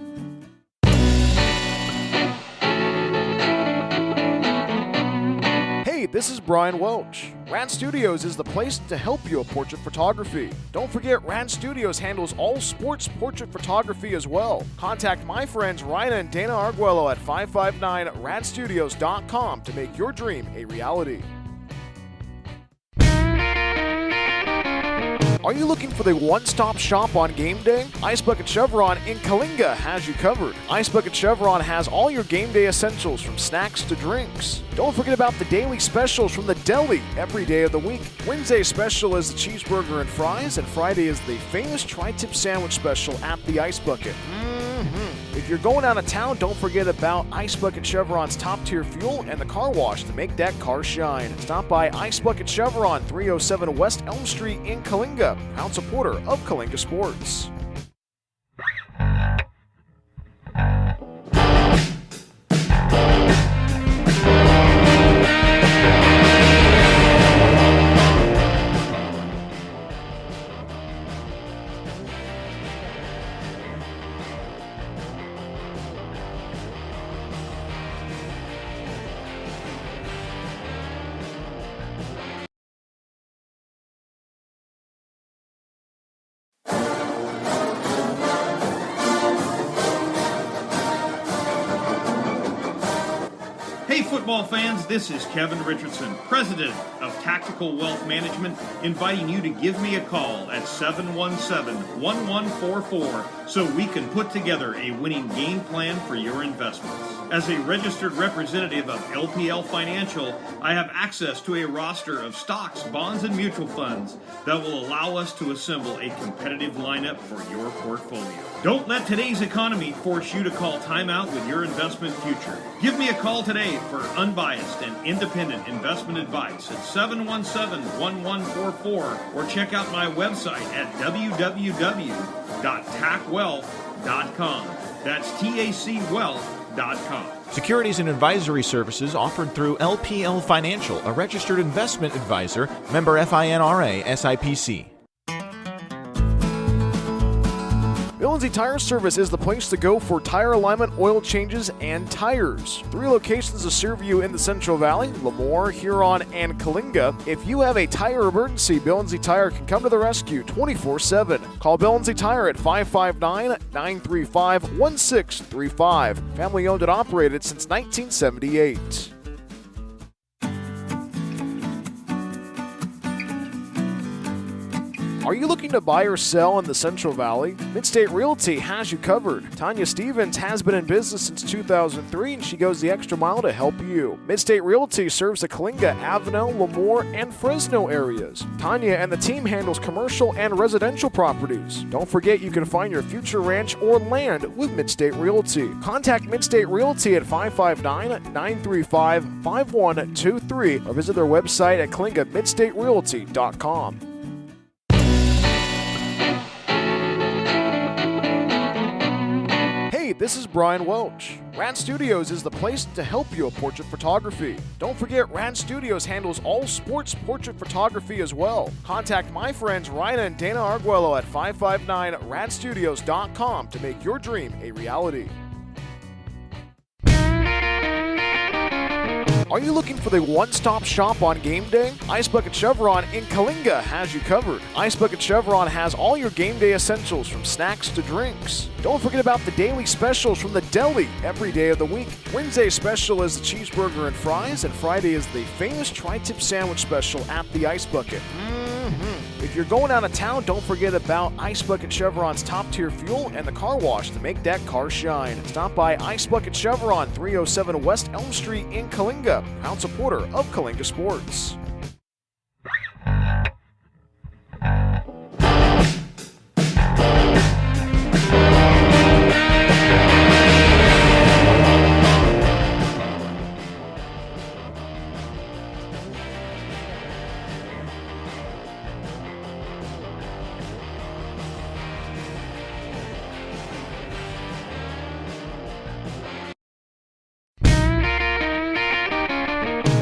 Hey, this is Brian Welch. Rad Studios is the place to help you with portrait photography. Don't forget, Rad Studios handles all sports portrait photography as well. Contact my friends Ryan and Dana Arguello at 559radstudios.com to make your dream a reality. Are you looking for the one-stop shop on game day? Ice Bucket Chevron in Coalinga has you covered. Ice Bucket Chevron has all your game day essentials from snacks to drinks. Don't forget about the daily specials from the deli every day of the week. Wednesday's special is the cheeseburger and fries, and Friday is the famous tri-tip sandwich special at the Ice Bucket. If you're going out of town, don't forget about Ice Bucket Chevron's top-tier fuel and the car wash to make that car shine. Stop by Ice Bucket Chevron, 307 West Elm Street in Coalinga, proud supporter of Coalinga Sports. Hey football fans, this is Kevin Richardson, President of Tactical Wealth Management, inviting you to give me a call at 717-1144 so we can put together a winning game plan for your investments. As a registered representative of LPL Financial, I have access to a roster of stocks, bonds, and mutual funds that will allow us to assemble a competitive lineup for your portfolio. Don't let today's economy force you to call timeout with your investment future. Give me a call today for unbiased and independent investment advice at 717-1144 or check out my website at www.tacwealth.com. That's TACwealth.com. Securities and advisory services offered through LPL Financial, a registered investment advisor, member FINRA, SIPC. Bill & Z Tire Service is the place to go for tire alignment, oil changes, and tires. 3 locations to serve you in the Central Valley: Lemoore, Huron, and Coalinga. If you have a tire emergency, Bill & Z Tire can come to the rescue 24/7. Call Bill & Z Tire at 559-935-1635. Family owned and operated since 1978. Are you looking to buy or sell in the Central Valley? Midstate Realty has you covered. Tanya Stevens has been in business since 2003 and she goes the extra mile to help you. Midstate Realty serves the Coalinga, Avenel, Lemoore, and Fresno areas. Tanya and the team handles commercial and residential properties. Don't forget you can find your future ranch or land with Midstate Realty. Contact Midstate Realty at 559-935-5123 or visit their website at CoalingaMidstateRealty.com. Hey, this is Brian Welch. Rad Studios is the place to help you with portrait photography. Don't forget, Rad Studios handles all sports portrait photography as well. Contact my friends Ryan and Dana Arguello at 559radstudios.com to make your dream a reality. Are you looking for the one-stop shop on game day? Ice Bucket Chevron in Coalinga has you covered. Ice Bucket Chevron has all your game day essentials from snacks to drinks. Don't forget about the daily specials from the deli every day of the week. Wednesday special is the cheeseburger and fries, and Friday is the famous tri-tip sandwich special at the Ice Bucket. If you're going out of town, don't forget about Ice Bucket Chevron's top-tier fuel and the car wash to make that car shine. Stop by Ice Bucket Chevron, 307 West Elm Street in Coalinga, proud supporter of Coalinga Sports.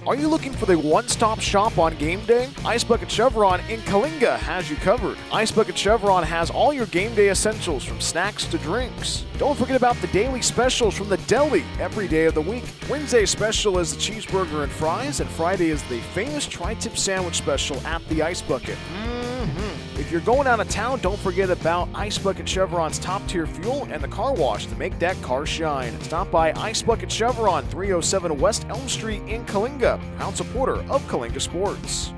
Are you looking for the one-stop shop on game day? Ice Bucket Chevron in Coalinga has you covered. Ice Bucket Chevron has all your game day essentials from snacks to drinks. Don't forget about the daily specials from the deli every day of the week. Wednesday special is the cheeseburger and fries, and Friday is the famous tri-tip sandwich special at the Ice Bucket. If you're going out of town, don't forget about Ice Bucket Chevron's top-tier fuel and the car wash to make that car shine. Stop by Ice Bucket Chevron, 307 West Elm Street in Coalinga, proud supporter of Coalinga Sports.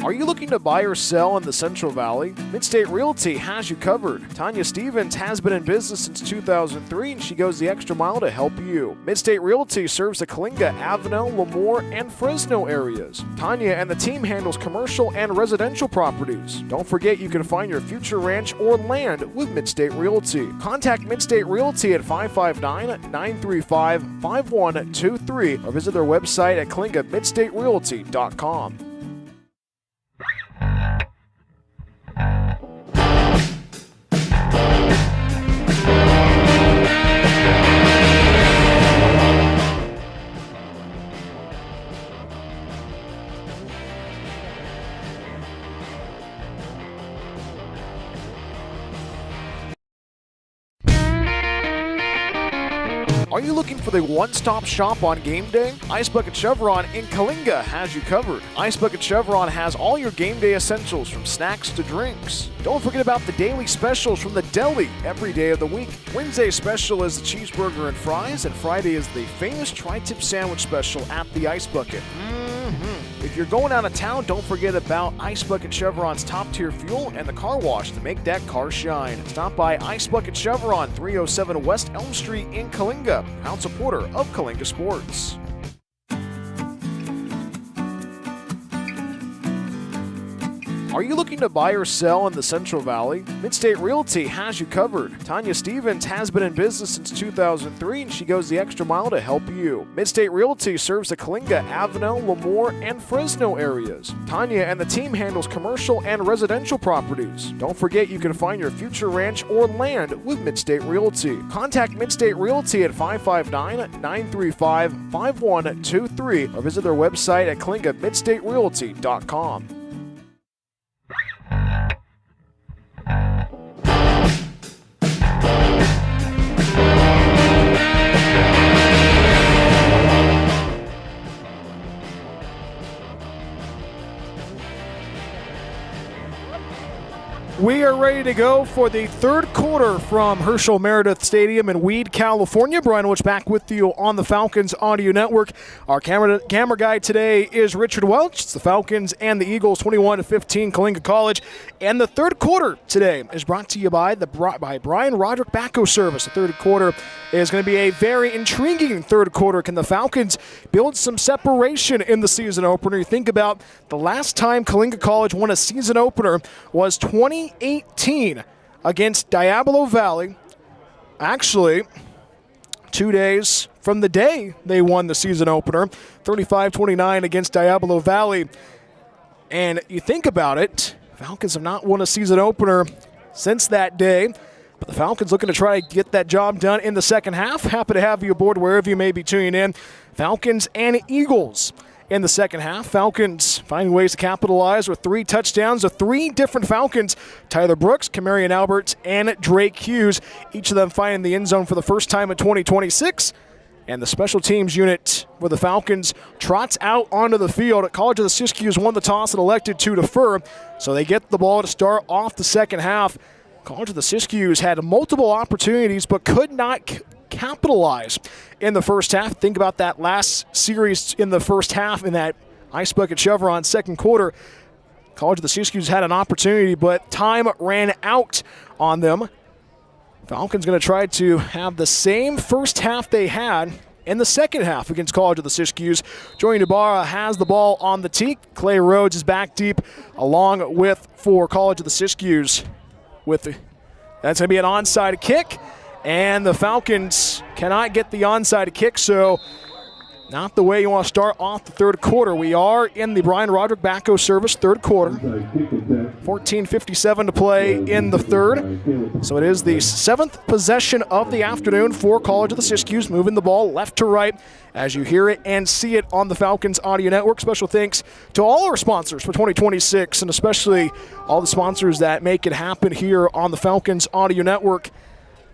Are you looking to buy or sell in the Central Valley? Midstate Realty has you covered. Tanya Stevens has been in business since 2003 and she goes the extra mile to help you. Midstate Realty serves the Coalinga, Avenel, Lemoore, and Fresno areas. Tanya and the team handles commercial and residential properties. Don't forget you can find your future ranch or land with Midstate Realty. Contact Midstate Realty at 559-935-5123 or visit their website at CoalingaMidstateRealty.com. Are you looking for the one-stop shop on game day? Ice Bucket Chevron in Coalinga has you covered. Ice Bucket Chevron has all your game day essentials from snacks to drinks. Don't forget about the daily specials from the deli every day of the week. Wednesday special is the cheeseburger and fries, and Friday is the famous tri-tip sandwich special at the Ice Bucket. If you're going out of town, don't forget about Ice Bucket Chevron's top-tier fuel and the car wash to make that car shine. Stop by Ice Bucket Chevron, 307 West Elm Street in Coalinga, proud supporter of Coalinga Sports. Are you looking to buy or sell in the Central Valley? Midstate Realty has you covered. Tanya Stevens has been in business since 2003, and she goes the extra mile to help you. Midstate Realty serves the Coalinga, Avenel, Lemoore, and Fresno areas. Tanya and the team handles commercial and residential properties. Don't forget you can find your future ranch or land with Midstate Realty. Contact Midstate Realty at 559-935-5123 or visit their website at CoalingaMidstateRealty.com. We are ready to go for the third quarter from Herschel Meredith Stadium in Weed, California. Brian Welch back with you on the Falcons Audio Network. Our camera guy today is Richard Welch. It's the Falcons and the Eagles, 21-15, Coalinga College. And the third quarter today is brought to you by Brian Roderick Backhoe Service. The third quarter is going to be a very intriguing third quarter. Can the Falcons build some separation in the season opener? You think about the last time Coalinga College won a season opener was 2018 against Diablo Valley. Actually, 2 days from the day they won the season opener, 35-29 against Diablo Valley. And you think about it, Falcons have not won a season opener since that day. But the Falcons looking to try to get that job done in the second half. Happy to have you aboard wherever you may be tuning in. Falcons and Eagles in the second half. Falcons finding ways to capitalize with 3 touchdowns of 3 different Falcons. Tyler Brooks, Kamarian Alberts, and Drake Hughes. Each of them finding the end zone for the first time in 2026. And the special teams unit where the Falcons trots out onto the field. College of the Siskiyous won the toss and elected to defer. So they get the ball to start off the second half. College of the Siskiyous had multiple opportunities but could not capitalize in the first half. Think about that last series in the first half in that Ice Bucket Chevron second quarter. College of the Siskiyous had an opportunity, but time ran out on them. Falcons going to try to have the same first half they had in the second half against College of the Siskiyous. Joey Nabarra has the ball on the tee. Clay Rhodes is back deep along with for College of the Siskiyous. That's going to be an onside kick, and the Falcons cannot get the onside kick, so not the way you want to start off the third quarter. We are in the Brian Roderick Backhoe Service third quarter. 14:57 to play in the third. So it is the 7th possession of the afternoon for College of the Siskiyous, moving the ball left to right as you hear it and see it on the Falcons Audio Network. Special thanks to all our sponsors for 2026, and especially all the sponsors that make it happen here on the Falcons Audio Network.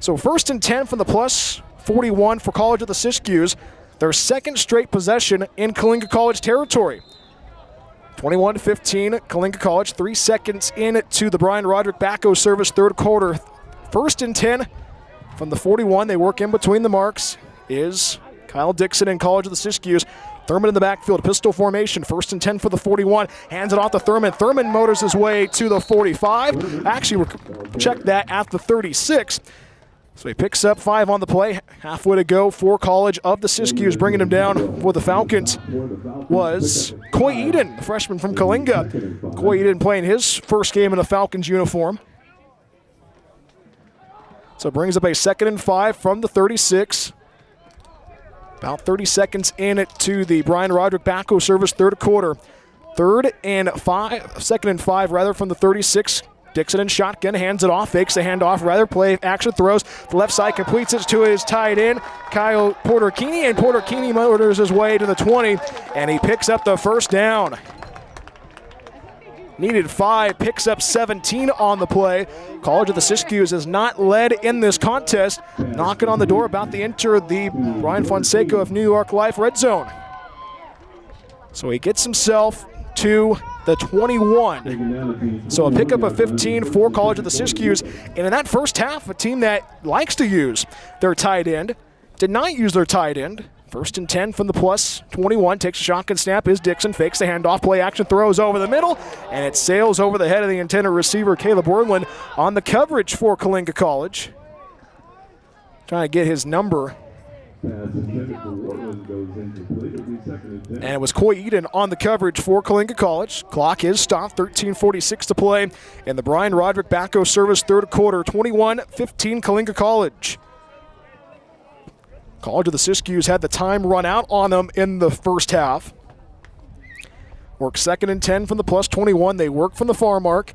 So 1st and 10 from the plus 41 for College of the Siskiyous. Their second straight possession in Coalinga College territory. 21-15, Coalinga College, 3 seconds into the Brian Roderick Backhoe Service third quarter. 1st and 10 from the 41. They work in between the marks is Kyle Dixon in College of the Siskiyous. Thurman in the backfield, pistol formation. 1st and 10 for the 41. Hands it off to Thurman. Thurman motors his way to the 45. Actually, check that at the 36. So he picks up 5 on the play. Halfway to go for College of the Siskiyous. Bringing him down for the Falcons was Coy Eden, the freshman from Coalinga. Coy Eden playing his first game in a Falcons uniform. So it brings up a 2nd and 5 from the 36. About 30 seconds in to the Brian Roderick Backhoe Service third quarter. 2nd and 5 rather from the 36. Dixon in shotgun, hands it off, fakes the handoff, rather play action, throws the left side, completes it to his tight end, Kyle Porter-Keeney, and Porter-Keeney motors his way to the 20, and he picks up the first down. needed 5, picks up 17 on the play. College of the Siskiyous has not led in this contest. Knocking on the door about to enter the Brian Fonseca of New York Life red zone. So he gets himself to the 21. So a pickup of 15 for College of the Siskiyous. And in that first half, a team that likes to use their tight end did not use their tight end. 1st and 10 from the plus 21. Takes a shotgun snap. Is Dixon. Fakes the handoff. Play action. Throws over the middle. And it sails over the head of the intended receiver, Caleb Worland, on the coverage for Coalinga College. Trying to get his number. And it was Coy Eden on the coverage for Coalinga College. Clock is stopped. 13:46 to play in the Brian Roderick Backo service third quarter. 21-15 Coalinga College. College of the Siskiyous had the time run out on them in the first half. Work 2nd and 10 from the plus 21. They work from the far mark.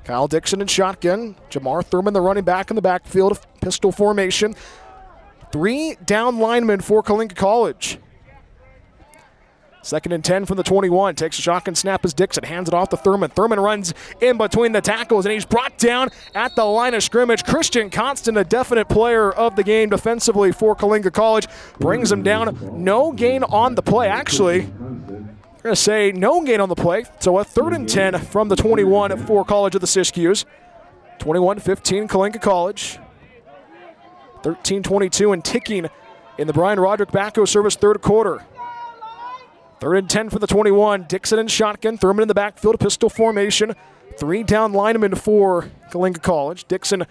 Kyle Dixon in shotgun. Jamar Thurman, the running back in the backfield, pistol formation. 3 down linemen for Coalinga College. 2nd and 10 from the 21. Takes a shotgun snap as Dixon hands it off to Thurman. Thurman runs in between the tackles, and he's brought down at the line of scrimmage. Christian Constant, a definite player of the game defensively for Coalinga College, brings him down. No gain on the play. Actually, I'm going to say no gain on the play. So a 3rd and 10 from the 21 for College of the Siskiyous. 21-15 Coalinga College. 13:22 and ticking in the Brian Roderick Backo service third quarter. 3rd and 10 for the 21. Dixon in shotgun. Thurman in the backfield, pistol formation. 3 down linemen for Coalinga College. Dixon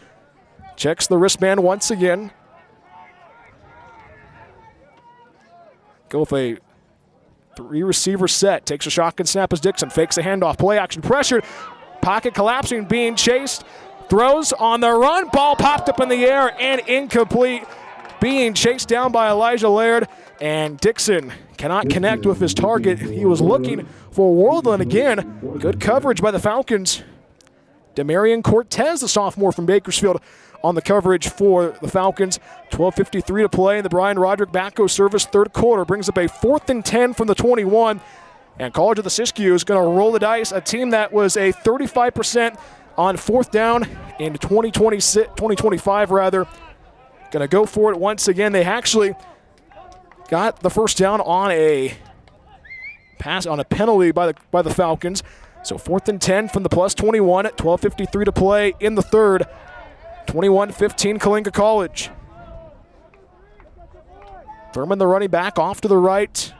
checks the wristband once again. Go with a 3-receiver set. Takes a shotgun snap as Dixon fakes a handoff. Play action pressure. Pocket collapsing, being chased. Throws on the run. Ball popped up in the air and incomplete. Being chased down by Elijah Laird. And Dixon cannot connect with his target. He was looking for Worland again. Good coverage by the Falcons. Demarion Cortez, the sophomore from Bakersfield, on the coverage for the Falcons. 12:53 to play in the Brian Roderick Backo service third quarter. Brings up a 4th and 10 from the 21. And College of the Siskiyous is going to roll the dice. A team that was a 35% on 4th down in 2025 rather. Going to go for it once again. They actually got the first down on a pass on a penalty by the Falcons. So 4th and 10 from the plus 21 at 12:53 to play in the third. 21-15 Coalinga College. Thurman, the running back, off to the right.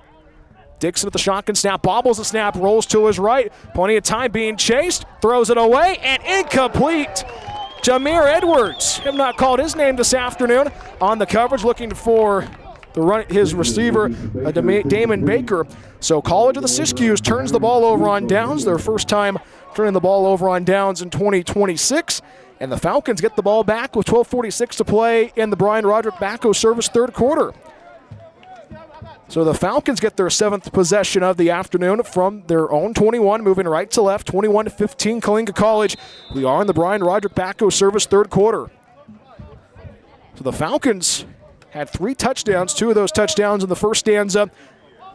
Dixon at the shotgun snap, bobbles the snap, rolls to his right. Plenty of time, being chased, throws it away, and incomplete. Jameer Edwards, have not called his name this afternoon, on the coverage, looking for his receiver, Damon Baker. So College of the Siskiyous turns the ball over on downs, their first time turning the ball over on downs in 2026. And the Falcons get the ball back with 12:46 to play in the Brian Roderick Backo service third quarter. So the Falcons get their 7th possession of the afternoon from their own 21, moving right to left, 21-15 Coalinga College. We are in the Brian Roderick Backo service third quarter. So the Falcons had 3 touchdowns, 2 of those touchdowns in the first stanza,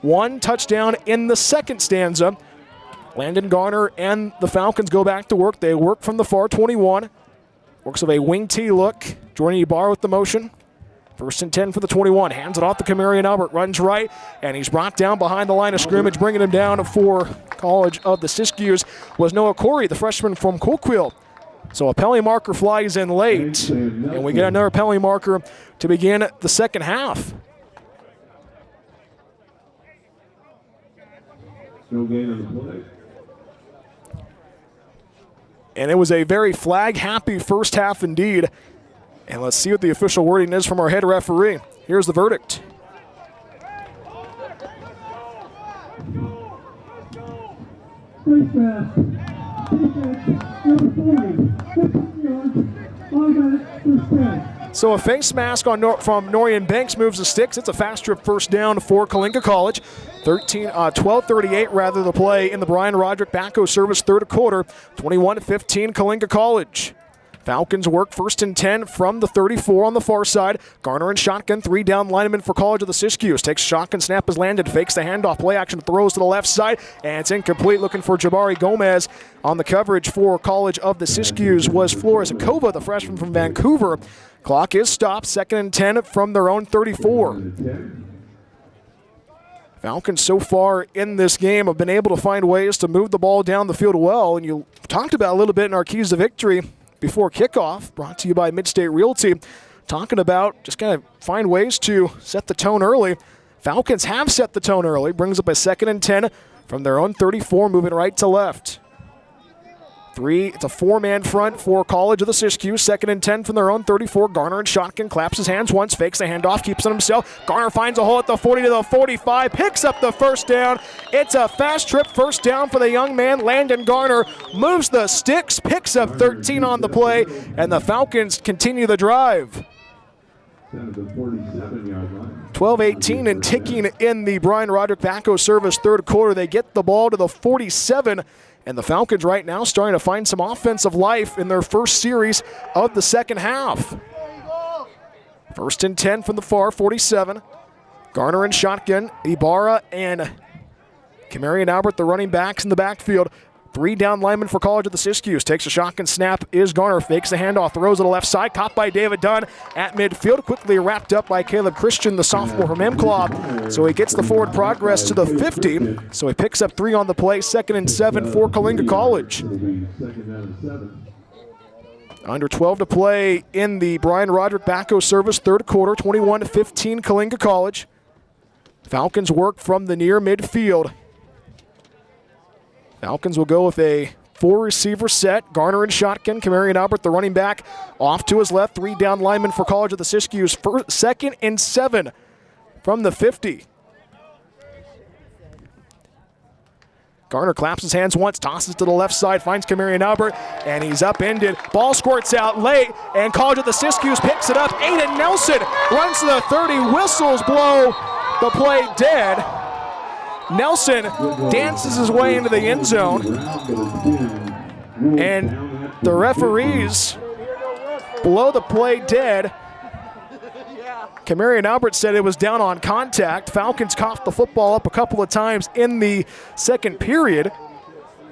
1 touchdown in the second stanza. Landon Garner and the Falcons go back to work. They work from the far 21. Works of a wing T look. Jordan Ibarra with the motion. 1st and 10 for the 21. Hands it off to Camarion Albert. Runs right, and he's brought down behind the line of scrimmage. Bringing him down for College of the Siskiyous was Noah Corey, the freshman from Coquille. So a penalty marker flies in late, and we get another penalty marker to begin the second half. No gain on the play. And it was a very flag-happy first half indeed. And let's see what the official wording is from our head referee. Here's the verdict. Face mask. Defense, number 40. 15 yards. 5 minutes, first down. So a face mask from Norian Banks moves the sticks. It's a fast trip first down for Coalinga College. 12:38 rather the play in the Brian Roderick Backo service third quarter. 21-15 Coalinga College. Falcons work 1st and 10 from the 34 on the far side. Garner and shotgun, 3 down lineman for College of the Siskiyous. Takes shotgun, snap is landed, fakes the handoff, play action, throws to the left side, and it's incomplete. Looking for Jabari Gomez on the coverage for College of the Siskiyous was Flores Akova, the freshman from Vancouver. Clock is stopped, 2nd and 10 from their own 34. Falcons so far in this game have been able to find ways to move the ball down the field well, and you talked about a little bit in our keys to victory before kickoff, brought to you by Midstate Realty, talking about just kind of find ways to set the tone early. Falcons have set the tone early, brings up a 2nd and 10 from their own 34, moving right to left. It's a 4-man front for College of the Siskiyous. 2nd and 10 from their own 34. Garner and shotgun, claps his hands once, fakes the handoff, keeps it himself. Garner finds a hole at the 40 to the 45, picks up the first down. It's a fast trip first down for the young man, Landon Garner. Moves the sticks, picks up 13 on the play, and the Falcons continue the drive. 12-18 and ticking in the Brian Roderick Backo service third quarter. They get the ball to the 47. And the Falcons right now starting to find some offensive life in their first series of the second half. 1st and 10 from the far 47. Garner and shotgun. Ibarra and Kamarian Albert, the running backs in the backfield. 3 down linemen for College of the Siskiyous. Takes a shotgun snap, is Garner. Fakes the handoff, throws to the left side. Caught by David Dunn at midfield. Quickly wrapped up by Caleb Christian, the sophomore from MClaw. So he gets the forward progress to the 50. So he picks up 3 on the play. 2nd and 7 for Coalinga College. Under 12 to play in the Brian Roderick Backo service third quarter. 21-15 Coalinga College. Falcons work from the near midfield. Falcons will go with a 4-receiver set. Garner and shotgun. Kamarian Albert, the running back, off to his left. 3 down linemen for College of the Siskiyous. 2nd and 7 from the 50. Garner claps his hands once, tosses to the left side, finds Kamarian Albert, and he's upended. Ball squirts out late, and College of the Siskiyous picks it up. Aiden Nelson runs to the 30. Whistles blow the play dead. Nelson dances his way into the end zone, and the referees blow the play dead. Kamarian Albert said it was down on contact. Falcons coughed the football up a couple of times in the second period,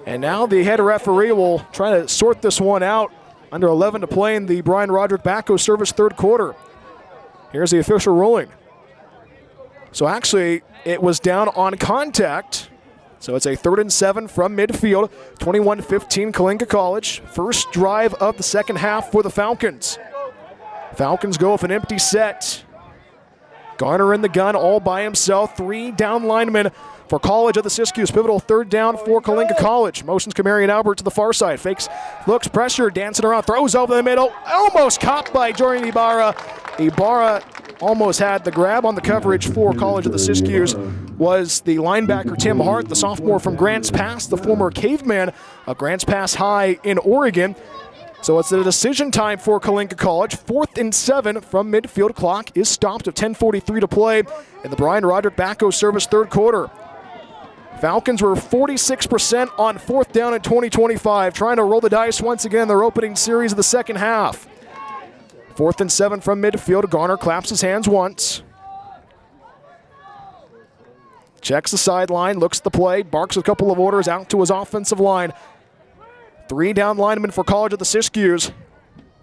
and now the head referee will try to sort this one out. Under 11 to play in the Brian Roderick Backo service third quarter. Here's the official ruling. So actually, it was down on contact. So it's a 3rd and 7 from midfield. 21-15 Coalinga College. First drive of the second half for the Falcons. Falcons go with an empty set. Garner in the gun all by himself. 3 down linemen for College of the Siskiyous. Pivotal 3rd down for Coalinga College. Motions Kamarian Albert to the far side. Fakes, looks, pressure, dancing around, throws over the middle. Almost caught by Jordan Ibarra. Ibarra almost had the grab on the coverage for College of the Siskiyous. Was the linebacker Tim Hart, the sophomore from Grants Pass, the former caveman of Grants Pass High in Oregon. So it's a decision time for Coalinga College. 4th and 7 from midfield. Clock is stopped at 10:43 to play in the Brian Roderick Backo service third quarter. Falcons were 46% on 4th down in 2025, trying to roll the dice once again in their opening series of the second half. 4th and 7 from midfield. Garner claps his hands once. Checks the sideline, looks at the play, barks a couple of orders out to his offensive line. 3 down linemen for College of the Siskiyous.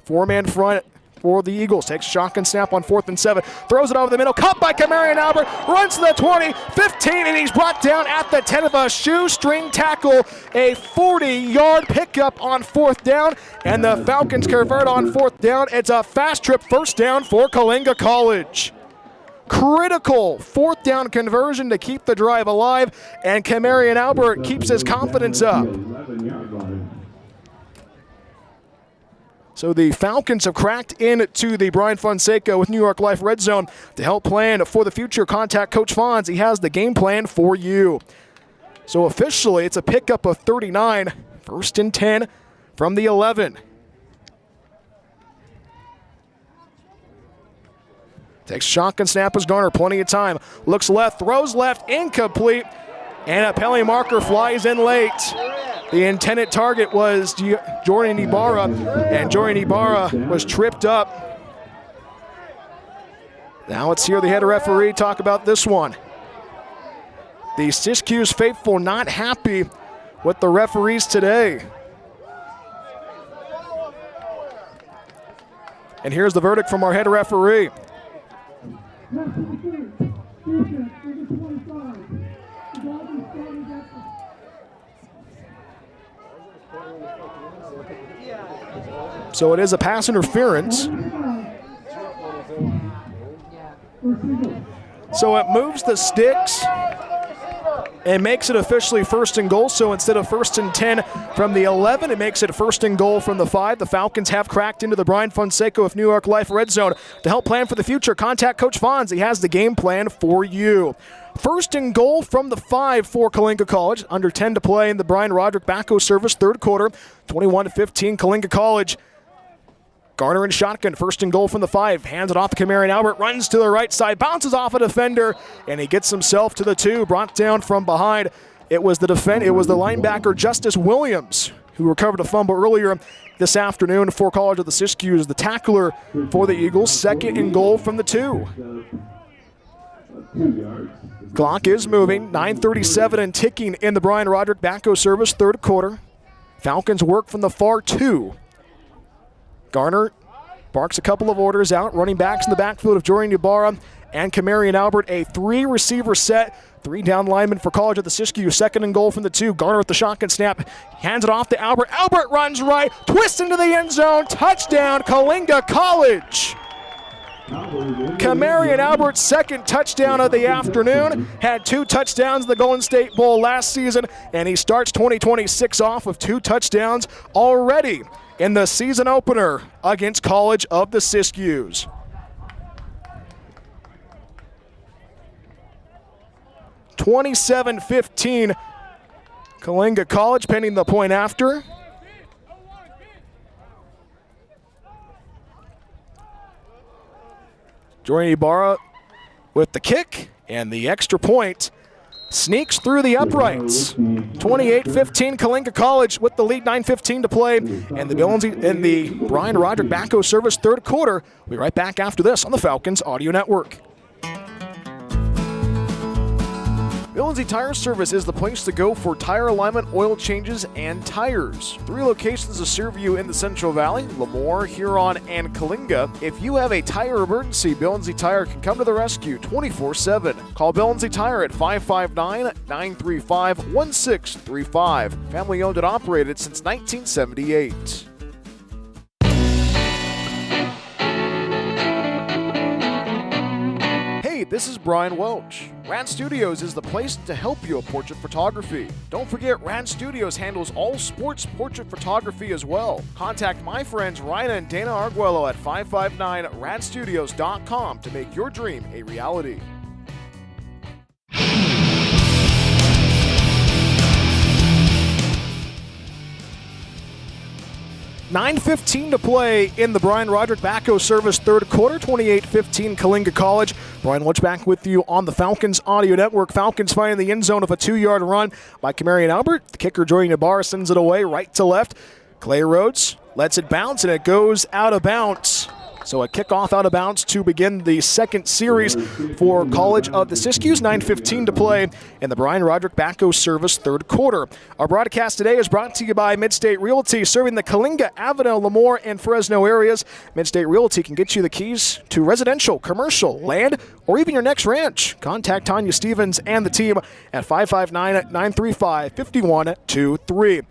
4-man front for the Eagles. Takes shotgun snap on 4th and 7. Throws it over the middle. Caught by Kamarian Albert. Runs to the 20, 15, and he's brought down at the 10 of a shoestring tackle. A 40-yard pickup on 4th down, and the Falcons convert on 4th down. It's a fast trip first down for Coalinga College. Critical 4th down conversion to keep the drive alive, and Kamarian Albert keeps his confidence up. So the Falcons have cracked into the Brian Fonseca with New York Life Red Zone to help plan for the future. Contact Coach Fonz. He has the game plan for you. So officially, it's a pickup of 39. 1st and 10 from the 11. Takes shotgun snap as Garner, plenty of time. Looks left, throws left, incomplete. And a penalty marker flies in late. The intended target was Jordan Ibarra, and Jordan Ibarra was tripped up. Now let's hear the head referee talk about this one. The Siskiyous faithful not happy with the referees today. And here's the verdict from our head referee. So it is a pass interference. So it moves the sticks and makes it officially first and goal. So instead of 1st and 10 from the 11, it makes it 1st and goal from the 5. The Falcons have cracked into the Brian Fonseca of New York Life red zone. To help plan for the future, contact Coach Fonz. He has the game plan for you. 1st and goal from the 5 for Coalinga College. Under 10 to play in the Brian Roderick backhoe service, 3rd quarter. 21-15 Coalinga College. Garner in shotgun, 1st and goal from the 5. Hands it off to Camarian Albert, runs to the right side, bounces off a defender, and he gets himself to the 2, brought down from behind. It was the linebacker Justice Williams who recovered a fumble earlier this afternoon for College of the Siskiyous. The tackler for the Eagles, 2nd and goal from the 2. Clock is moving, 9:37 and ticking in the Brian Roderick backhoe service, 3rd quarter. Falcons work from the far 2. Garner barks a couple of orders out. Running backs in the backfield of Jordan Ibarra and Camarian Albert. A 3-receiver set. 3 down linemen for College of the Siskiyous. 2nd and goal from the 2. Garner with the shotgun snap. Hands it off to Albert. Albert runs right. Twists into the end zone. Touchdown, Coalinga College. Camarian Albert's 2nd touchdown of the afternoon. Had 2 touchdowns in the Golden State Bowl last season, and he starts 2026 off with 2 touchdowns already in the season opener against College of the Siskiyous. (27-15) Coalinga College pending the point after. Jordan Ibarra with the kick, and the extra point sneaks through the uprights. 28-15 Coalinga College with the lead, 9:15 to play, and the Brian Roderick backhoe service, 3rd quarter. We'll be right back after this on the Falcons Audio Network. Bill & Z Tire Service is the place to go for tire alignment, oil changes, and tires. 3 locations to serve you in the Central Valley, Lemoore, Huron, and Coalinga. If you have a tire emergency, Bill & Z Tire can come to the rescue 24/7. Call Bill & Z Tire at 559-935-1635. Family owned and operated since 1978. Hey, this is Brian Welch. Rad Studios is the place to help you with portrait photography. Don't forget, Rad Studios handles all sports portrait photography as well. Contact my friends Ryan and Dana Arguello at 559radstudios.com to make your dream a reality. 9:15 to play in the Brian Roderick backhoe service, 3rd quarter, 28-15 Coalinga College. Brian Welch back with you on the Falcons Audio Network. Falcons finding the end zone of a 2-yard run by Camarian Albert. The kicker, Jordan Ibarra, sends it away right to left. Clay Rhodes lets it bounce, and it goes out of bounds. So a kickoff out of bounds to begin the 2nd series for College of the Siskiyous. 9:15 to play in the Brian Roderick backhoe service, 3rd quarter. Our broadcast today is brought to you by Midstate Realty, serving the Coalinga, Avenel, Lemoore, and Fresno areas. Midstate Realty can get you the keys to residential, commercial, land, or even your next ranch. Contact Tanya Stevens and the team at 559-935-5123.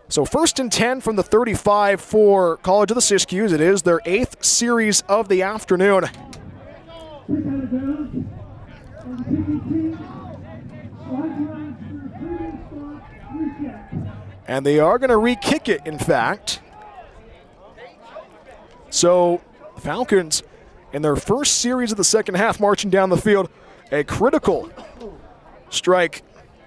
So 1st and 10 from the 35 for College of the Siskiyous. It is their 8th series of the afternoon. And they are going to re-kick it, in fact. So Falcons, in their first series of the second half, marching down the field, a critical strike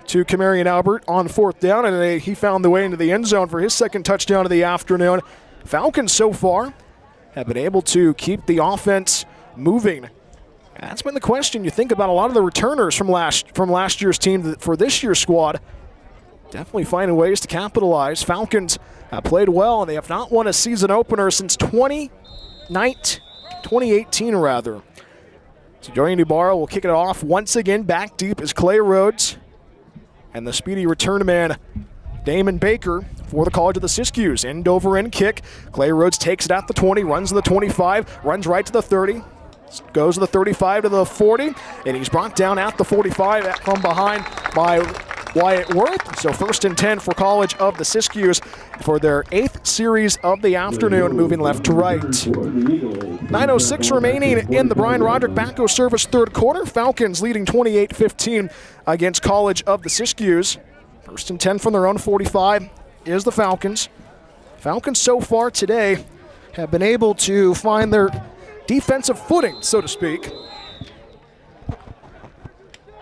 to Camarian Albert on 4th down, and he found the way into the end zone for his 2nd touchdown of the afternoon. Falcons so far have been able to keep the offense moving. That's been the question. You think about a lot of the returners from last year's team for this year's squad. definitely finding ways to capitalize. Falcons have played well, and they have not won a season opener since 2018 rather. So Dorian Ibarra will kick it off once again. Back deep is Clay Rhodes. And the speedy return man, Damon Baker, for the College of the Siskiyous. End over end kick. Clay Rhodes takes it at the 20, runs to the 25, runs right to the 30, goes to the 35 to the 40, and he's brought down at the 45 from behind by Wyatt Worth. So 1st and 10 for College of the Siskiyous for their 8th series of the afternoon, moving left to right. 9:06 remaining in the Brian Roderick Backo service third quarter. Falcons leading 28-15 against College of the Siskiyous. 1st and 10 from their own 45 is the Falcons. Falcons so far today have been able to find their defensive footing, so to speak.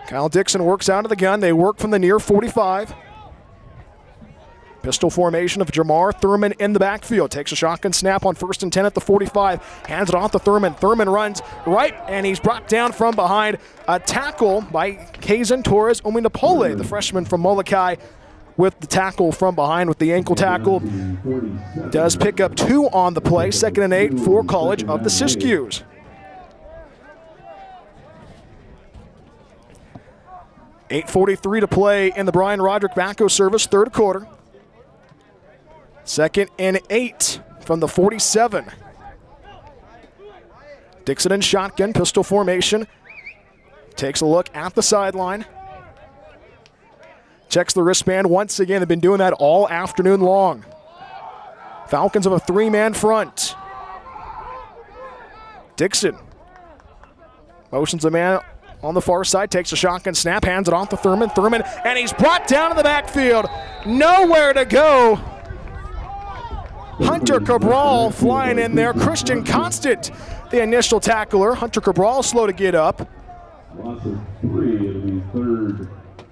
Kyle Dixon works out of the gun. They work from the near 45. Pistol formation of Jamar Thurman in the backfield. Takes a shotgun snap on 1st and 10 at the 45. Hands it off to Thurman. Thurman runs right, and he's brought down from behind. A tackle by Kazan Torres Ominapole, the freshman from Molokai, with the tackle from behind with the ankle tackle. Does pick up 2 on the play. 2nd and 8 for College of the Siskiyous. .8:43 to play in the Brian Roderick Backo service, third quarter. 2nd and 8 from the 47. Dixon in shotgun, pistol formation. Takes a look at the sideline. Checks the wristband once again. They've been doing that all afternoon long. Falcons have a 3-man front. Dixon motions a man on the far side, takes a shotgun snap, hands it off to Thurman. Thurman, and he's brought down in the backfield. Nowhere to go. Hunter Cabral flying in there. Christian Constant, the initial tackler. Hunter Cabral slow to get up. Loss of 3, it'll be 3rd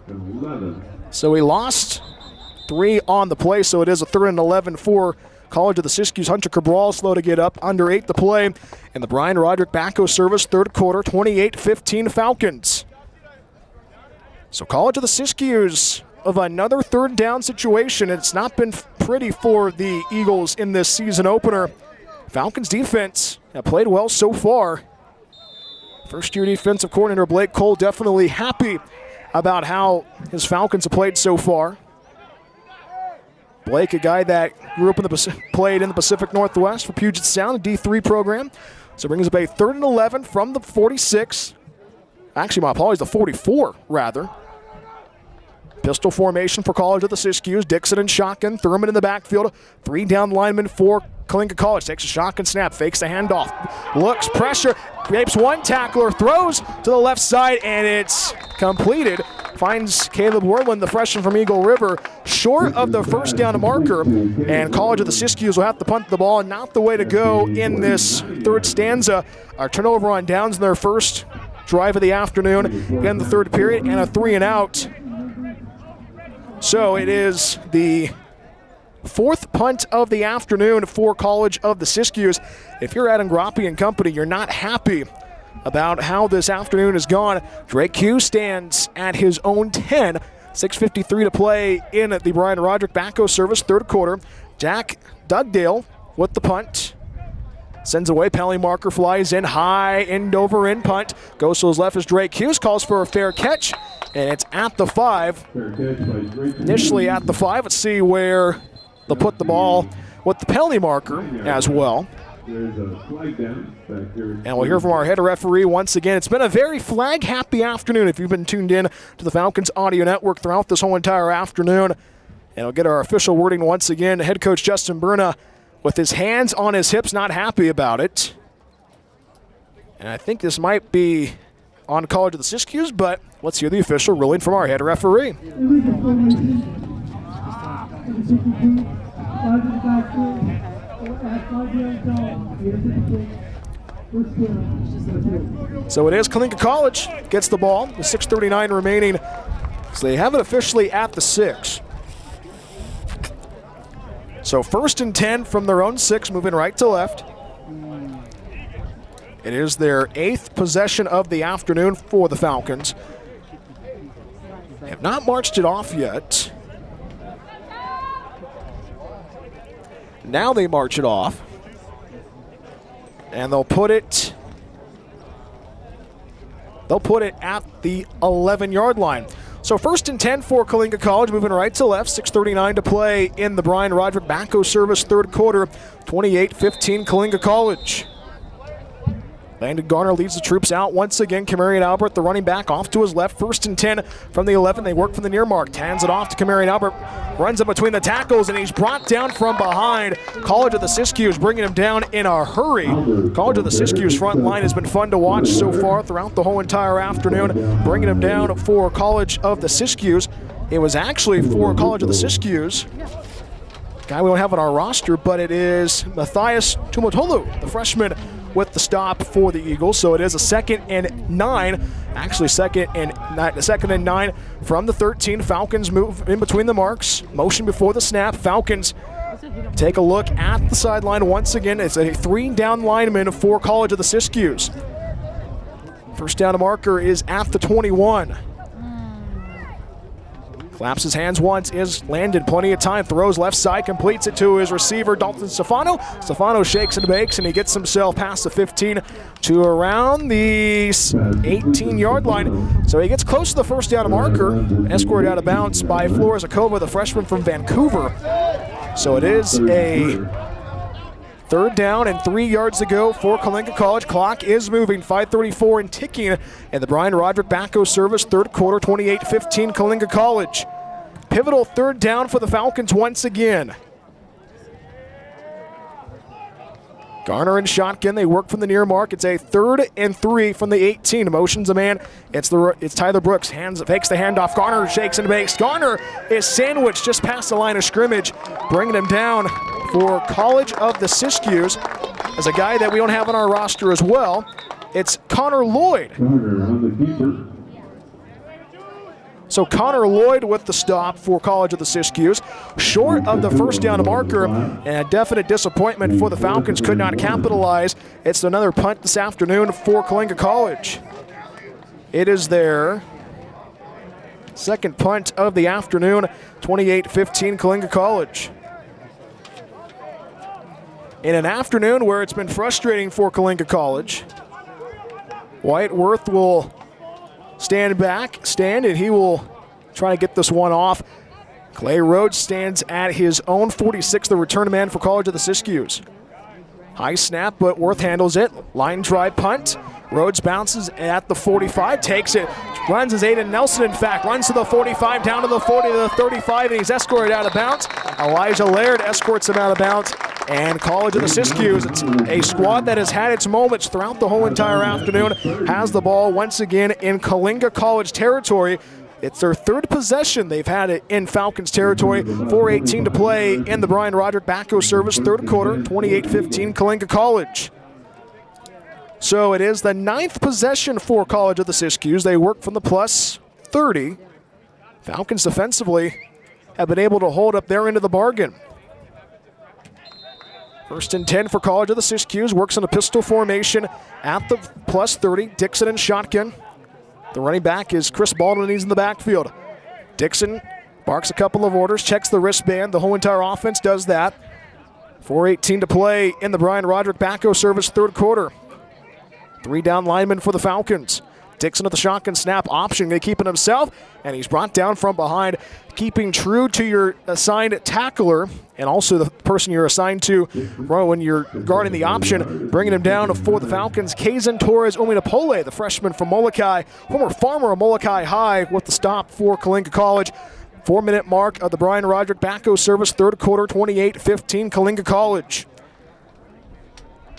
and 11. So he lost 3 on the play, so it is a 3rd and 11 for College of the Siskiyous. Hunter Cabral slow to get up, under 8 to play. And the Brian Roderick Backo service, third quarter, 28-15 Falcons. So College of the Siskiyous of another 3rd down situation. It's not been pretty for the Eagles in this season opener. Falcons defense have played well so far. First-year defensive coordinator Blake Cole definitely happy about how his Falcons have played so far. Blake, a guy that grew up in played in the Pacific Northwest for Puget Sound, a D3 program. So brings up a 3rd and 11 from the 46. Actually, my apologies, the 44, rather. Pistol formation for College of the Siskiyous. Dixon in shotgun, Thurman in the backfield. 3 down linemen for Coalinga College. Takes a shotgun snap, fakes the handoff. Looks, pressure, rapes one tackler, throws to the left side, and it's completed. Finds Caleb Worland, the freshman from Eagle River, short of the 1st down marker. And College of the Siskiyous will have to punt the ball. Not the way to go in this 3rd stanza. Our turnover on downs in their first drive of the afternoon in the 3rd period, and a 3 and out. So it is the 4th punt of the afternoon for College of the Siskiyous. If you're Adam Groppe and company, you're not happy about how this afternoon has gone. Drake Hughes stands at his own 10. 6:53 to play in the Brian Roderick Backo service, third quarter. Jack Dugdale with the punt. Sends away, penalty marker flies in high, end over end punt. Goes to his left as Drake Hughes calls for a fair catch, and it's at the 5. Initially at the 5. Let's see where they'll put the ball with the penalty marker as well. There's a flag down back here. And we'll hear from our head referee once again. It's been a very flag-happy afternoon if you've been tuned in to the Falcons audio network throughout this whole entire afternoon. And we'll get our official wording once again. Head coach Justin Berna with his hands on his hips, not happy about it. And I think this might be on College of the Siskiyous, but let's hear the official ruling from our head referee. So it is Coalinga College gets the ball with 6:39 remaining. So they have it officially at the 6. So 1st and 10 from their own 6, moving right to left. It is their 8th possession of the afternoon for the Falcons. They have not marched it off yet. Now they march it off. And they'll put it at the 11-yard line. So 1st and 10 for Coalinga College, moving right to left, 6:39 to play in the Brian Roderick backhoe service third quarter, 28-15 Coalinga College. Landon Garner leads the troops out once again. Camarion Albert, the running back, off to his left. 1st and 10 from the 11. They work from the near mark. Hands it off to Camarion Albert. Runs in between the tackles, and he's brought down from behind. College of the Siskiyous bringing him down in a hurry. College of the Siskiyous front line has been fun to watch so far throughout the whole entire afternoon. Bringing him down for College of the Siskiyous. It was actually for College of the Siskiyous. Guy we don't have on our roster, but it is Matthias Tumotolu, the freshman, with the stop for the Eagles. So it is a 2nd and 9. Actually, second and 9 from the 13. Falcons move in between the marks. Motion before the snap. Falcons take a look at the sideline once again. It's a 3-down lineman for College of the Siskiyous. First down marker is at the 21. Claps his hands once, is landed, plenty of time, throws left side, completes it to his receiver, Dalton Stefano. Stefano shakes and bakes, and he gets himself past the 15 to around the 18-yard line. So he gets close to the first down marker, escorted out of bounds by Flores Akova, the freshman from Vancouver. So it is a 3rd down and 3 yards to go for Coalinga College. Clock is moving, 5:34 and ticking. And the Brian Roderick backhoe service, third quarter, 28-15 Coalinga College. Pivotal 3rd down for the Falcons once again. Garner and shotgun, they work from the near mark. It's a 3rd and 3 from the 18. Motions a man. It's Tyler Brooks. Fakes the handoff. Garner shakes and bakes. Garner is sandwiched just past the line of scrimmage, bringing him down for College of the Siskiyous. As a guy that we don't have on our roster as well, it's Connor Lloyd. So Connor Lloyd with the stop for College of the Siskiyous. Short of the first down marker, and a definite disappointment for the Falcons, could not capitalize. It's another punt this afternoon for Coalinga College. It is their second punt of the afternoon, 28-15 Coalinga College. In an afternoon where it's been frustrating for Coalinga College, Whiteworth will stand, and he will try to get this one off. Clay Rhodes stands at his own 46, the return man for College of the Siskiyous. High snap, but Worth handles it. Line drive punt. Rhodes bounces at the 45, takes it, runs as Aiden Nelson, in fact, runs to the 45, down to the 40, to the 35, and he's escorted out of bounds. Elijah Laird escorts him out of bounds. And College of the Siskiyous, it's a squad that has had its moments throughout the whole entire afternoon, has the ball once again in Coalinga College territory. It's their 3rd possession they've had it in Falcons territory. 4:18 to play in the Brian Roderick backhoe service, third quarter, 28-15 Coalinga College. So it is the 9th possession for College of the Siskiyous. They work from the plus 30. Falcons defensively have been able to hold up their end of the bargain. 1st and 10 for College of the Siskiyous. Works in a pistol formation at the plus 30. Dixon and shotgun. The running back is Chris Baldwin. He's in the backfield. Dixon barks a couple of orders, checks the wristband. The whole entire offense does that. 4:18 to play in the Brian Roderick backhoe service third quarter. 3-down lineman for the Falcons. Dixon at the shotgun snap option, going to keep it himself, and he's brought down from behind, keeping true to your assigned tackler and also the person you're assigned to when you're guarding the option, bringing him down for the Falcons. Kazan Torres Ominapole, the freshman from Molokai, former farmer of Molokai High, with the stop for Coalinga College. 4-minute mark of the Brian Roderick backhoe service, third quarter, 28-15 Coalinga College.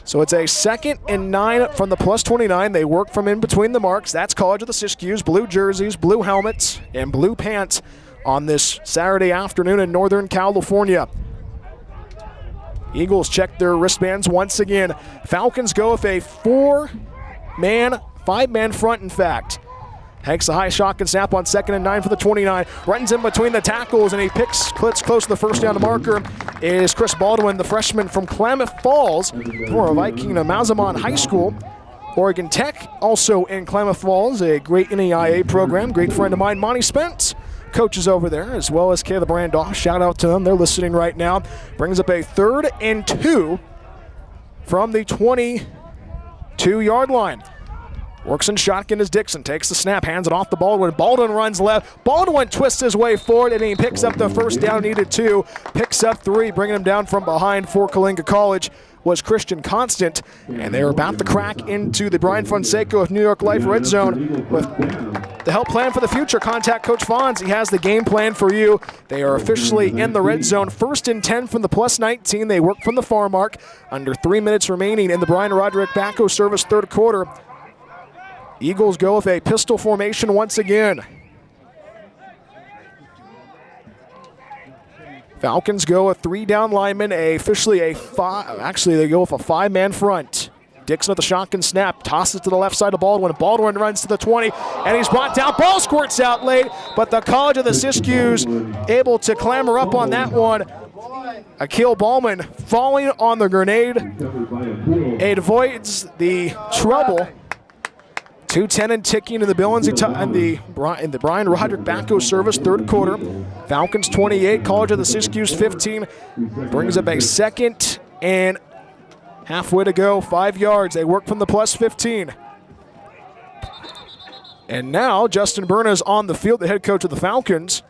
So it's a 2nd and 9 from the plus 29. They work from in between the marks. That's College of the Siskiyous. Blue jerseys, blue helmets, and blue pants on this Saturday afternoon in Northern California. Eagles check their wristbands once again. Falcons go with a 5-man front, in fact. Takes the high shotgun snap on 2nd and 9 for the 29. Runs in between the tackles, and he clips close to the first down marker. Is Chris Baldwin, the freshman from Klamath Falls, former Viking of Mazamon High School. Oregon Tech, also in Klamath Falls, a great NAIA program. Great friend of mine, Monty Spence, coaches over there, as well as Caleb Randolph. Shout out to them. They're listening right now. Brings up a 3rd and 2 from the 22-yard line. Works in shotgun as Dixon takes the snap, hands it off to Baldwin. Baldwin runs left. Baldwin twists his way forward, and he picks up the first down needed 2. Picks up 3, bringing him down from behind for Coalinga College was Christian Constant. And they are about to crack into the Brian Fonseca of New York Life Red Zone with the help plan for the future. Contact Coach Fonz. He has the game plan for you. They are officially in the red zone. 1st and 10 from the +19. They work from the far mark. Under 3 minutes remaining in the Brian Roderick Backo service 3rd quarter. Eagles go with a pistol formation once again. Falcons go with 3 down linemen, they go with a 5-man front. Dixon with the shotgun snap, tosses to the left side of Baldwin. Baldwin runs to the 20, and he's brought down. Ball squirts out late, but the College of the Siskiyous able to clamber up on that one. Akil Ballman falling on the grenade. It avoids the trouble. 2:10 and ticking in the Billings in the Brian Roderick Backo service 3rd quarter. Falcons 28, College of the Siskiyous 15. Brings up a 2nd and halfway to go, 5 yards. They work from the +15. And now Justin Berna is on the field, the head coach of the Falcons.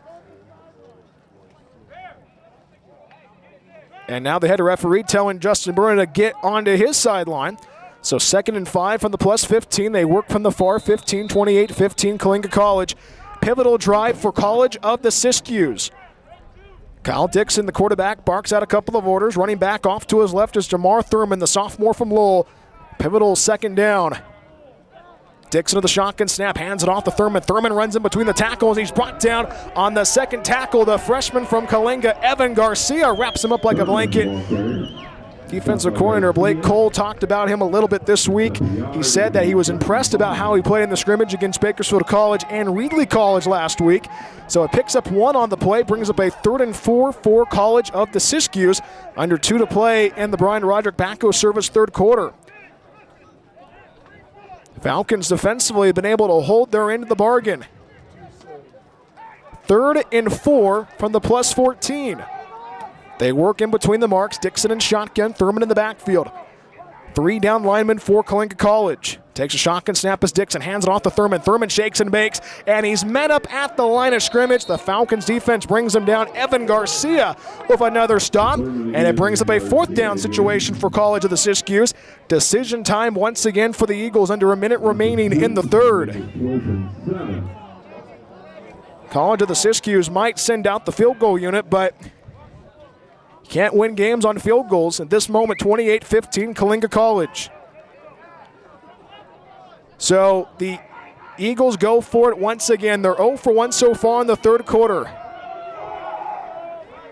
And now the head referee telling Justin Berna to get onto his sideline. So 2nd and 5 from the +15. They work from the far 15, 28-15 Coalinga College. Pivotal drive for College of the Siskiyous. Kyle Dixon, the quarterback, barks out a couple of orders. Running back off to his left is Jamar Thurman, the sophomore from Lowell. Pivotal 2nd down. Dixon with the shotgun snap, hands it off to Thurman. Thurman runs in between the tackles. He's brought down on the 2nd tackle. The freshman from Coalinga, Evan Garcia, wraps him up like a blanket. Defensive coordinator Blake Cole talked about him a little bit this week. He said that he was impressed about how he played in the scrimmage against Bakersfield College and Reedley College last week. So it picks up 1 on the play, brings up a 3rd and 4 for College of the Siskiyous. Under 2 to play in the Brian Roderick Backo service 3rd quarter. Falcons defensively have been able to hold their end of the bargain. 3rd and 4 from the +14. They work in between the marks. Dixon in shotgun, Thurman in the backfield. 3 down linemen for Coalinga College. Takes a shotgun snap as Dixon hands it off to Thurman. Thurman shakes and bakes, and he's met up at the line of scrimmage. The Falcons defense brings him down. Evan Garcia with another stop, and it brings up a 4th down situation for College of the Siskiyous. Decision time once again for the Eagles under a minute remaining in the 3rd. College of the Siskiyous might send out the field goal unit, but can't win games on field goals. At this moment, 28-15, Coalinga College. So the Eagles go for it once again. They're 0 for 1 so far in the 3rd quarter.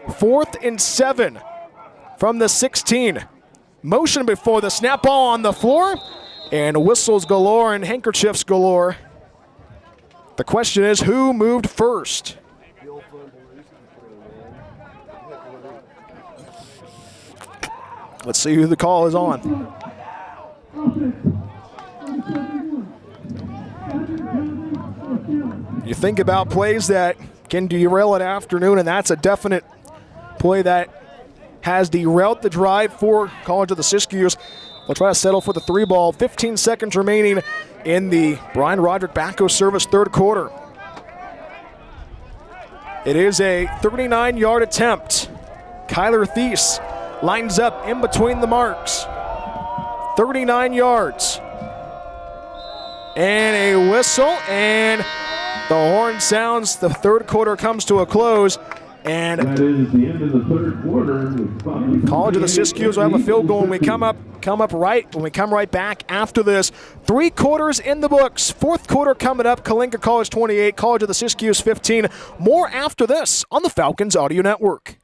4th and 7 from the 16. Motion before the snap, ball on the floor, and whistles galore and handkerchiefs galore. The question is, who moved first? Let's see who the call is on. You think about plays that can derail an afternoon, and that's a definite play that has derailed the drive for College of the Siskiyous. They'll try to settle for the 3 ball. 15 seconds remaining in the Brian Roderick Backo service 3rd quarter. It is a 39-yard attempt. Kyler Thies lines up in between the marks. 39 yards. And a whistle, and the horn sounds. The 3rd quarter comes to a close. And that is the end of the 3rd quarter. College of the Siskiyous will have a field goal when we come right back after this. 3 quarters in the books. 4th quarter coming up. Coalinga College 28, College of the Siskiyous 15. More after this on the Falcons Audio Network.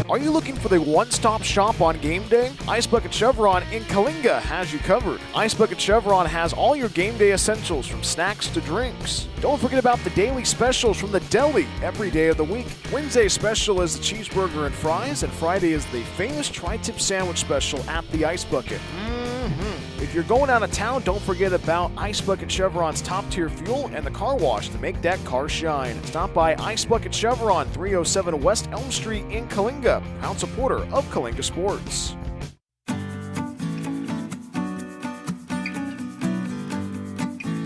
Are you looking for the one-stop shop on game day? Ice Bucket Chevron in Coalinga has you covered. Ice Bucket Chevron has all your game day essentials from snacks to drinks. Don't forget about the daily specials from the deli every day of the week. Wednesday's special is the cheeseburger and fries, and Friday is the famous tri-tip sandwich special at the Ice Bucket. If you're going out of town, don't forget about Ice Bucket Chevron's top-tier fuel and the car wash to make that car shine. Stop by Ice Bucket Chevron, 307 West Elm Street in Coalinga, proud supporter of Coalinga Sports.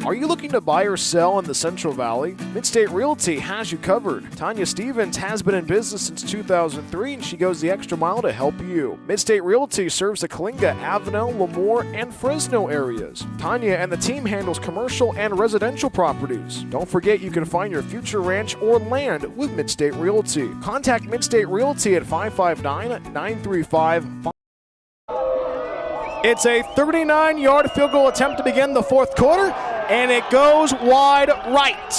Are you looking to buy or sell in the Central Valley? Midstate Realty has you covered. Tanya Stevens has been in business since 2003, and she goes the extra mile to help you. Midstate Realty serves the Coalinga, Avenel, Lemoore, and Fresno areas. Tanya and the team handles commercial and residential properties. Don't forget you can find your future ranch or land with Midstate Realty. Contact Midstate Realty at 559-935. It's a 39-yard field goal attempt to begin the fourth quarter, and it goes wide right.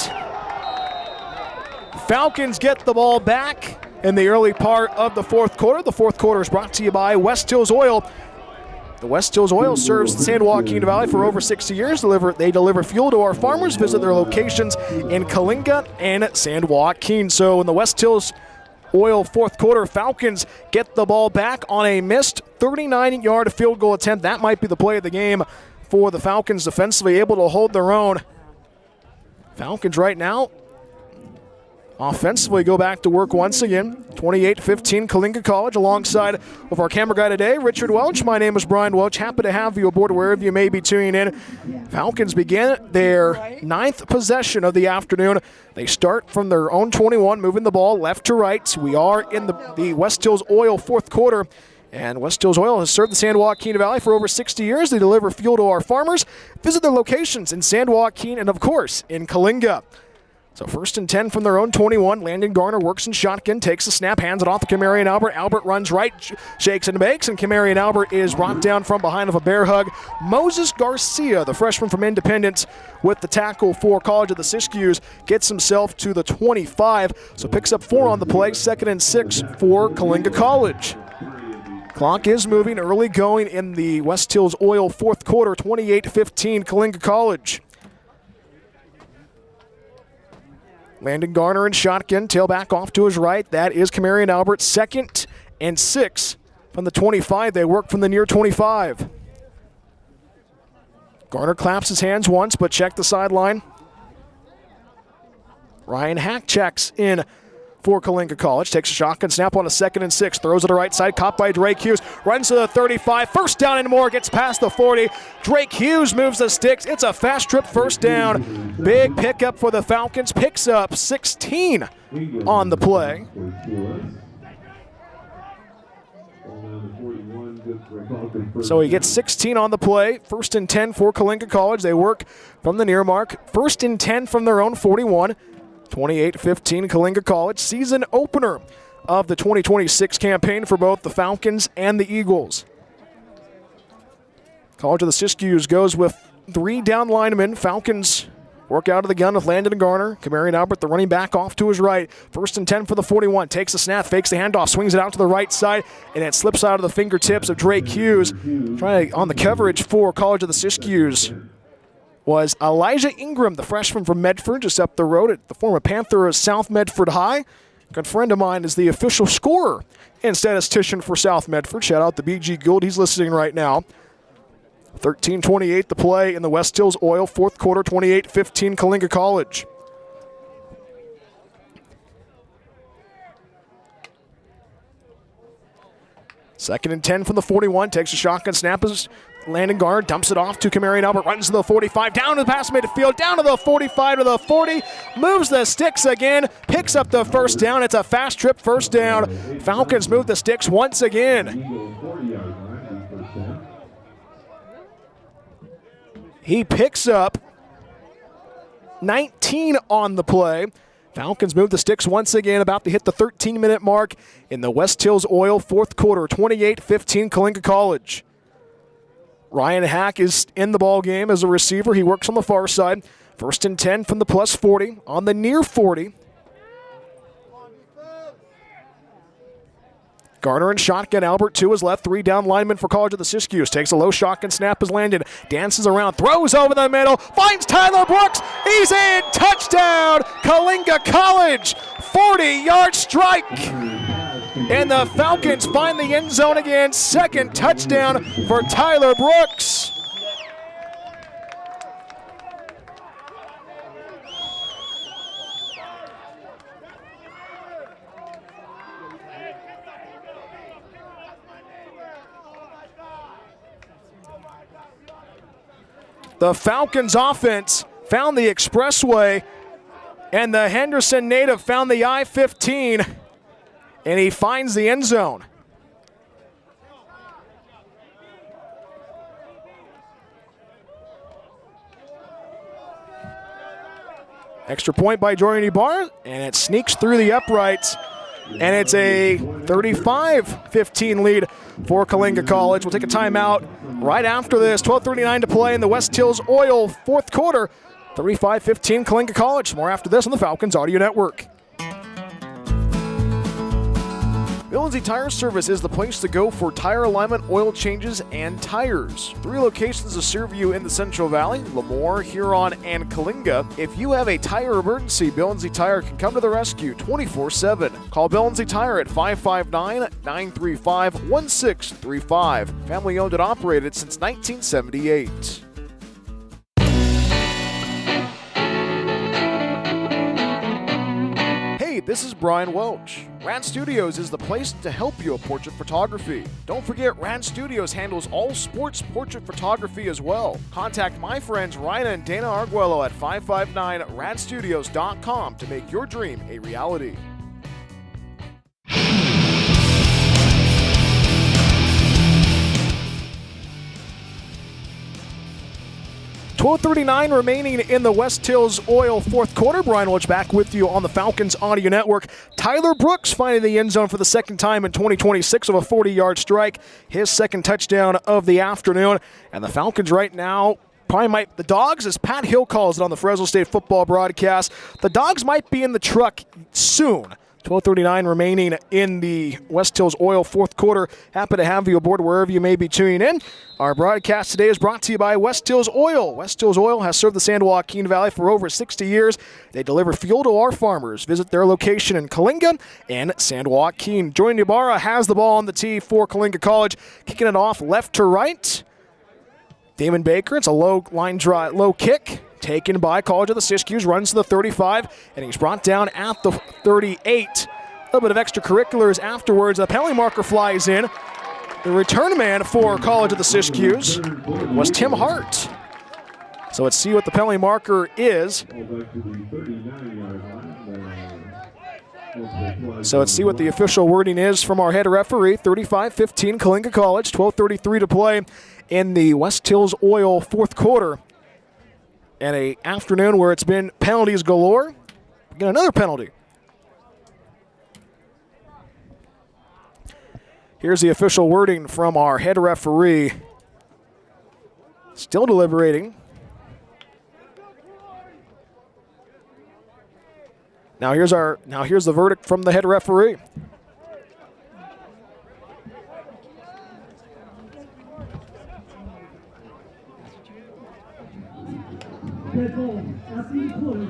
Falcons get the ball back in the early part of the fourth quarter. The fourth quarter is brought to you by West Hills Oil. The West Hills Oil serves the San Joaquin Valley for over 60 years. They deliver fuel to our farmers. Visit their locations in Coalinga and San Joaquin. So in the West Hills Oil fourth quarter, Falcons get the ball back on a missed 39-yard field goal attempt. That might be the play of the game for the Falcons defensively, able to hold their own. Falcons right now offensively go back to work once again. 28-15 Coalinga College, alongside with our camera guy today, Richard Welch. My name is Brian Welch. Happy to have you aboard wherever you may be tuning in. Falcons begin their ninth possession of the afternoon. They start from their own 21, moving the ball left to right. We are in the West Hills Oil fourth quarter. And West Hills Oil has served the San Joaquin Valley for over 60 years. They deliver fuel to our farmers. Visit their locations in San Joaquin and, of course, in Coalinga. So 1st and 10 from their own 21. Landon Garner works in shotgun, takes the snap, hands it off to Kamarian Albert. Albert runs right, shakes and bakes, and Kamarian Albert is brought down from behind with a bear hug. Moses Garcia, the freshman from Independence, with the tackle for College of the Siskiyous, gets himself to the 25, so picks up 4 on the play. 2nd and 6 for Coalinga College. Clock is moving, early going in the West Hills Oil fourth quarter, 28-15 Coalinga College. Landon Garner in shotgun, tailback off to his right. That is Kamarian Albert. 2nd and 6 from the 25. They work from the near 25. Garner claps his hands once, but check the sideline. Ryan Hack checks in for Coalinga College. Takes a shotgun snap on a 2nd and 6. Throws to the right side, caught by Drake Hughes. Runs to the 35. First down and more. Gets past the 40. Drake Hughes moves the sticks. It's a fast trip first down. Big pickup for the Falcons. Picks up 16 on the play. So he gets 16 on the play. 1st and 10 for Coalinga College. They work from the near mark. 1st and 10 from their own 41. 28-15 Coalinga College, season opener of the 2026 campaign for both the Falcons and the Eagles. College of the Siskiyous goes with 3 down linemen. Falcons work out of the gun with Landon Garner. Kamarian Albert, the running back, off to his right. 1st and 10 for the 41. Takes the snap, fakes the handoff, swings it out to the right side, and it slips out of the fingertips of Drake Hughes. Trying on the coverage for College of the Siskiyous was Elijah Ingram, the freshman from Medford, just up the road at the former Panther of South Medford High. A good friend of mine is the official scorer and statistician for South Medford. Shout out to BG Gould. He's listening right now. 13-28 the play in the West Hills Oil fourth quarter, 28-15 Coalinga College. Second and 10 from the 41. Takes a shotgun snap as Landon Garner dumps it off to Kamarian Albert. Runs to the 45. Down to the pass midfield. Down to the 45 to the 40. Moves the sticks again. Picks up the first down. It's a fast trip first down. Falcons move the sticks once again. He picks up 19 on the play. Falcons move the sticks once again, about to hit the 13-minute mark in the West Hills Oil fourth quarter, 28-15 Coalinga College. Ryan Hack is in the ball game as a receiver. He works on the far side. 1st and 10 from the plus 40, on the near 40. Garner and shotgun. Albert to his left. 3 down linemen for College of the Siskiyous. Takes a low shotgun snap as Landon. Dances around. Throws over the middle. Finds Tyler Brooks. He's in. Touchdown. Coalinga College. 40-yard strike. And the Falcons find the end zone again. Second touchdown for Tyler Brooks. The Falcons offense found the expressway, and the Henderson native found the I-15, and he finds the end zone. Extra point by Jordan Ibarra, and it sneaks through the uprights, and it's a 35-15 lead for Coalinga College. We'll take a timeout right after this. 12:39 to play in the West Hills Oil fourth quarter. 35-15 Coalinga College. More after this on the Falcons Audio Network. Bill & Z Tire Service is the place to go for tire alignment, oil changes, and tires. 3 locations to serve you in the Central Valley: Lemoore, Huron, and Coalinga. If you have a tire emergency, Bill & Z Tire can come to the rescue 24/7. Call Bill & Z Tire at 559-935-1635. Family owned and operated since 1978. Hey, this is Brian Welch. Rad Studios is the place to help you with portrait photography. Don't forget, Rad Studios handles all sports portrait photography as well. Contact my friends Ryan and Dana Arguello at 559radstudios.com to make your dream a reality. $12:39 remaining in the West Hills Oil fourth quarter. Brian Welch back with you on the Falcons Audio Network. Tyler Brooks finding the end zone for the second time in 2026 of a 40-yard strike. His second touchdown of the afternoon. And the Falcons right now the Dogs, as Pat Hill calls it on the Fresno State football broadcast, the Dogs might be in the truck soon. 12:39 remaining in the West Hills Oil fourth quarter. Happy to have you aboard wherever you may be tuning in. Our broadcast today is brought to you by West Hills Oil. West Hills Oil has served the San Joaquin Valley for over 60 years. They deliver fuel to our farmers. Visit their location in Coalinga and San Joaquin. Jordan Ibarra has the ball on the tee for Coalinga College, kicking it off left to right. Damon Baker, it's a low kick. Taken by College of the Siskiyous, runs to the 35, and he's brought down at the 38. A little bit of extracurriculars afterwards. A penalty marker flies in. The return man for College of the Siskiyous was Tim Hart. So let's see what the penalty marker is. So let's see what the official wording is from our head referee. 35-15 Coalinga College, 12:33 to play in the West Hills Oil fourth quarter. And an afternoon where it's been penalties galore. We get another penalty. Here's the official wording from our head referee. Still deliberating. Now here's the verdict from the head referee. Dead ball after the play.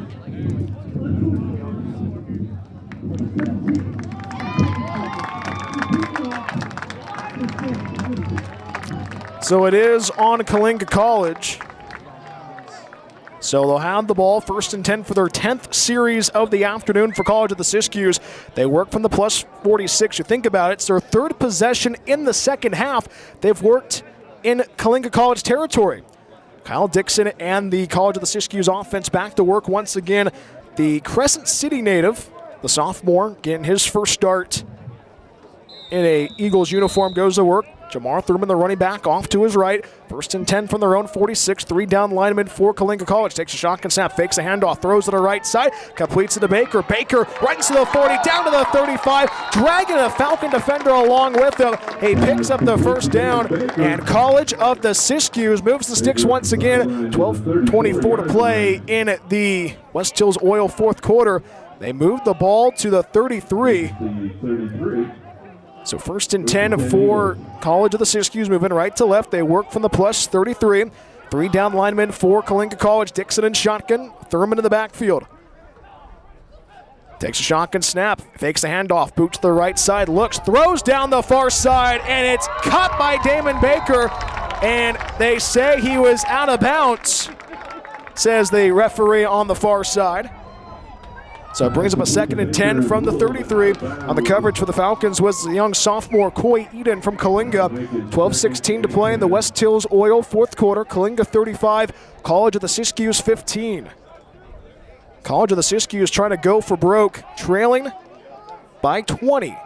So it is on Coalinga College. So they'll have the ball first and 10 for their 10th series of the afternoon for College of the Siskiyous. They work from the plus 46. You think about it, it's their third possession in the second half. They've worked in Coalinga College territory. Kyle Dixon and the College of the Siskiyous offense back to work once again. The Crescent City native, the sophomore, getting his first start in a Eagles uniform, goes to work. Jamar Thurman, the running back, off to his right. First and 10 from their own 46. 3 down lineman for Coalinga College. Takes a shotgun snap, fakes a handoff, throws to the right side, completes it to Baker. Baker runs to the 40, down to the 35, dragging a Falcon defender along with him. He picks up the first down, and College of the Siskiyous moves the sticks once again. 12:24 to play in the West Hills Oil fourth quarter. They moved the ball to the 33. So first and 10 for College of the Siskiyous, moving right to left. They work from the plus 33. 3 down linemen for Coalinga College. Dixon in shotgun. Thurman in the backfield. Takes a shotgun snap, fakes the handoff, boot to the right side, looks, throws down the far side, and it's caught by Damon Baker, and they say he was out of bounds, says the referee on the far side. So it brings up a 2nd and 10 from the 33. On the coverage for the Falcons was the young sophomore Coy Eden from Coalinga. 12:16 to play in the West Hills Oil fourth quarter. Coalinga 35, College of the Siskiyous 15. College of the Siskiyous trying to go for broke, trailing by 20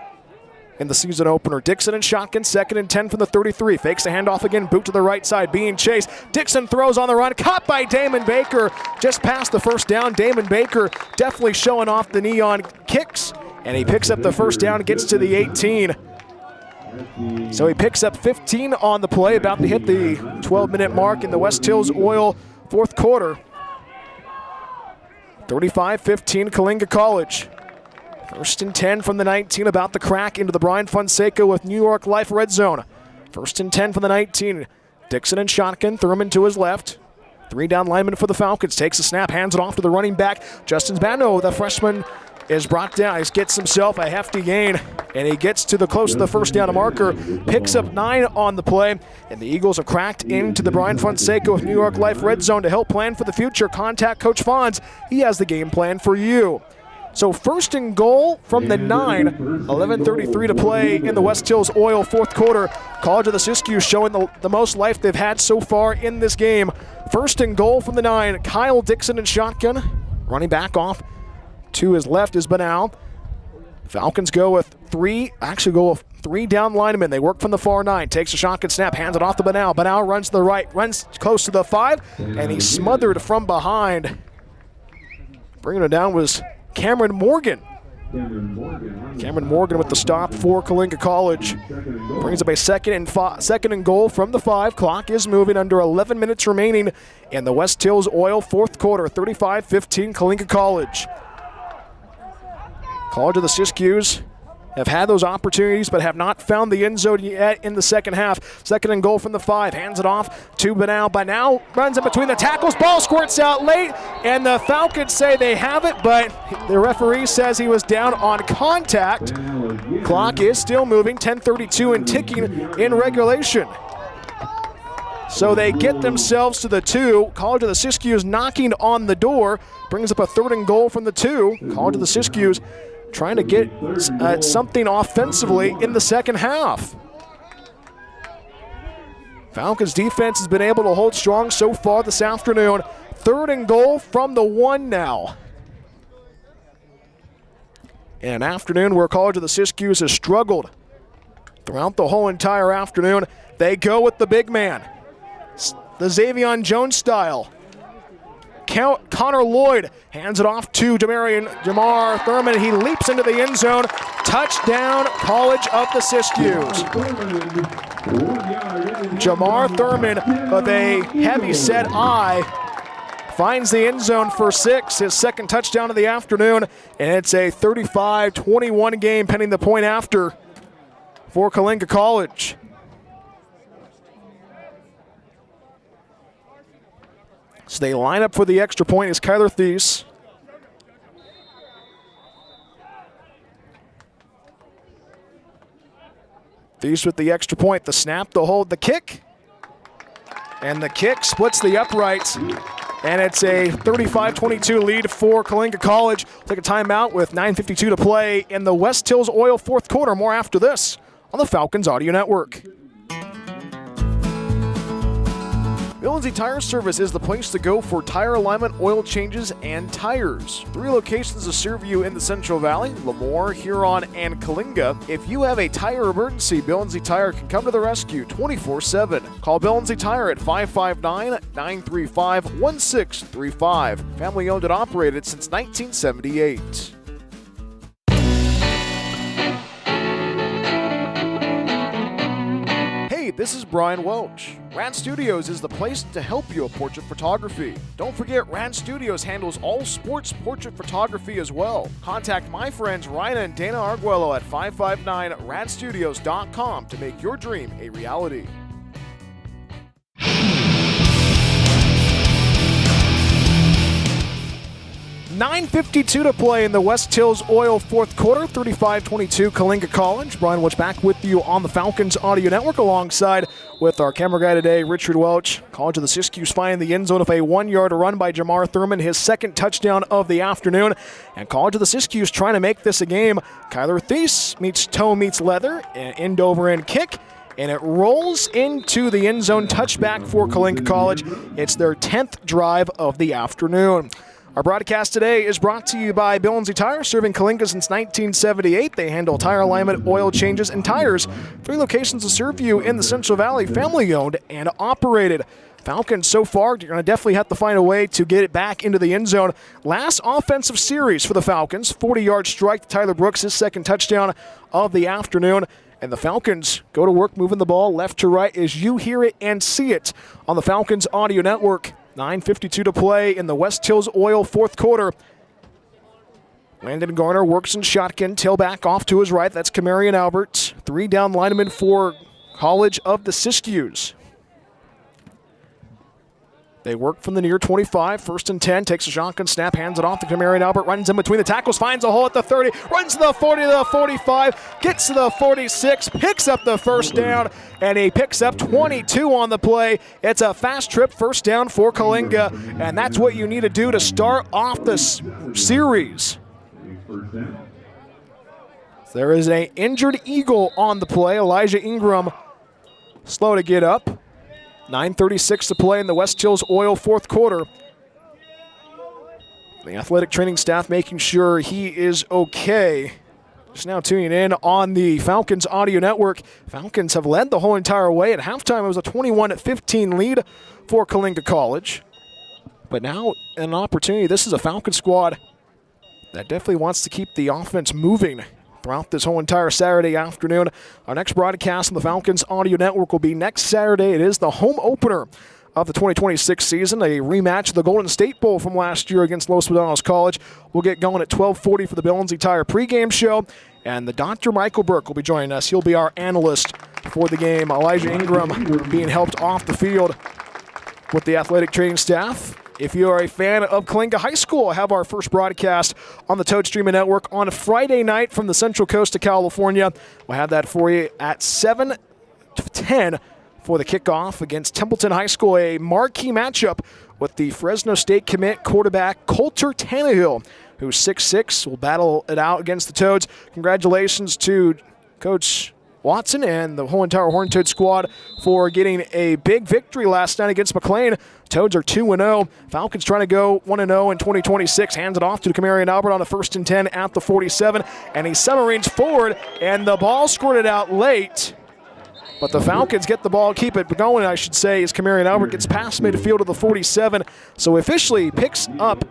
in the season opener. Dixon and shotgun, 2nd and 10 from the 33. Fakes the handoff again, boot to the right side, being chased. Dixon throws on the run, caught by Damon Baker. Just past the first down. Damon Baker definitely showing off the neon kicks, and he picks up the first down, gets to the 18. So he picks up 15 on the play, about to hit the 12-minute mark in the West Hills Oil fourth quarter. 35-15 Coalinga College. 1st and 10 from the 19, about to crack into the Brian Fonseca with New York Life red zone. 1st and 10 from the 19. Dixon and shotgun, Thurman to his left. 3 down lineman for the Falcons, takes a snap, hands it off to the running back. Justin Bano, the freshman, is brought down. He gets himself a hefty gain, and he gets to the close to the first down marker, picks up 9 on the play, and the Eagles have cracked into the Brian Fonseca with New York Life red zone to help plan for the future. Contact Coach Fonz. He has the game plan for you. So 1st and goal from the 9, 11:33 to play in the West Hills Oil fourth quarter. College of the Siskiyous showing the most life they've had so far in this game. 1st and goal from the 9, Kyle Dixon and shotgun. Running back off to his left is Banal. Falcons go with 3 down linemen. They work from the far 9. Takes a shotgun snap, hands it off to Banal. Banal runs to the right, runs close to the 5, and he's smothered from behind. Bringing it down was Cameron Morgan. Cameron Morgan with the stop for Coalinga College. Brings up a 2nd and goal from the 5. Clock is moving, under 11 minutes remaining in the West Hills Oil fourth quarter. 35-15 Coalinga College. College of the Siskiyous have had those opportunities but have not found the end zone yet in the second half. 2nd and goal from the 5. Hands it off to Banal. Banal runs in between the tackles. Ball squirts out late, and the Falcons say they have it, but the referee says he was down on contact. Clock is still moving. 10:32 and ticking in regulation. So they get themselves to the 2. College of the Siskiyous knocking on the door. Brings up a 3rd and goal from the 2. College of the Siskiyous trying to get something offensively in the second half. Falcons defense has been able to hold strong so far this afternoon. 3rd and goal from the 1 now. In an afternoon where College of the Siskiyous has struggled throughout the whole entire afternoon, they go with the big man. The Xavion Jones style. Connor Lloyd hands it off to Jamar Thurman. He leaps into the end zone. Touchdown, College of the Siskiyous. Jamar Thurman with a heavy set eye finds the end zone for 6, his 2nd touchdown of the afternoon, and it's a 35-21 game pending the point after for Coalinga College. So they line up for the extra point as Kyler Thies. Thies with the extra point, the snap, the hold, the kick. And the kick splits the uprights. And it's a 35-22 lead for Coalinga College. Take a timeout with 9:52 to play in the West Hills Oil fourth quarter. More after this on the Falcons Audio Network. Bill Lindsay Tire Service is the place to go for tire alignment, oil changes, and tires. 3 locations to serve you in the Central Valley, Lemoore, Huron, and Coalinga. If you have a tire emergency, Bill Lindsay Tire can come to the rescue 24/7. Call Bill Lindsay Tire at 559-935-1635. Family owned and operated since 1978. Hey, this is Brian Welch. Rad Studios is the place to help you with portrait photography. Don't forget, Rad Studios handles all sports portrait photography as well. Contact my friends Ryan and Dana Arguello at 559radstudios.com to make your dream a reality. 9:52 to play in the West Hills Oil fourth quarter, 35-22 Coalinga College. Brian Welch back with you on the Falcons Audio Network alongside with our camera guy today, Richard Welch. College of the Siskiyous finding the end zone of a 1-yard run by Jamar Thurman, his second touchdown of the afternoon. And College of the Siskiyous trying to make this a game. Kyler Thies meets toe meets leather, an end over end kick. And it rolls into the end zone, touchback for Coalinga College. It's their 10th drive of the afternoon. Our broadcast today is brought to you by Bill & Tire, serving Coalinga since 1978. They handle tire alignment, oil changes, and tires. 3 locations to serve you in the Central Valley, family-owned and operated. Falcons so far, you're going to definitely have to find a way to get it back into the end zone. Last offensive series for the Falcons, 40-yard strike to Tyler Brooks, his second touchdown of the afternoon. And the Falcons go to work moving the ball left to right as you hear it and see it on the Falcons Audio Network. 9:52 to play in the West Hills Oil fourth quarter. Landon Garner works in shotgun, tailback off to his right. That's Kamarian Albert. 3 down linemen for College of the Siskiyous. They work from the near 25, 1st and 10, takes a shotgun snap, hands it off to Kamarian Albert, runs in between the tackles, finds a hole at the 30, runs to the 40 to the 45, gets to the 46, picks up the first down, and he picks up 22 on the play. It's a fast trip first down for Coalinga, and that's what you need to do to start off this series. There is an injured Eagle on the play. Elijah Ingram slow to get up. 9:36 to play in the West Hills Oil fourth quarter. The athletic training staff making sure he is okay. Just now tuning in on the Falcons Audio Network. Falcons have led the whole entire way. At halftime, it was a 21-15 lead for Coalinga College. But now an opportunity. This is a Falcon squad that definitely wants to keep the offense moving throughout this whole entire Saturday afternoon. Our next broadcast on the Falcons Audio Network will be next Saturday. It is the home opener of the 2026 season, a rematch of the Golden State Bowl from last year against Los Medanos College. We'll get going at 12:40 for the Bill & Tire pregame show, and the Dr. Michael Burke will be joining us. He'll be our analyst for the game. Elijah Ingram being helped off the field with the athletic training staff. If you are a fan of Coalinga High School, I have our first broadcast on the Toad Streaming Network on a Friday night from the Central Coast of California. We'll have that for you at 7:10 for the kickoff against Templeton High School, a marquee matchup with the Fresno State commit quarterback Coulter Tannehill, who's 6'6", will battle it out against the Toads. Congratulations to Coach Watson and the whole entire Horned Toad squad for getting a big victory last night against McLean. Toads are 2-0. Falcons trying to go 1-0 in 2026. Hands it off to Kamarian Albert on a 1st and 10 at the 47. And he submarines forward, and the ball squirted out late. But the Falcons get the ball, keep it going, I should say, as Kamarian Albert gets past midfield to the 47. So officially picks up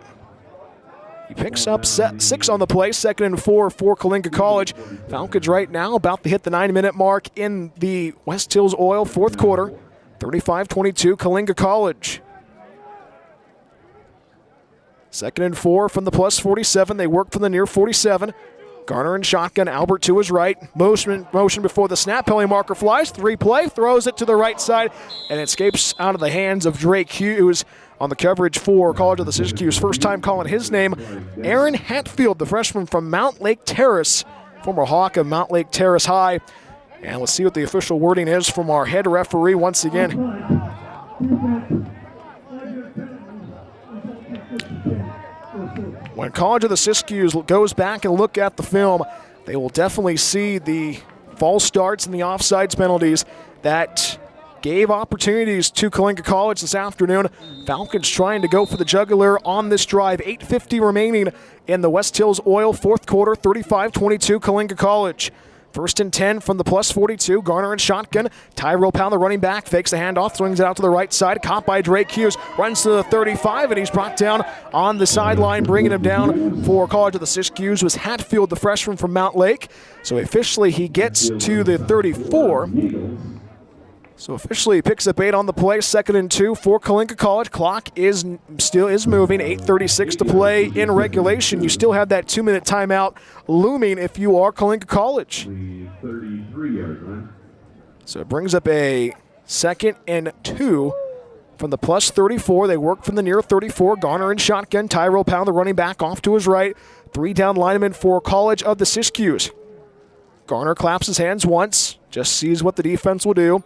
6 on the play, 2nd and 4 for Coalinga College. Falcons right now about to hit the 9-minute mark in the West Hills Oil fourth quarter. 35-22 Coalinga College. 2nd and 4 from the plus 47. They work from the near 47. Garner and shotgun, Albert to his right. Motion before the snap. Penalty marker flies. 3-play, throws it to the right side, and it escapes out of the hands of Drake Hughes on the coverage for College of the Siskiyous. First time calling his name, Aaron Hatfield, the freshman from Mount Lake Terrace, former Hawk of Mount Lake Terrace High. And let's see what the official wording is from our head referee once again. When College of the Siskiyous goes back and look at the film, they will definitely see the false starts and the offsides penalties that gave opportunities to Coalinga College this afternoon. Falcons trying to go for the jugular on this drive. 8:50 remaining in the West Hills Oil fourth quarter. 35-22 Coalinga College. 1st and 10 from the plus 42. Garner and shotgun. Tyrell Pound, the running back, fakes the handoff, swings it out to the right side. Caught by Drake Hughes. Runs to the 35, and he's brought down on the sideline. Bringing him down for College of the Siskiyous was Hatfield, the freshman from Mount Lake. So officially he gets to the 34. So officially he picks up 8 on the play. 2nd and 2 for Coalinga College. Clock still is moving. 8:36 to play in regulation. You still have that 2-minute timeout looming if you are Coalinga College. So it brings up a 2nd and 2 from the plus 34. They work from the near 34. Garner in shotgun. Tyrell Powell, the running back, off to his right. 3 down lineman for College of the Siskiyous. Garner claps his hands once, just sees what the defense will do.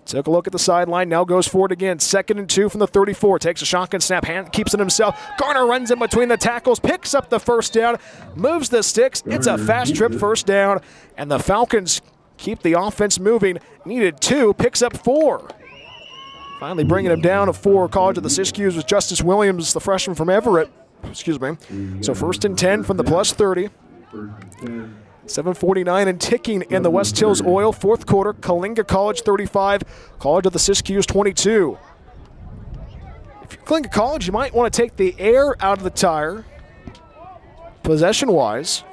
Took a look at the sideline, now goes forward again. 2nd and 2 from the 34. Takes a shotgun snap, keeps it himself. Garner runs in between the tackles, picks up the first down, moves the sticks. It's a fast trip first down, and the Falcons keep the offense moving. Needed 2, picks up 4. Finally bringing him down to 4. College of the Siskiyous was Justice Williams, the freshman from Everett. Excuse me. So 1st and 10 from the plus 30. 7:49 and ticking in the West Hills Oil. 4th quarter, Coalinga College 35, College of the Siskiyous 22. If you're Coalinga College, you might want to take the air out of the tire, possession-wise.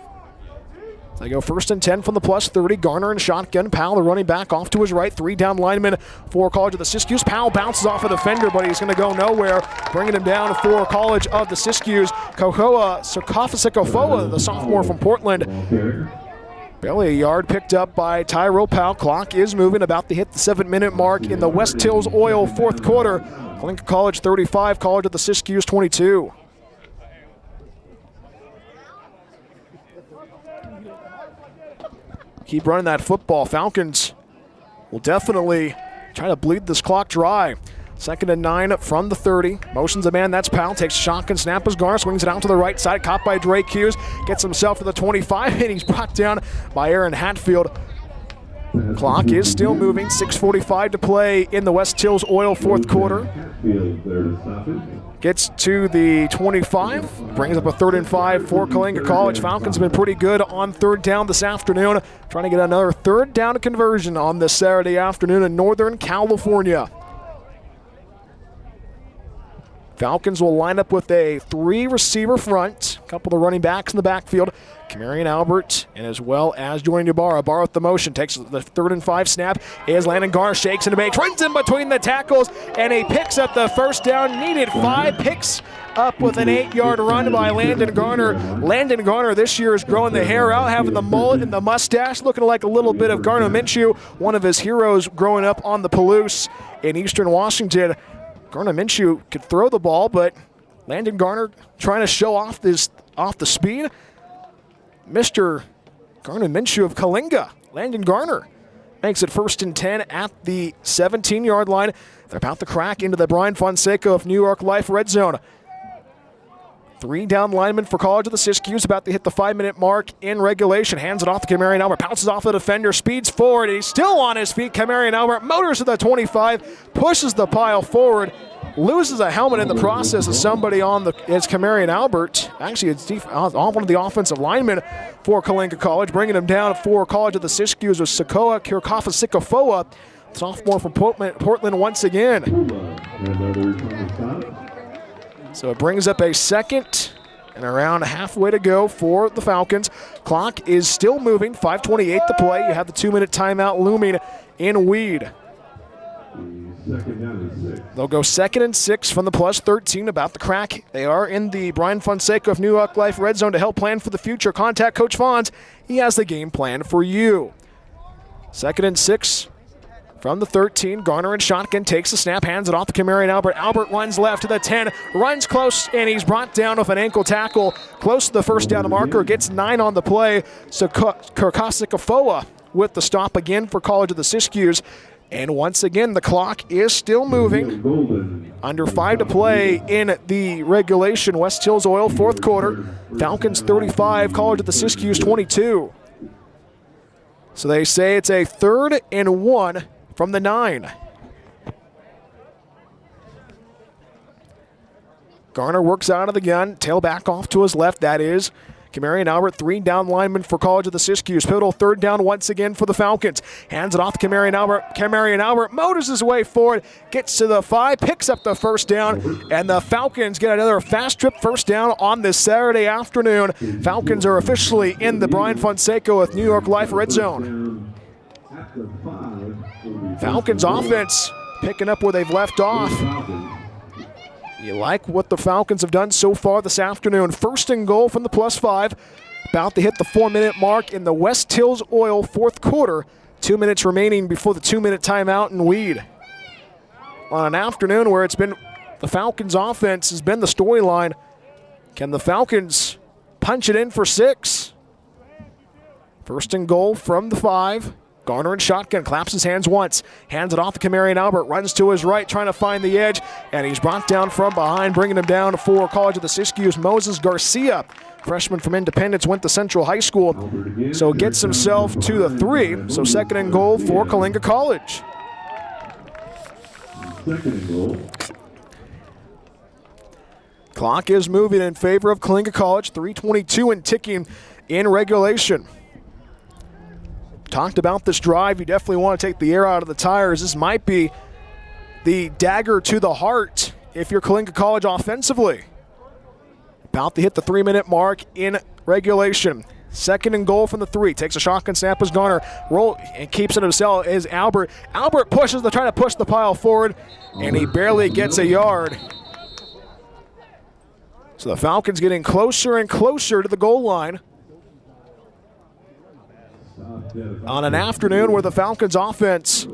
They go 1st and 10 from the plus 30. Garner and shotgun. Powell, the running back, off to his right. 3 down lineman for College of the Siskiyous. Powell bounces off a defender, but he's going to go nowhere, bringing him down for College of the Siskiyous. Kohoa Sikofoa, the sophomore from Portland. Barely a yard picked up by Tyrell Powell. Clock is moving, about to hit the 7-minute mark in the West Hills Oil 4th quarter. Coalinga College 35, College of the Siskiyous 22. Keep running that football. Falcons will definitely try to bleed this clock dry. 2nd and 9 from the 30. Motions a man, that's Powell. Takes a shotgun snap as Garner, swings it out to the right side. Caught by Drake Hughes. Gets himself to the 25, and he's brought down by Aaron Hatfield. Clock is still moving. 6:45 to play in the West Hills Oil 4th quarter. Gets to the 25. Brings up a 3rd and 5 for Coalinga College. Falcons have been pretty good on 3rd down this afternoon. Trying to get another 3rd down conversion on this Saturday afternoon in Northern California. Falcons will line up with a 3-receiver front. A couple of running backs in the backfield. Camarion Albert, and as well as Jordan Ybarra. Barra with the motion, takes the 3rd and 5 snap. Is Landon Garner, shakes and makes, runs in between the tackles, and he picks up the first down. Needed 5, picks up with an 8-yard run by Landon Garner. Landon Garner this year is growing the hair out, having the mullet and the mustache, looking like a little bit of Garner Minshew, one of his heroes growing up on the Palouse in Eastern Washington. Garner Minshew could throw the ball, but Landon Garner trying to show off the speed. Mr. Garner Minshew of Coalinga. Landon Garner makes it 1st and 10 at the 17-yard line. They're about to crack into the Brian Fonseca of New York Life red zone. 3 down linemen for College of the Siskiyous, about to hit the 5-minute mark in regulation. Hands it off to Camarion Albert, pounces off the defender, speeds forward, and he's still on his feet. Camarion Albert motors to the 25, pushes the pile forward, loses a helmet in the process of somebody on the, it's Camarion Albert. Actually, it's one of the offensive linemen for Coalinga College, bringing him down for College of the Siskiyous with Sikoa Sikofoa, sophomore from Portland once again. So it brings up a 2nd and around halfway to go for the Falcons. Clock is still moving, 5:28 to play. You have the 2-minute timeout looming in Weed. They'll go 2nd and 6 from the plus 13, about the crack. They are in the Brian Fonseca of New York Life red zone to help plan for the future. Contact Coach Fonz. He has the game plan for you. 2nd and 6 from the 13. Garner and shotgun, takes the snap, hands it off to Camarion Albert. Albert runs left to the 10, runs close, and he's brought down with an ankle tackle. Close to the first down marker, gets 9 on the play. So Kirkosikafoa with the stop again for College of the Siskiyous. And once again, the clock is still moving. Under 5 to play in the regulation West Hills Oil 4th quarter. Falcons 35, College of the Siskiyous 22. So they say it's a 3rd and 1 from the 9. Garner works out of the gun, tailback off to his left, that is Camarion Albert, 3 down lineman for College of the Siskiyous. Pivotal 3rd down once again for the Falcons. Hands it off to Camarion Albert. Camarion Albert motors his way forward, gets to the 5, picks up the first down, and the Falcons get another fast trip first down on this Saturday afternoon. Falcons are officially in the Brian Fonseca with New York Life red zone. Falcons offense picking up where they've left off. You like what the Falcons have done so far this afternoon. 1st and goal from the plus 5. About to hit the 4-minute mark in the West Hills Oil 4th quarter. 2 minutes remaining before the 2-minute timeout in Weed. On an afternoon where it's been the Falcons' offense has been the storyline. Can the Falcons punch it in for 6? First and goal from the 5. Garner in shotgun, claps his hands once, hands it off to Camarion Albert, runs to his right, trying to find the edge, and he's brought down from behind, bringing him down for College of the Siskiyous, Moses Garcia. Freshman from Independence, went to Central High School, so gets himself to the 3. So second and goal for Coalinga College. Second and goal. Clock is moving in favor of Coalinga College, 3:22 and ticking in regulation. Talked about this drive. You definitely want to take the air out of the tires. This might be the dagger to the heart if you're Coalinga College offensively. About to hit the 3-minute mark in regulation. Second and goal from the 3. Takes a shotgun snap as Garner. Roll and keeps it himself is Albert. Albert pushes trying to push the pile forward, and he barely gets a yard. So the Falcons getting closer and closer to the goal line. On an afternoon where the Falcons offense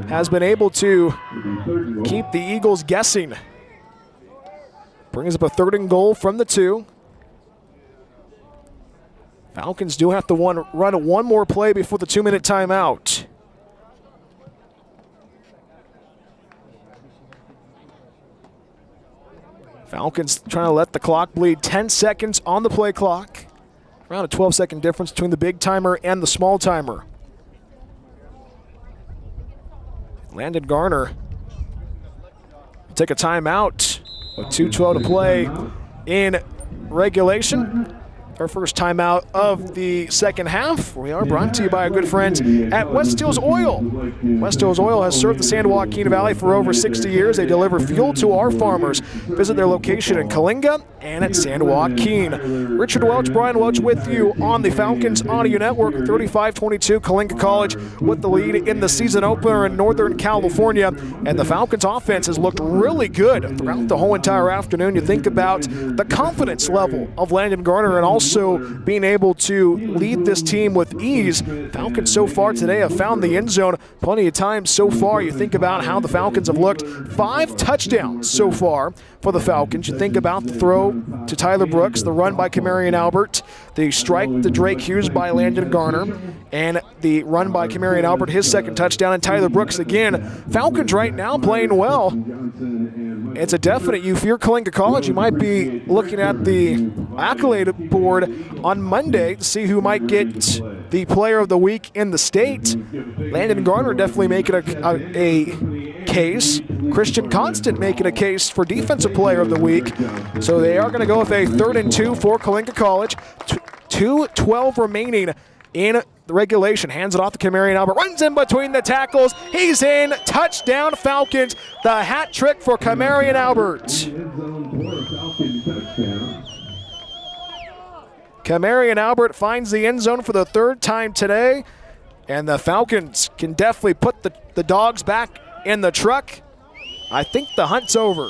has been able to keep the Eagles guessing. Brings up a third and goal from the 2. Falcons do have to run one more play before the 2-minute timeout. Falcons trying to let the clock bleed. 10 seconds on the play clock. Around a 12-second difference between the big timer and the small timer. Landon Garner will take a timeout with 2:12 to play in regulation. Our first timeout of the second half. We are brought to you by our good friends at West Hills Oil. West Hills Oil has served the San Joaquin Valley for over 60 years. They deliver fuel to our farmers. Visit their location in Coalinga and at San Joaquin. Richard Welch, Brian Welch with you on the Falcons Audio Network. 35-22, Coalinga College with the lead in the season opener in Northern California. And the Falcons offense has looked really good throughout the whole entire afternoon. You think about the confidence level of Landon Garner and also being able to lead this team with ease. Falcons so far today have found the end zone plenty of times so far. You think about how the Falcons have looked. 5 touchdowns so far for the Falcons. You think about the throw to Tyler Brooks, the run by Camarion Albert, the strike to Drake Hughes by Landon Garner, and the run by Camarion Albert, his second touchdown, and Tyler Brooks again. Falcons right now playing well. It's a definite, if you're Coalinga College, you might be looking at the accolade board on Monday to see who might get the player of the week in the state. Landon Garner definitely making a case. Christian Constant making a case for defensive player of the week. So they are going to go with a 3rd and 2 for Coalinga College. 2:12 remaining in the regulation. Hands it off to Camarion Albert. Runs in between the tackles. He's in. Touchdown Falcons. The hat trick for Camarion Albert. Camarion Albert finds the end zone for the 3rd time today. And the Falcons can definitely put the dogs back in the truck. I think the hunt's over.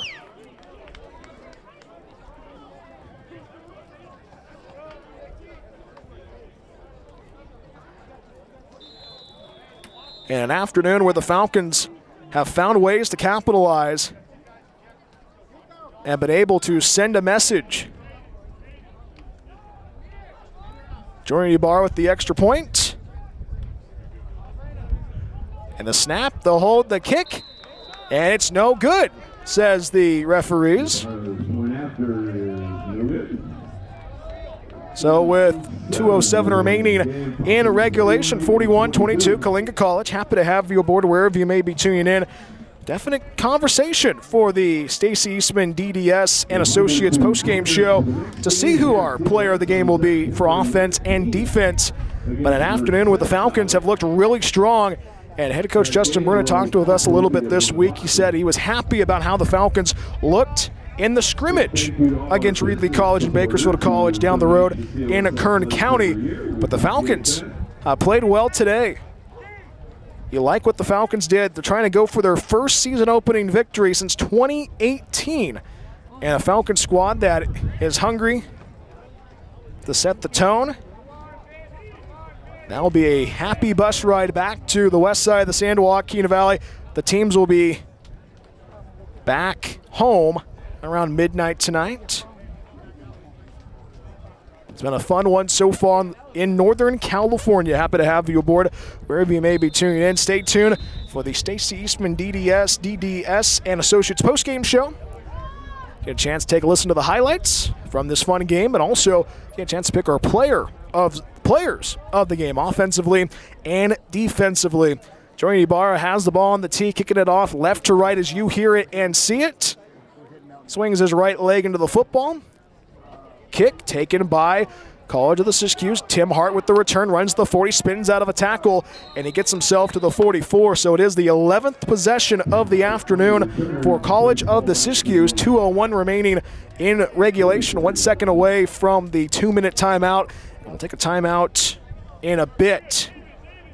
In an afternoon where the Falcons have found ways to capitalize and been able to send a message. Jordan Ybarra with the extra point. And the snap, the hold, the kick, and it's no good, says the referees. So with 2:07 remaining in regulation, 41-22, Coalinga College. Happy to have you aboard wherever you may be tuning in. Definite conversation for the Stacy Eastman DDS and Associates postgame show to see who our player of the game will be for offense and defense. But an afternoon where the Falcons have looked really strong. And head coach Justin Bruner talked with us a little bit this week. He said he was happy about how the Falcons looked in the scrimmage against Reedley College and Bakersfield College down the road in Kern County. But the Falcons played well today. You like what the Falcons did. They're trying to go for their first season opening victory since 2018. And a Falcon squad that is hungry to set the tone. That will be a happy bus ride back to the west side of the San Joaquin Valley. The teams will be back home around midnight tonight. It's been a fun one so far in Northern California. Happy to have you aboard wherever you may be tuning in. Stay tuned for the Stacy Eastman DDS, and Associates postgame show. Get a chance to take a listen to the highlights from this fun game, and also get a chance to pick our players of the game, offensively and defensively. Jordan Ibarra has the ball on the tee, kicking it off left to right as you hear it and see it. Swings his right leg into the football. Kick taken by College of the Siskiyous. Tim Hart with the return, runs the 40, spins out of a tackle, and he gets himself to the 44. So it is the 11th possession of the afternoon for College of the Siskiyous. 2:01 remaining in regulation, 1 second away from the 2-minute timeout. We'll take a timeout in a bit.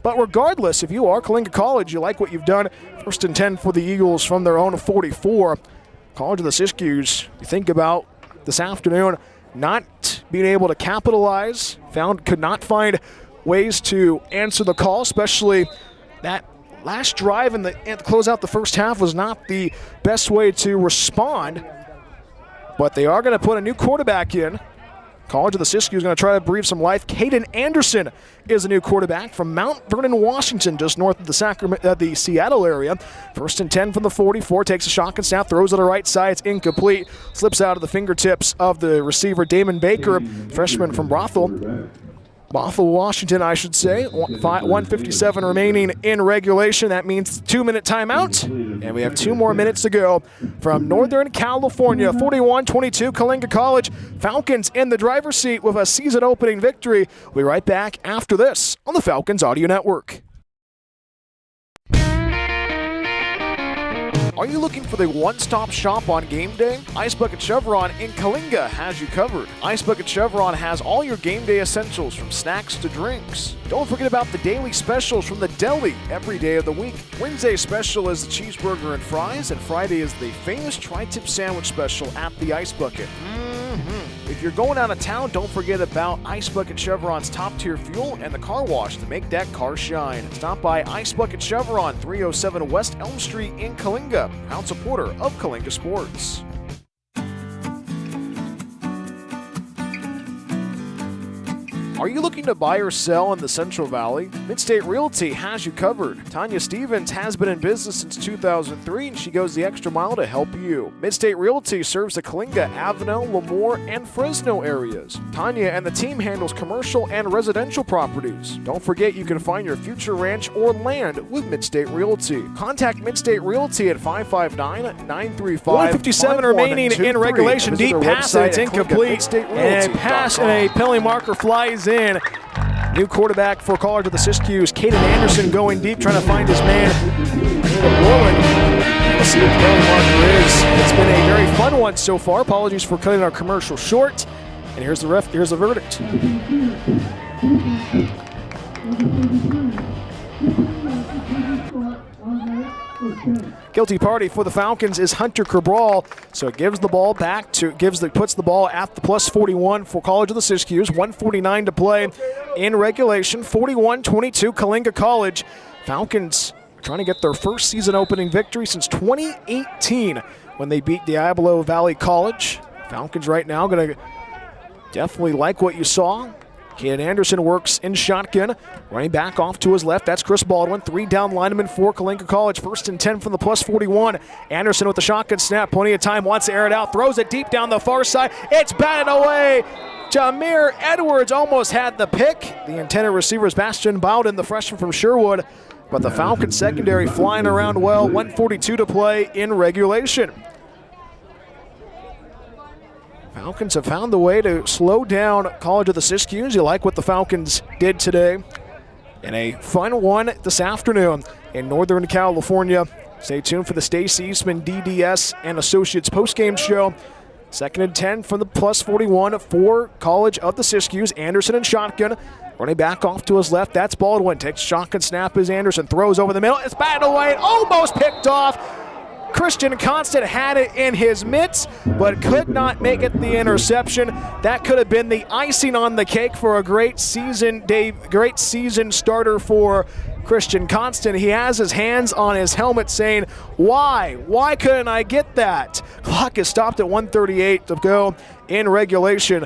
But regardless, if you are Coalinga College, you like what you've done. 1st and 10 for the Eagles from their own 44. College of the Siskiyous, you think about this afternoon, not being able to capitalize, could not find ways to answer the call, especially that last drive and to close out the first half was not the best way to respond. But they are going to put a new quarterback in. College of the Siskiyous is going to try to breathe some life. Caden Anderson is a new quarterback from Mount Vernon, Washington, just north of the Seattle area. 1st and 10 from the 44, takes a shotgun snap, throws to the right side, it's incomplete, slips out of the fingertips of the receiver Damon Baker, freshman from Bothell, Washington, I should say. 1:57 remaining in regulation. That means 2-minute timeout. And we have 2 more minutes to go from Northern California. 41-22, Coalinga College. Falcons in the driver's seat with a season-opening victory. We'll be right back after this on the Falcons Audio Network. Are you looking for the one-stop shop on game day? Ice Bucket Chevron in Coalinga has you covered. Ice Bucket Chevron has all your game day essentials from snacks to drinks. Don't forget about the daily specials from the deli every day of the week. Wednesday special is the cheeseburger and fries, and Friday is the famous tri-tip sandwich special at the Ice Bucket. If you're going out of town, don't forget about Ice Bucket Chevron's top-tier fuel and the car wash to make that car shine. Stop by Ice Bucket Chevron, 307 West Elm Street in Coalinga, proud supporter of Coalinga Sports. Are you looking to buy or sell in the Central Valley? Midstate Realty has you covered. Tanya Stevens has been in business since 2003, and she goes the extra mile to help you. Midstate Realty serves the Coalinga, Avenel, Lemoore, and Fresno areas. Tanya and the team handles commercial and residential properties. Don't forget you can find your future ranch or land with Midstate Realty. Contact Midstate Realty at 559-935. 1:57 remaining in regulation. Deep pass, and it's incomplete. And a pass and a penalty marker flies in. New quarterback for College of the Siskiyous, Caden Anderson, going deep, trying to find his man. We'll see what the penalty marker is. It's been a very fun one so far. Apologies for cutting our commercial short. And here's the verdict. Guilty party for the Falcons is Hunter Cabral, so it gives the ball back to puts the ball at the plus 41 for College of the Siskiyous. 1:49 to play in regulation. 41-22 Coalinga College. Falcons trying to get their first season opening victory since 2018 when they beat Diablo Valley College. Falcons right now going to definitely like what you saw. Caden Anderson works in shotgun, running back off to his left. That's Chris Baldwin. 3 down lineman for Coalinga College. 1st and 10 from the plus 41. Anderson with the shotgun snap. Plenty of time. Wants to air it out. Throws it deep down the far side. It's batted away. Jameer Edwards almost had the pick. The intended receiver is Bastian Bowden, the freshman from Sherwood. But the Falcons secondary flying around well. 1:42 to play in regulation. Falcons have found the way to slow down College of the Siskiyous. You like what the Falcons did today. And a fun one this afternoon in Northern California. Stay tuned for the Stacy Eastman DDS and Associates postgame show. 2nd and 10 from the plus 41 for College of the Siskiyous. Anderson in shotgun. Running back off to his left. That's Baldwin. Takes shotgun snap as Anderson throws over the middle. It's batted away. Almost picked off. Christian Constant had it in his mitts, but could not make it the interception. That could have been the icing on the cake for a great season starter for Christian Constant. He has his hands on his helmet saying, why? Why couldn't I get that? Clock is stopped at 1:38 to go in regulation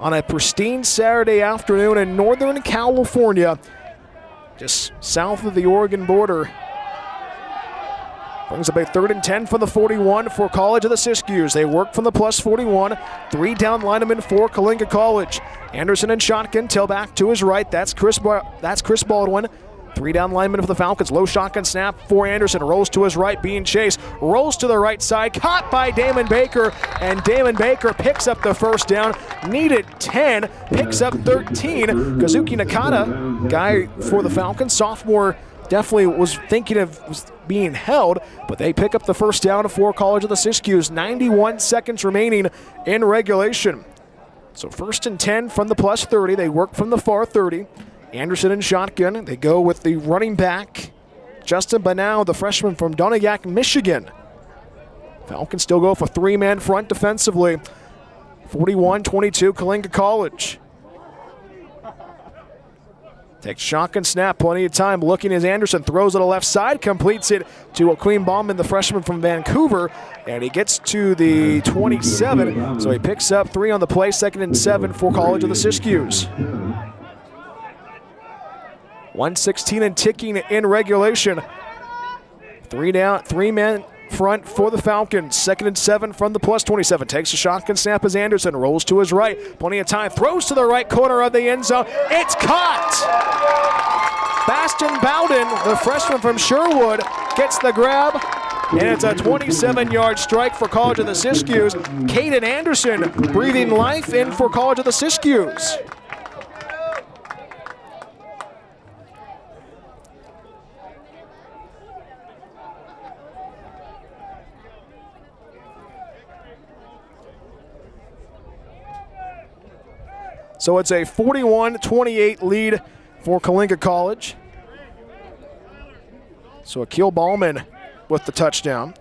on a pristine Saturday afternoon in Northern California, just south of the Oregon border. Brings up a 3rd and 10 from the 41 for College of the Siskiyous. They work from the plus 41. 3 down linemen for Coalinga College. Anderson in shotgun, tailback to his right. That's Chris Baldwin. 3 down linemen for the Falcons. Low shotgun snap for Anderson. Rolls to his right, being chased. Rolls to the right side. Caught by Damon Baker. And Damon Baker picks up the first down. Needed 10. Picks up 13. Kazuki Nakata, guy for the Falcons, sophomore, definitely was thinking of being held, but they pick up the first down for College of the Siskiyous. 91 seconds remaining in regulation. So 1st and 10 from the plus 30. They work from the far 30. Anderson in shotgun. They go with the running back, Justin Banau, the freshman from Donegal, Michigan. Falcons still go for 3-man front defensively. 41-22, Coalinga College. Takes shotgun snap, plenty of time. Looking as Anderson throws it to the left side, completes it to Queen Bauman, the freshman from Vancouver, and he gets to the 27. So he picks up 3 on the play, 2nd and 7 for College of the Siskiyous. 1:16 and ticking in regulation. 3 down, 3-man front for the Falcons. 2nd and 7 from the plus 27. Takes a shotgun snap as Anderson rolls to his right. Plenty of time. Throws to the right corner of the end zone. It's caught! Baston Bowden, the freshman from Sherwood, gets the grab. And it's a 27-yard strike for College of the Siskiyous. Caden Anderson breathing life in for College of the Siskiyous. So it's a 41-28 lead for Coalinga College. So Akil Ballman with the touchdown.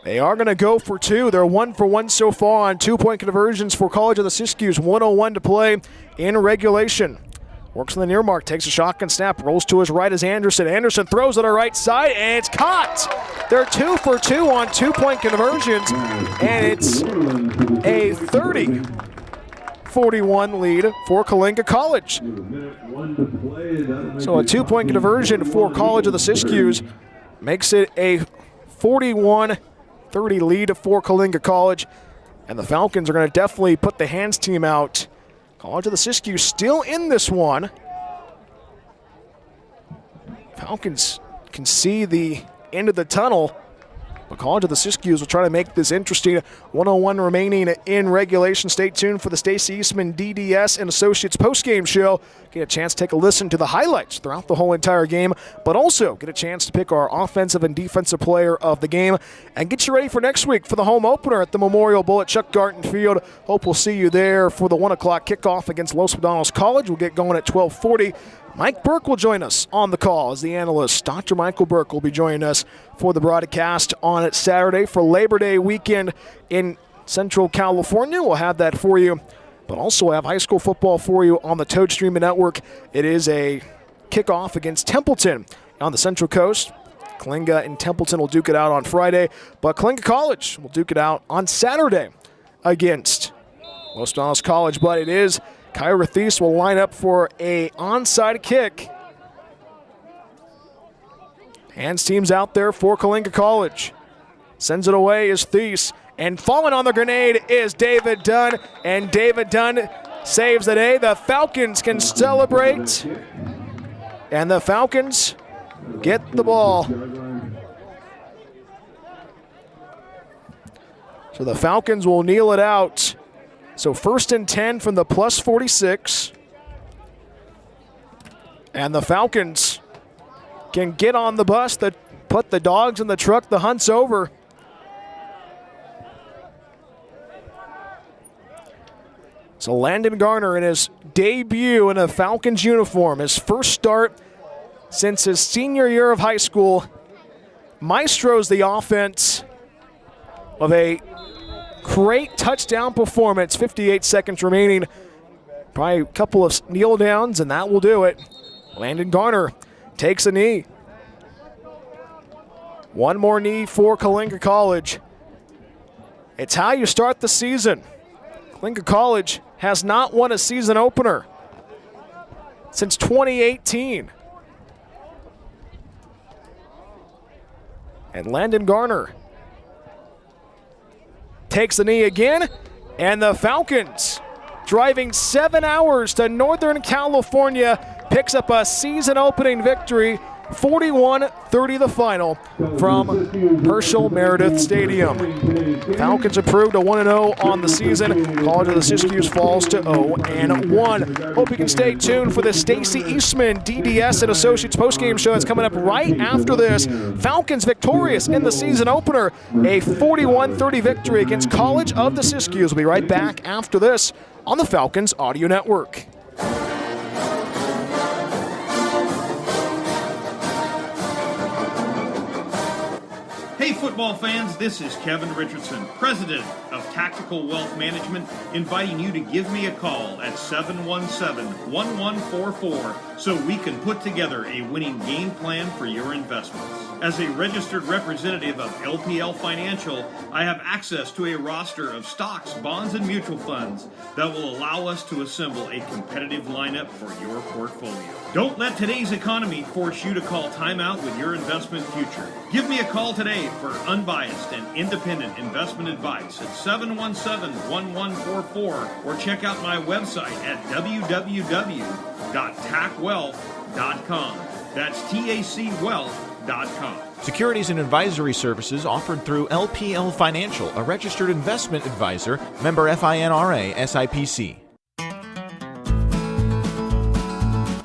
They are going to go for 2. They're 1 for 1 so far on 2-point conversions for College of the Siskiyous. 1:01 to play in regulation. Works on the near mark, takes a shotgun snap, rolls to his right as Anderson. Anderson throws to the right side, and it's caught. They're 2 for 2 on 2-point conversions, and it's a 30-41 lead for Coalinga College. So a 2-point conversion for College of the Siskiyous makes it a 41-30 lead for Coalinga College, and the Falcons are going to definitely put the hands team out. College of the Siskiyous still in this one. Falcons can see the end of the tunnel, but College of the Siskiyous will try to make this interesting. 1:01 remaining in regulation. Stay tuned for the Stacey Eastman DDS and Associates postgame show. Get a chance to take a listen to the highlights throughout the whole entire game, but also get a chance to pick our offensive and defensive player of the game and get you ready for next week for the home opener at the Memorial Bowl at Chuck Garton Field. Hope we'll see you there for the 1 o'clock kickoff against Los Panos College. We'll get going at 12:40. Mike Burke will join us on the call as the analyst. Dr. Michael Burke will be joining us for the broadcast on Saturday for Labor Day weekend in Central California. We'll have that for you, but also have high school football for you on the Toad Streaming Network. It is a kickoff against Templeton on the Central Coast. Coalinga and Templeton will duke it out on Friday, but Coalinga College will duke it out on Saturday against Los Panos College, but it is Kyra Thies will line up for a onside kick. Hands team's out there for Coalinga College. Sends it away is Thies. And falling on the grenade is David Dunn. And David Dunn saves the day. The Falcons can celebrate. And the Falcons get the ball. So the Falcons will kneel it out. So 1st and 10 from the plus 46. And the Falcons can get on the bus that put the dogs in the truck. The hunt's over. So Landon Garner in his debut in a Falcons uniform, his first start since his senior year of high school, maestros the offense of a great touchdown performance. 58 seconds remaining. Probably a couple of kneel downs, and that will do it. Landon Garner takes a knee. One more knee for Coalinga College. It's how you start the season. Coalinga College has not won a season opener since 2018. And Landon Garner takes the knee again, and the Falcons, driving 7 hours to Northern California, picks up a season opening victory, 41-30 the final from Herschel Meredith Stadium. Falcons improved to 1-0 on the season. College of the Siskiyous falls to 0-1. Hope you can stay tuned for the Stacy Eastman DDS and Associates postgame show that's coming up right after this. Falcons victorious in the season opener, a 41-30 victory against College of the Siskiyous. We'll be right back after this on the Falcons Audio Network. Hey football fans, this is Kevin Richardson, president of Tactical Wealth Management, inviting you to give me a call at 717-1144 so we can put together a winning game plan for your investments. As a registered representative of LPL Financial, I have access to a roster of stocks, bonds, and mutual funds that will allow us to assemble a competitive lineup for your portfolio. Don't let today's economy force you to call timeout with your investment future. Give me a call today for unbiased and independent investment advice at 717-1144 or check out my website at www.tacwealth.com. That's TACwealth.com. Securities and advisory services offered through LPL Financial, a registered investment advisor, member FINRA, SIPC.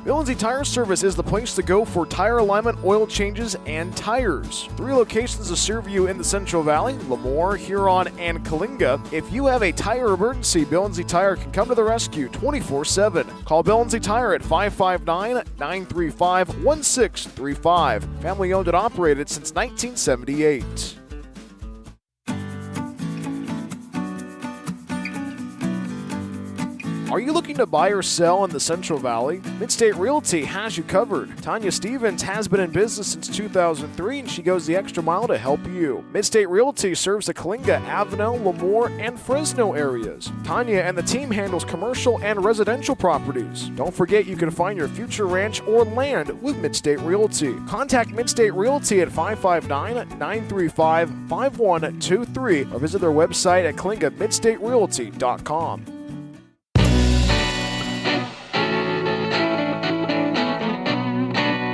Bill & Z Tire Service is the place to go for tire alignment, oil changes, and tires. 3 locations to serve you in the Central Valley, Lemoore, Huron, and Coalinga. If you have a tire emergency, Bill & Z Tire can come to the rescue 24/7. Call Bill & Z Tire at 559-935-1635. Family owned and operated since 1978. Are you looking to buy or sell in the Central Valley? Midstate Realty has you covered. Tanya Stevens has been in business since 2003, and she goes the extra mile to help you. Midstate Realty serves the Coalinga, Avenel, Lemoore, and Fresno areas. Tanya and the team handles commercial and residential properties. Don't forget you can find your future ranch or land with Midstate Realty. Contact Midstate Realty at 559-935-5123 or visit their website at CoalingaMidstateRealty.com.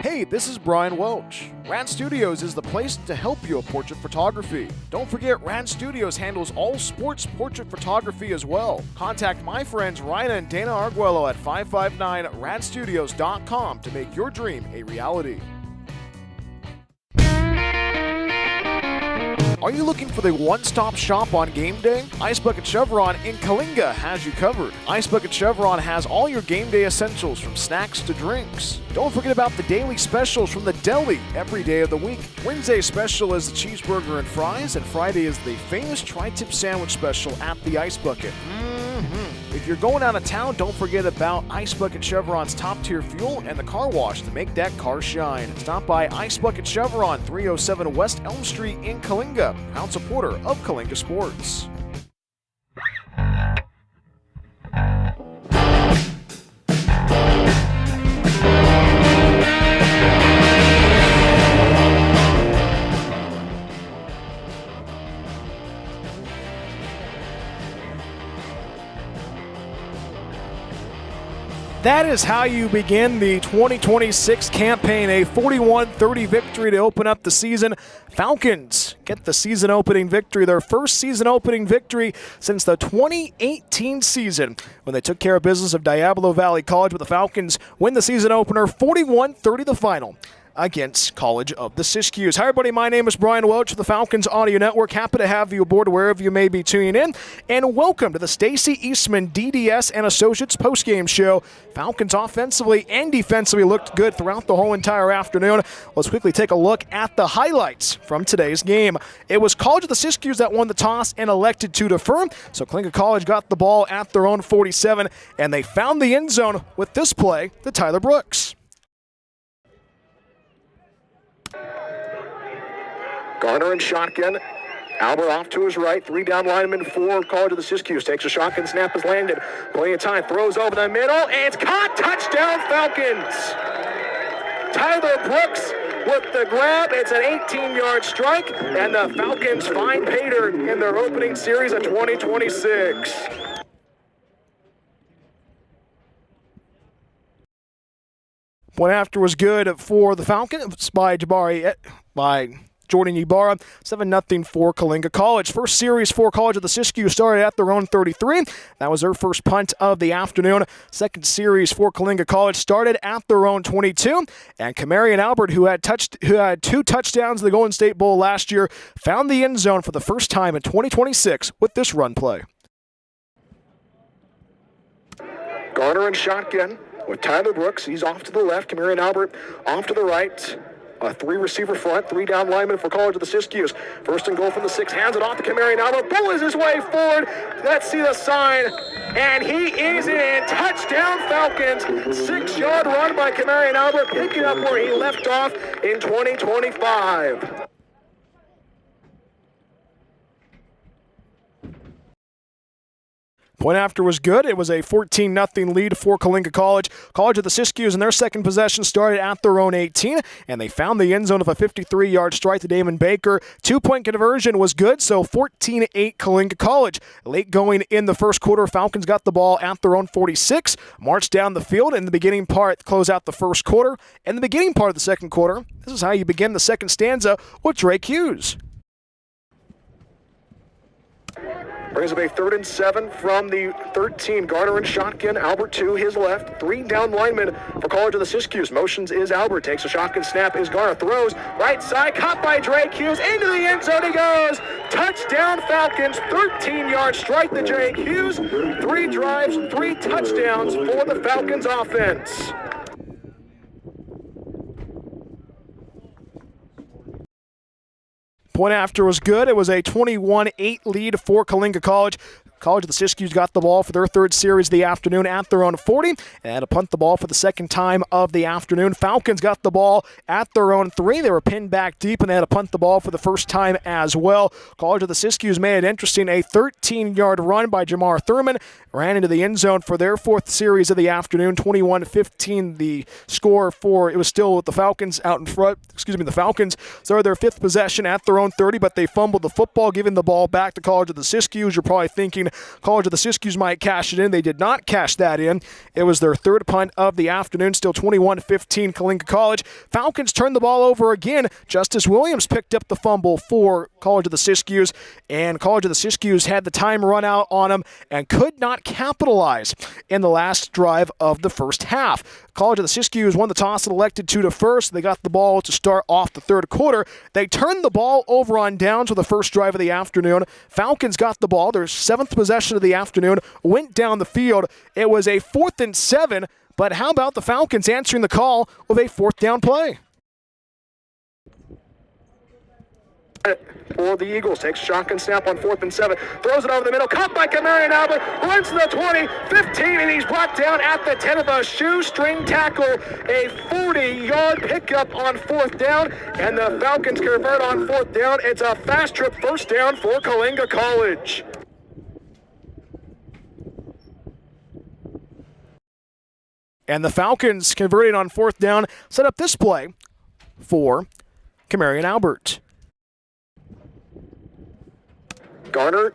Hey, this is Brian Welch. Rad Studios is the place to help you with portrait photography. Don't forget, Rad Studios handles all sports portrait photography as well. Contact my friends Ryan and Dana Arguello at 559radstudios.com to make your dream a reality. Are you looking for the one-stop shop on game day? Ice Bucket Chevron in Coalinga has you covered. Ice Bucket Chevron has all your game day essentials from snacks to drinks. Don't forget about the daily specials from the deli every day of the week. Wednesday's special is the cheeseburger and fries, and Friday is the famous tri-tip sandwich special at the Ice Bucket. If you're going out of town, don't forget about Ice Bucket Chevron's top-tier fuel and the car wash to make that car shine. Stop by Ice Bucket Chevron, 307 West Elm Street in Coalinga, proud supporter of Coalinga Sports. That is how you begin the 2026 campaign, a 41-30 victory to open up the season. Falcons get the season opening victory, their first season opening victory since the 2018 season when they took care of business of Diablo Valley College, with the Falcons win the season opener 41-30 the final. against College of the Siskiyous. Hi, everybody. My name is Brian Welch of the Falcons Audio Network. Happy to have you aboard wherever you may be tuning in. And welcome to the Stacy Eastman DDS and Associates postgame show. Falcons offensively and defensively looked good throughout the whole entire afternoon. Let's quickly take a look at the highlights from today's game. It was College of the Siskiyous that won the toss and elected to defer. So Coalinga College got the ball at their own 47, and they found the end zone with this play to Tyler Brooks. Garner and shotgun. Albert off to his right. 3 down lineman for College of the Siskiyous. Takes a shotgun, snap is landed. Plenty of time. Throws over the middle, and it's caught. Touchdown, Falcons. Tyler Brooks with the grab. It's an 18-yard strike, and the Falcons find Pater in their opening series of 2026. Point after was good for the Falcons by Jordan Ibarra, 7-0 for Coalinga College. First series for College of the Siskiyous started at their own 33. That was their first punt of the afternoon. Second series for Coalinga College started at their own 22. And Kamarian Albert, who had 2 touchdowns in the Golden State Bowl last year, found the end zone for the first time in 2026 with this run play. Garner and shotgun with Tyler Brooks. He's off to the left. Kamarian Albert off to the right. A 3-receiver front, 3 down linemen for College of the Siskiyous. First and goal from the 6, hands it off to Kamarian Albert, pulls his way forward. Let's see the sign, and he is in. Touchdown, Falcons. 6-yard run by Kamarian Albert, picking up where he left off in 2025. Point after was good. It was a 14-0 lead for Coalinga College. College of the Siskiyous in their second possession started at their own 18, and they found the end zone of a 53-yard strike to Damon Baker. 2-point conversion was good, so 14-8 Coalinga College. Late going in the first quarter, Falcons got the ball at their own 46, marched down the field in the beginning part, close out the first quarter. In the beginning part of the second quarter, this is how you begin the second stanza with Drake Hughes. Brings up a 3rd and 7 from the 13. Garner and shotgun. Albert to his left. 3 down linemen for College of the Siskiyous. Motions is Albert. Takes a shotgun snap is Garner. Throws right side. Caught by Drake Hughes. Into the end zone he goes. Touchdown Falcons. 13-yard strike to Drake Hughes. 3 drives, 3 touchdowns for the Falcons offense. Point after was good. It was a 21-8 lead for Coalinga College. College of the Siskiyous got the ball for their third series of the afternoon at their own 40 and had to punt the ball for the second time of the afternoon. Falcons got the ball at their own 3. They were pinned back deep and they had to punt the ball for the first time as well. College of the Siskiyous made it interesting. A 13-yard run by Jamar Thurman ran into the end zone for their fourth series of the afternoon. 21-15 the score for, it was still with the Falcons out in front. The Falcons started their 5th possession at their own 30, but they fumbled the football, giving the ball back to College of the Siskiyous. You're probably thinking College of the Siskiyous might cash it in. They did not cash that in. It was their 3rd punt of the afternoon, still 21-15 Coalinga College. Falcons turned the ball over again. Justice Williams picked up the fumble for College of the Siskiyous, and College of the Siskiyous had the time run out on them and could not capitalize in the last drive of the first half. College of the Siskiyous won the toss and elected to defer, so they got the ball to start off the third quarter. They turned the ball over on downs with the first drive of the afternoon. Falcons got the ball, their 7th possession of the afternoon, went down the field. It was a 4th and 7, but how about the Falcons answering the call with a 4th down play? For the Eagles, takes shotgun snap on 4th and 7, throws it over the middle, caught by Kamarian Albert, runs to the 20, 15, and he's brought down at the 10 of a shoestring tackle. A 40-yard pickup on 4th down, and the Falcons convert on 4th down. It's a fast trip first down for Coalinga College. And the Falcons converting on 4th down set up this play for Kamarian Albert. Garner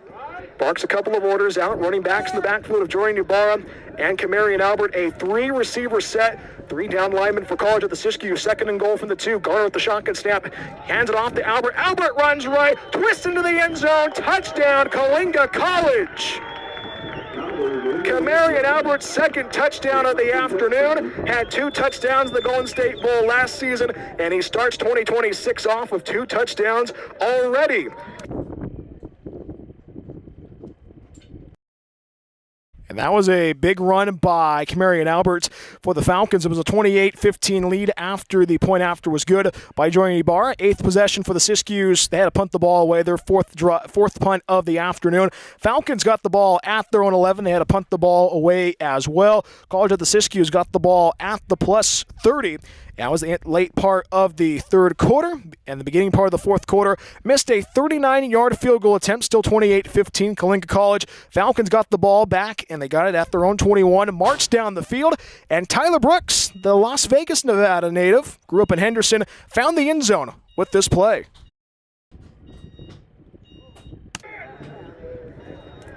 barks a couple of orders out. Running backs in the backfield of Jordan Ibarra and Kamarian Albert. A 3-receiver set. 3 down linemen for College of the Siskiyous. 2nd and goal from the 2. Garner with the shotgun snap. Hands it off to Albert. Albert runs right. Twists into the end zone. Touchdown, Coalinga College. Camarion Albert's second touchdown of the afternoon. Had 2 touchdowns in the Golden State Bowl last season, and he starts 2026 off with 2 touchdowns already. And that was a big run by Camarion Alberts for the Falcons. It was a 28-15 lead after the point after was good by Jordan Ibarra. 8th possession for the Siskiyous. They had to punt the ball away, their fourth punt of the afternoon. Falcons got the ball at their own 11. They had to punt the ball away as well. College of the Siskiyous got the ball at the plus 30. That was the late part of the third quarter, and the beginning part of the fourth quarter. Missed a 39-yard field goal attempt, still 28-15, Coalinga College. Falcons got the ball back, and they got it at their own 21, marched down the field, and Tyler Brooks, the Las Vegas, Nevada native, grew up in Henderson, found the end zone with this play.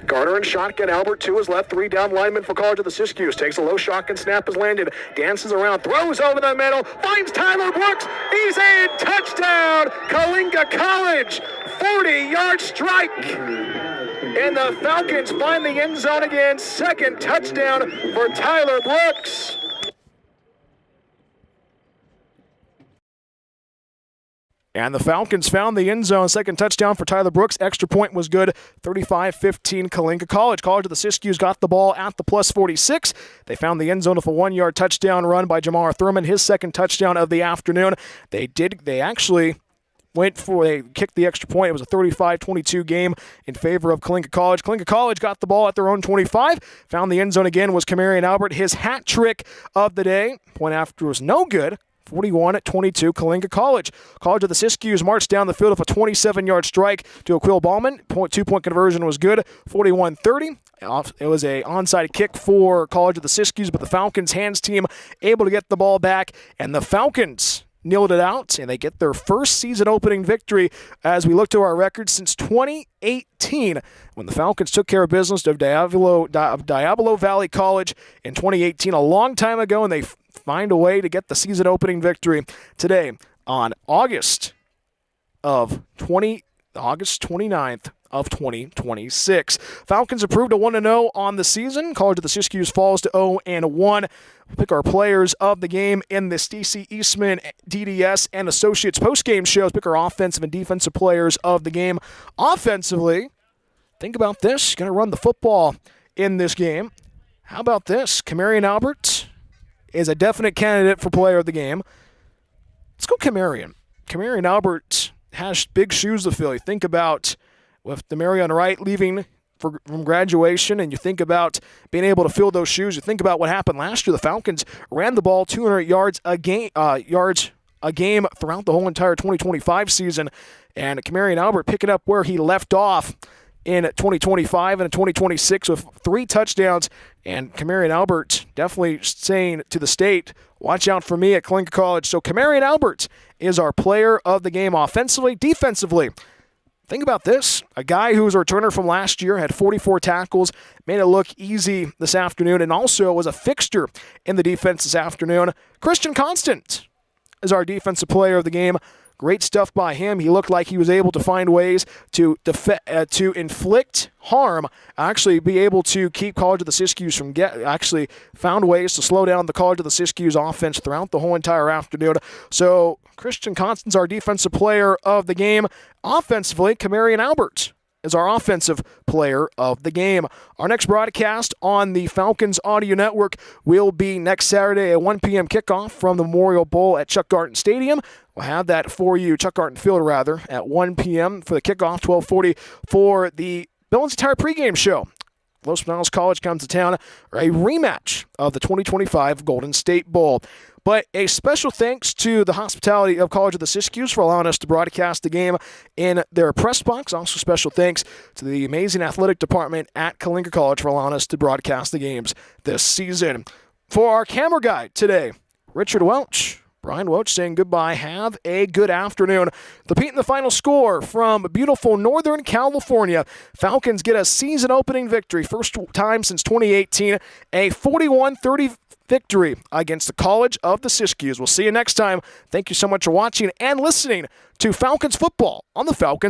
Garner and shotgun. Albert to his left. 3 down lineman for College of the Siskiyous. Takes a low shotgun snap, is landed. Dances around. Throws over the middle. Finds Tyler Brooks. He's in. Touchdown. Coalinga College. 40-yard strike. And the Falcons find the end zone again. Second touchdown for Tyler Brooks. And the Falcons found the end zone. Second touchdown for Tyler Brooks. Extra point was good. 35-15 Coalinga College. College of the Siskiyous got the ball at the plus 46. They found the end zone with a 1-yard touchdown run by Jamar Thurman, his second touchdown of the afternoon. They kicked the extra point. It was a 35-22 game in favor of Coalinga College. Coalinga College got the ball at their own 25. Found the end zone again was Camarion Albert, his hat trick of the day. Point after was no good. 41-22 Coalinga College. College of the Siskiyous marched down the field with a 27-yard strike to Aquil Ballman. 2-point conversion was good. 41-30. It was a onside kick for College of the Siskiyous, but the Falcons hands team able to get the ball back, and the Falcons kneeled it out, and they get their first season opening victory as we look to our record since 2018 when the Falcons took care of business of Diablo Valley College in 2018, a long time ago, and they find a way to get the season opening victory today on August 29th of 2026. Falcons improved to 1-0 on the season. College of the Siskiyous falls to 0-1. We'll pick our players of the game in the Stacey Eastman, DDS, and Associates postgame shows. Pick our offensive and defensive players of the game. Offensively, think about this. Going to run the football in this game. How about this? Camarion Albert is a definite candidate for player of the game. Let's go Camarion. Camarion Albert has big shoes to fill. You think about with Demarion Wright leaving from graduation, and you think about being able to fill those shoes. You think about what happened last year. The Falcons ran the ball 200 yards a game throughout the whole entire 2025 season, and Camarion Albert picking up where he left off in 2025 and 2026 with 3 touchdowns. And Camarion Albert definitely saying to the state, watch out for me at Coalinga College. So Camarion Albert is our player of the game offensively. Defensively, think about this. A guy who was a returner from last year, had 44 tackles, made it look easy this afternoon, and also was a fixture in the defense this afternoon. Christian Constant is our defensive player of the game. Great stuff by him. He looked like he was able to find ways to inflict harm, actually be able to keep College of the Siskiyous from actually found ways to slow down the College of the Siskiyous offense throughout the whole entire afternoon. So Christian Constant's our defensive player of the game. Offensively, Camarion Albert is our offensive player of the game. Our next broadcast on the Falcons Audio Network will be next Saturday at 1 p.m. kickoff from the Memorial Bowl at Chuck Garton Stadium. We'll have that for you, Chuck Garton Field rather, at 1 p.m. for the kickoff, 12:40 for the Billings Entire pregame show. Los Pinellas College comes to town, a rematch of the 2025 Golden State Bowl. But a special thanks to the hospitality of College of the Siskiyous for allowing us to broadcast the game in their press box. Also special thanks to the amazing athletic department at Coalinga College for allowing us to broadcast the games this season. For our camera guy today, Richard Welch. Brian Welch saying goodbye. Have a good afternoon. The Pete and the final score from beautiful Northern California. Falcons get a season opening victory. First time since 2018. A 41-30 victory against the College of the Siskiyous. We'll see you next time. Thank you so much for watching and listening to Falcons football on the Falcons